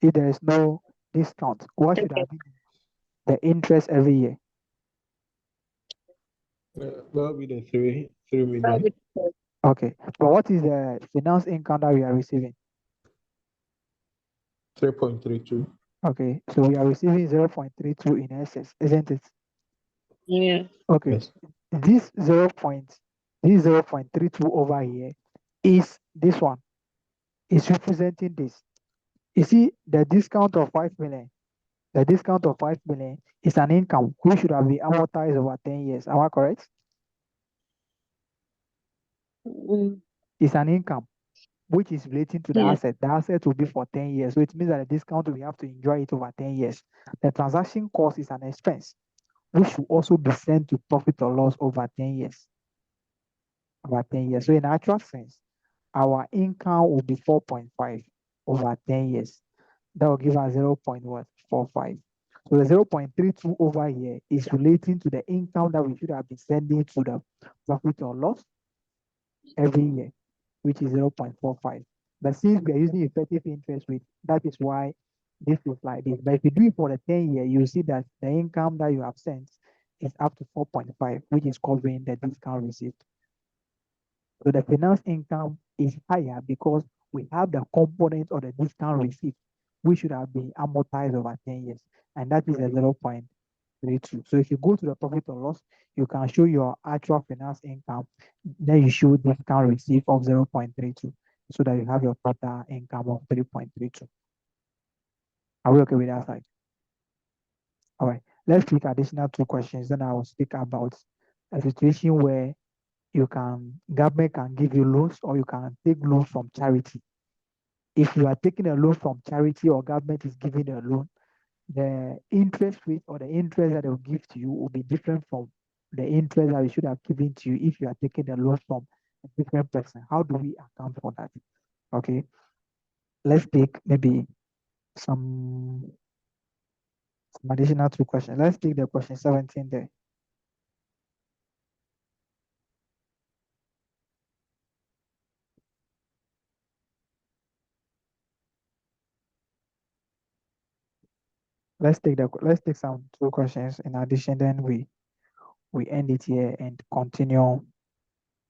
if there is no discount, what should have been the interest every year? That'll be the 3 million. Okay, but what is the finance income that we are receiving? 3.32. Okay, so we are receiving 0.32 in excess, isn't it? Yeah. Okay, Yes. this 0.32 over here is this one. It's representing this. You see, the discount of 5 million. The discount of 5 million is an income which should have been amortized over 10 years. Am I correct? Mm, It's an income which is relating to the yeah. asset. The asset will be for 10 years. So it means that the discount we have to enjoy it over 10 years. The transaction cost is an expense which should also be sent to profit or loss over 10 years. Over 10 years. So in actual sense, our income will be 4.5 over 10 years. That will give us 0.45. So the 0.32 over here is relating to the income that we should have been sending to the profit or loss every year, which is 0.45. But since we are using effective interest rate, that is why this looks like this. But if you do it for the 10 year, you see that the income that you have sent is up to 4.5, which is covering the discount received. So the finance income is higher because we have the component of the discount receipt, which should have been amortized over 10 years, and that is a 0.32. So if you go to the profit or loss, you can show your actual finance income, then you show discount receipt of 0.32, so that you have your total income of 3.32. Are we okay with that side? All right, let's take additional 2 questions, then I will speak about a situation where government can give you loans or you can take loans from charity. If you are taking a loan from charity or government is giving a loan, the interest rate or the interest that they will give to you will be different from the interest that we should have given to you if you are taking the loan from a different person. How do we account for that? Okay, let's take maybe some additional 2 questions. Let's take the question 17 there. Let's take some 2 questions in addition, then we end it here and continue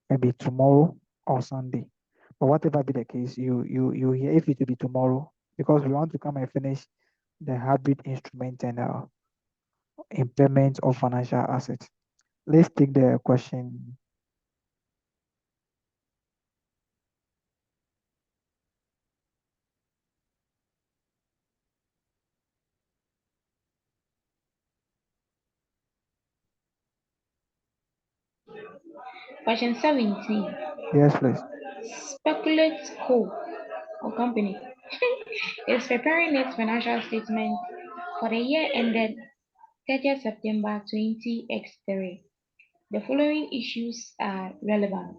maybe tomorrow or Sunday. But whatever be the case, you hear if it will be tomorrow, because we want to come and finish the hybrid instrument and impairment of financial assets. Let's take the question. Question 17. Yes, please. Speculate Co. or company is preparing its financial statement for the year ended 30th September 2023. The following issues are relevant.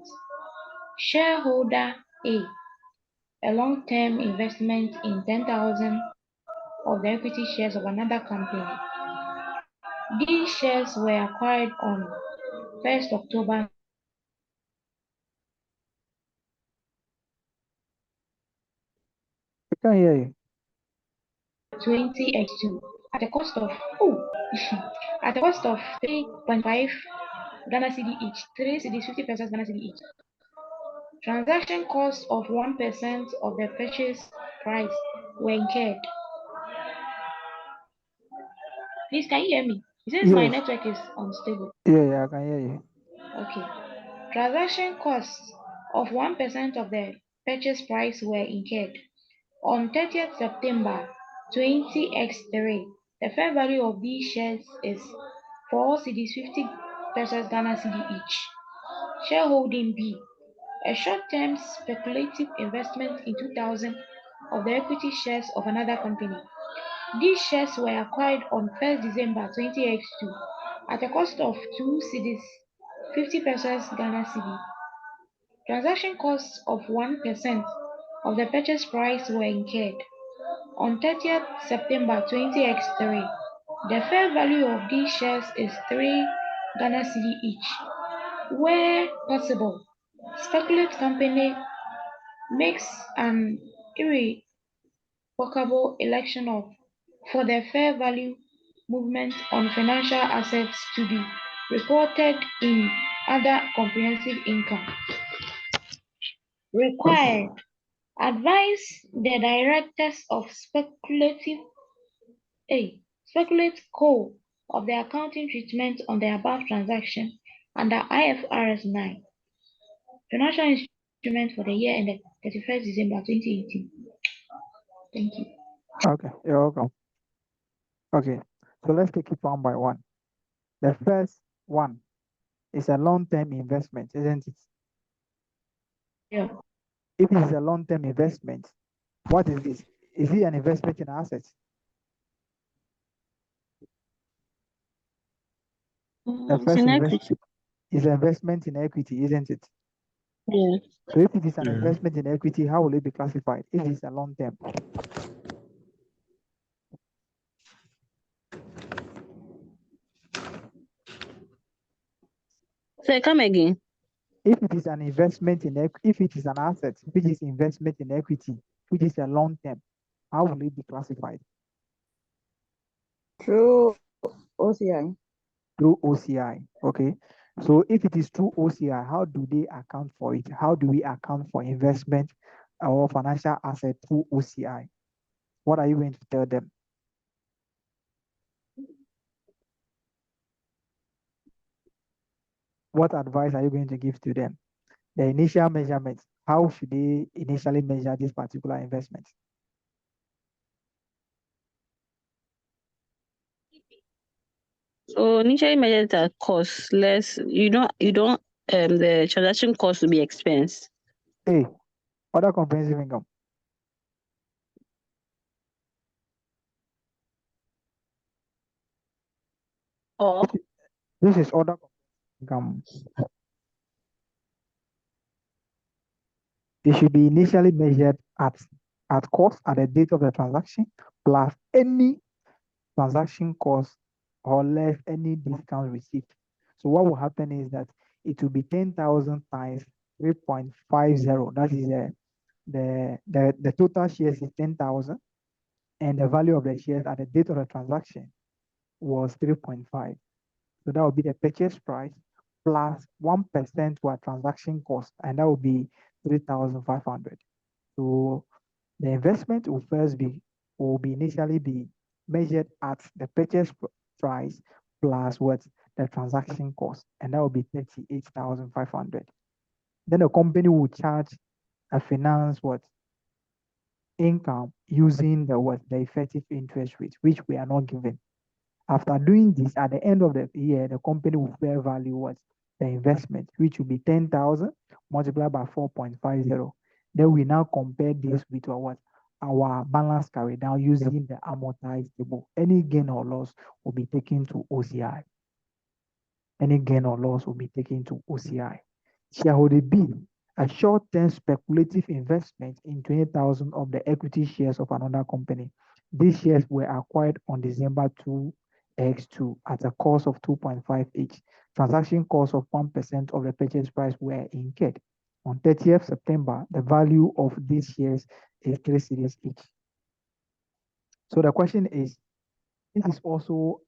Shareholder A long-term investment in 10,000 of the equity shares of another company. These shares were acquired on 1st October We can hear you. 2022 at a cost of at a cost of 3.5 Ghana cedi each, 3 cedis 50 pesos Ghana cedi each. Transaction costs of 1% of the purchase price were incurred. Please, can you hear me? Since my Yes. network is unstable. Yeah, I can hear you. Okay. Transaction costs of 1% of the purchase price were incurred. On 30th September 2023, the fair value of these shares is for all CDs 50 pesos Ghana CD each. Shareholding B, a short-term speculative investment in 2000 of the equity shares of another company. These shares were acquired on 1st December 20x2 at a cost of 2 CDs, 50 pesos Ghana CD. Transaction costs of 1% of the purchase price were incurred. On 30th September 20x3, the fair value of these shares is 3 Ghana CD each. Where possible, speculate company makes an irrevocable election for the fair value movement on financial assets to be reported in other comprehensive income. Required, advise the directors of Speculate Co. of the accounting treatment on the above transaction under IFRS 9. Financial instrument for the year ended 31st December 2018. Thank you. Okay, you're welcome. Okay, so let's take it one by one. The first one is a long-term investment, isn't it? Yeah. If it is a long-term investment, what is this? Is it an investment in assets? The first investment is an investment in equity, isn't it? Yeah. So if it is an investment in equity, how will it be classified? If it's a long term. So come again. If it is an investment in if it is an asset, which is investment in equity, which is a long term, how will it be classified? Through OCI. Through OCI. Okay. So if it is through OCI, how do they account for it? How do we account for investment or financial asset through OCI? What are you going to tell them? What advice are you going to give to them? The initial measurements, how should they initially measure this particular investment? So initially measured at cost less. You don't the transaction cost to be expense. Hey, other comprehensive income. Or this is other income. It should be initially measured at cost at the date of the transaction plus any transaction cost or less any discount received. So what will happen is that it will be 10,000 times 3.50. That is the total shares is 10,000 and the value of the shares at the date of the transaction was 3.5. So that would be the purchase price plus 1% to our transaction cost, and that will be 3,500. So the investment will initially be measured at the purchase price plus what the transaction cost, and that will be 38,500. Then the company will charge a finance income using the effective interest rate, which we are not given. After doing this, at the end of the year, the company will fair value the investment, which will be 10,000 multiplied by 4.50. Then we now compare this with our balance carry down using the amortized table. Any gain or loss will be taken to OCI. Any gain or loss will be taken to OCI. Shareholder B, a short-term speculative investment in 20,000 of the equity shares of another company. These shares were acquired on December 2x2 at a cost of 2.5 each. Transaction cost of 1% of the purchase price were incurred. On 30th September, the value of these shares is 3 cedis each. So the question is, this is also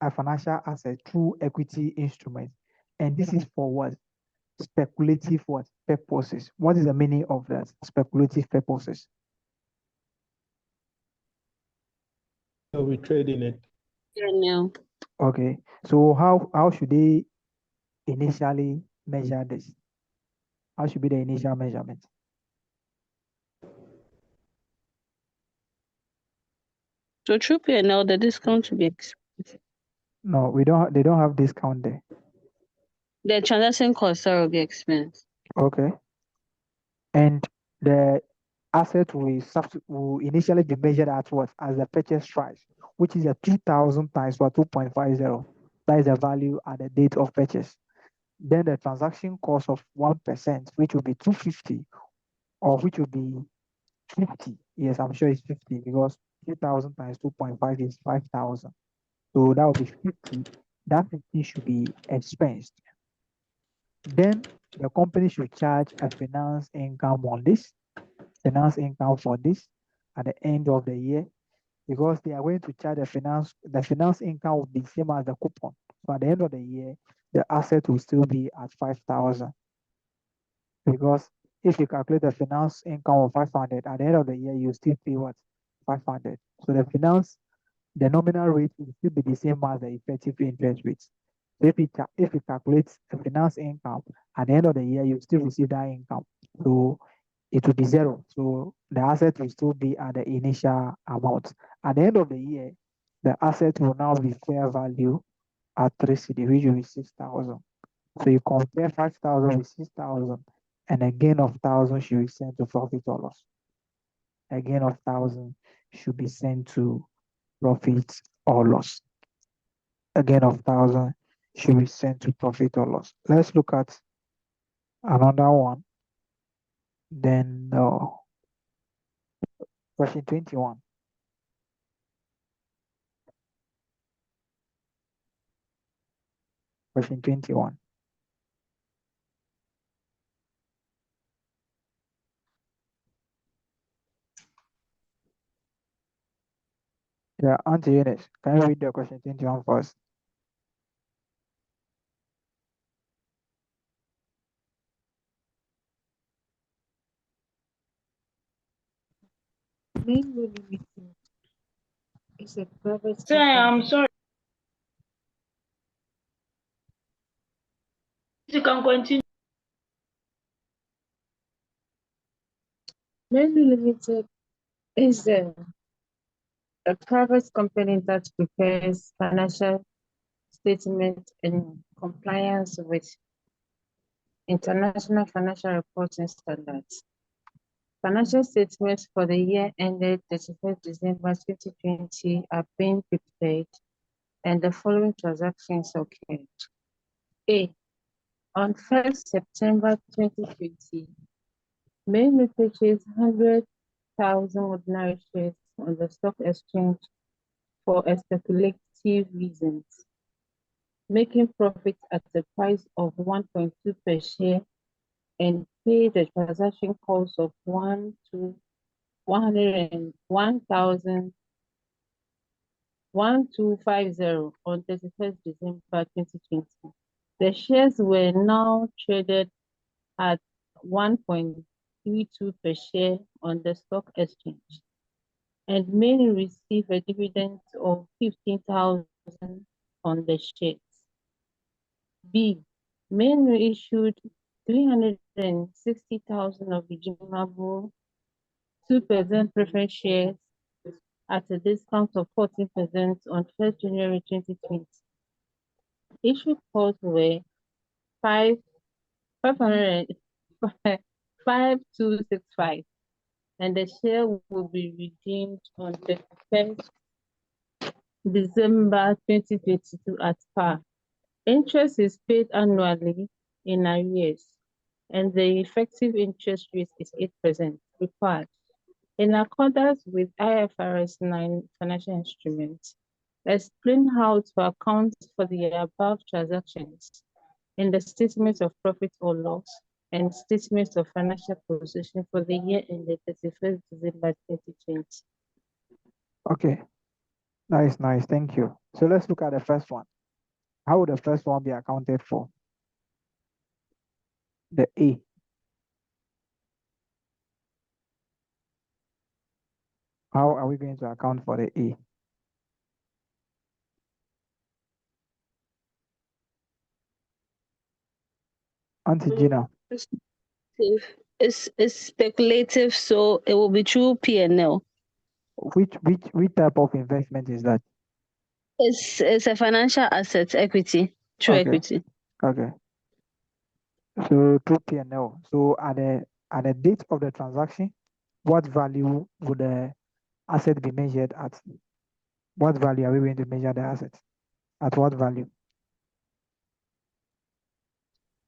a financial asset through equity instrument, and this is for what? Speculative purposes. What is the meaning of that? Speculative purposes. So we trade in it. yeah, no. Okay. So how should they initially measure this? How should be the initial measurement? So through P&L, the discount should be expensive. No, we don't. They don't have discount there. The transaction cost will be expense. Okay. And the asset will initially be measured at what? As the purchase price, which is a 2,000 times 2.50. That is the value at the date of purchase. Then the transaction cost of 1%, which will be 250, or which will be 50. Yes, I'm sure it's 50 because 2,000 times 2.5 is 5,000. So that will be 50. That 50 should be expensed. Then the company should charge a finance income on this, finance income for this at the end of the year, because they are going to charge the finance income will be same as the coupon. So at the end of the year, the asset will still be at 5,000. Because if you calculate the finance income of 500, at the end of the year, you still pay what? 500. So the nominal rate will still be the same as the effective interest rate. So if you calculate the finance income, at the end of the year, you still receive that income. So it will be zero. So the asset will still be at the initial amount. At the end of the year, the asset will now be fair value at 3 CD, which will be 6,000. So you compare 5,000 with 6,000, and a gain of 1,000 should be sent to profit or loss. A gain of 1,000 should be sent to profit or loss. A gain of 1,000 should be sent to profit or loss. Let's look at another one. Then question 21. Question 21. Yeah, Auntie Eunice, can you read the question 21 first? Mainly limited is a private Sorry, I'm company. sorry. You can continue. Mainly limited is a private company that prepares financial statements in compliance with international financial reporting standards. Financial statements for the year ended 31st December 2020 are being prepared, and the following transactions occurred. A. On 1st September 2020, Main purchased 100,000 ordinary shares on the stock exchange for a speculative reasons, making profit at the price of 1.2 per share, and paid the transaction cost of 1,250 on 31st December 2020. The shares were now traded at 1.32 per share on the stock exchange, and Main received a dividend of 15,000 on the shares. B. Main issued 360,000 of redeemable 2% preference shares at a discount of 14% on 1st January 2020. Issue costs were 5,265, and the share will be redeemed on 31st December 2022 at par. Interest is paid annually in arrears, and the effective interest rate is 8% required. In accordance with IFRS 9 financial instruments, explain how to account for the above transactions in the statement of profit or loss and statement of financial position for the year ended 31st December 2020. Okay, nice. Thank you. So let's look at the first one. How would the first one be accounted for? The A. How are we going to account for the A? Auntie Gina. It's speculative, so it will be through P&L. Which type of investment is that? It's a financial asset, equity, true Okay. equity. Okay. So through P&L. So at the date of the transaction, what value would the asset be measured at? What value are we going to measure the asset? At what value?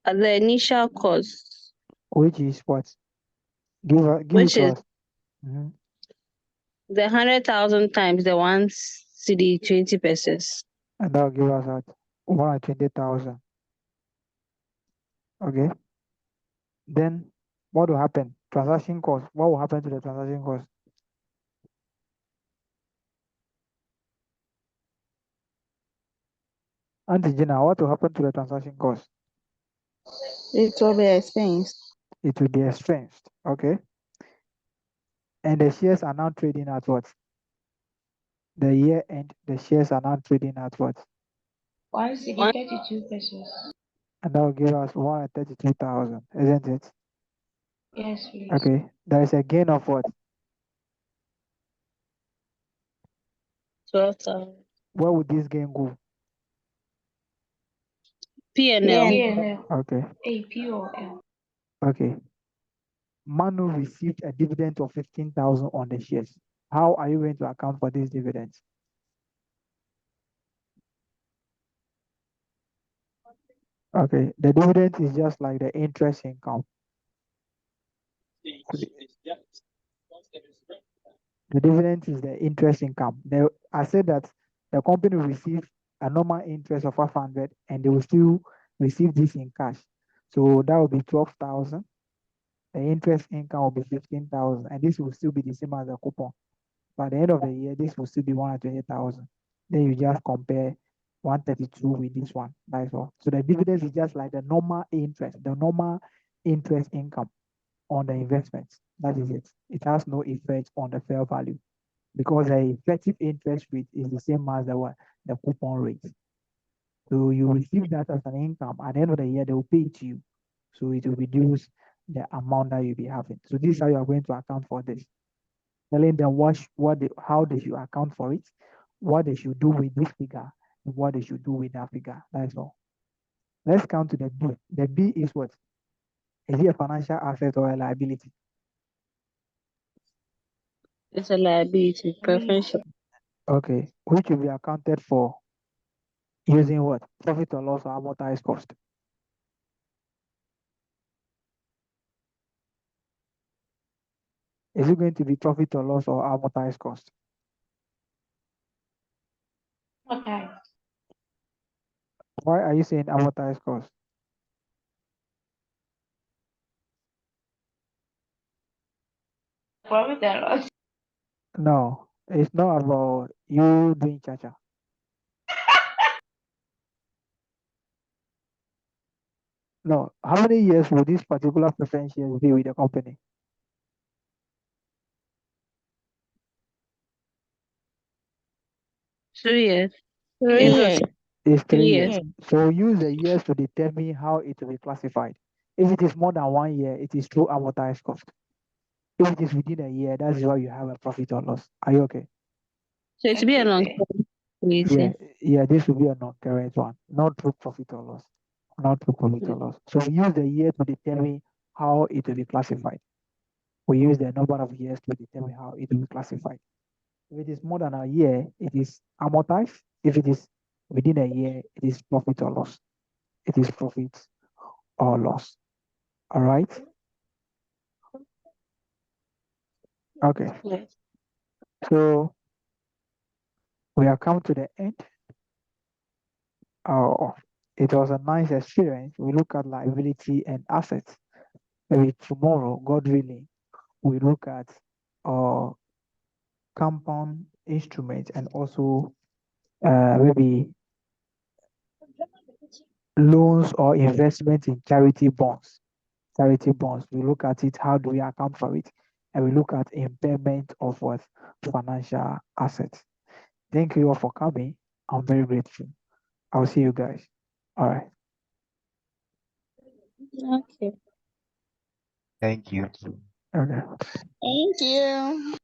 At the initial cost, Which is what? Give it which to is us. Mhm. the 100,000 times the 1 cedi 20 pesos. And that will give us at 120,000. Okay. Then what will happen? Transaction cost. What will happen to the transaction cost? Auntie Gina, what will happen to the transaction cost? It will be expensed. It will be expensed. Okay. And the shares are now trading at what? The year end, the shares are now trading at what? 1 cedi 32 pesos. And that will give us 132,000, isn't it? Yes, please. Okay. There is a gain of what? 12,000. Where would this gain go? P&L. P&L. Okay. AP or L. Okay. Manu received a dividend of 15,000 on the shares. How are you going to account for these dividends? Okay, the dividend is just like the interest income. The dividend is the interest income. I said that the company will receive a normal interest of 500 and they will still receive this in cash. So that will be 12,000. The interest income will be 15,000 and this will still be the same as the coupon. By the end of the year, this will still be 120,000. Then you just compare 132 with this one. That's all. So the dividends is just like the normal interest income on the investments. That is it. It has no effect on the fair value because the effective interest rate is the same as the coupon rate. So you receive that as an income. At the end of the year, they will pay it to you. So it will reduce the amount that you'll be having. So this is how you are going to account for this. Telling them how they should account for it, what they should do with this figure, and what they should do with that figure. That's all. Let's come to the B. The B is what? Is it a financial asset or a liability? It's a liability, preferential. Okay, which will be accounted for using what? Profit or loss or amortized cost. Is it going to be profit or loss or amortized cost? Okay. Why are you saying amortized cost? Profit and loss. No, it's not about you doing cha-cha. No, how many years will this particular preference shares be with the company? 2 years. 3 It's years. It's 3 3 years. years. So use the years to determine how it will be classified. If it is more than 1 year, it is through amortized cost. If it is within a year, that's why you have a profit or loss. Are you okay? So it will be a long Yeah, yeah, this will be a non-current one, not through profit or loss. Not through profit or loss. So we use the year to determine how it will be classified. We use the number of years to determine how it will be classified. If it is more than a year, it is amortized. If it is within a year, it is profit or loss. It is profit or loss. All right. Okay. Yes. So we have come to the end. Oh, it was a nice experience. We look at liability and assets. Maybe tomorrow, God willing, we look at compound instruments and also maybe loans or investment in charity bonds. Charity bonds. We look at it. How do we account for it? And we look at impairment of what financial assets. Thank you all for coming. I'm very grateful. I'll see you guys. All right. Okay. Thank you. Okay. Thank you.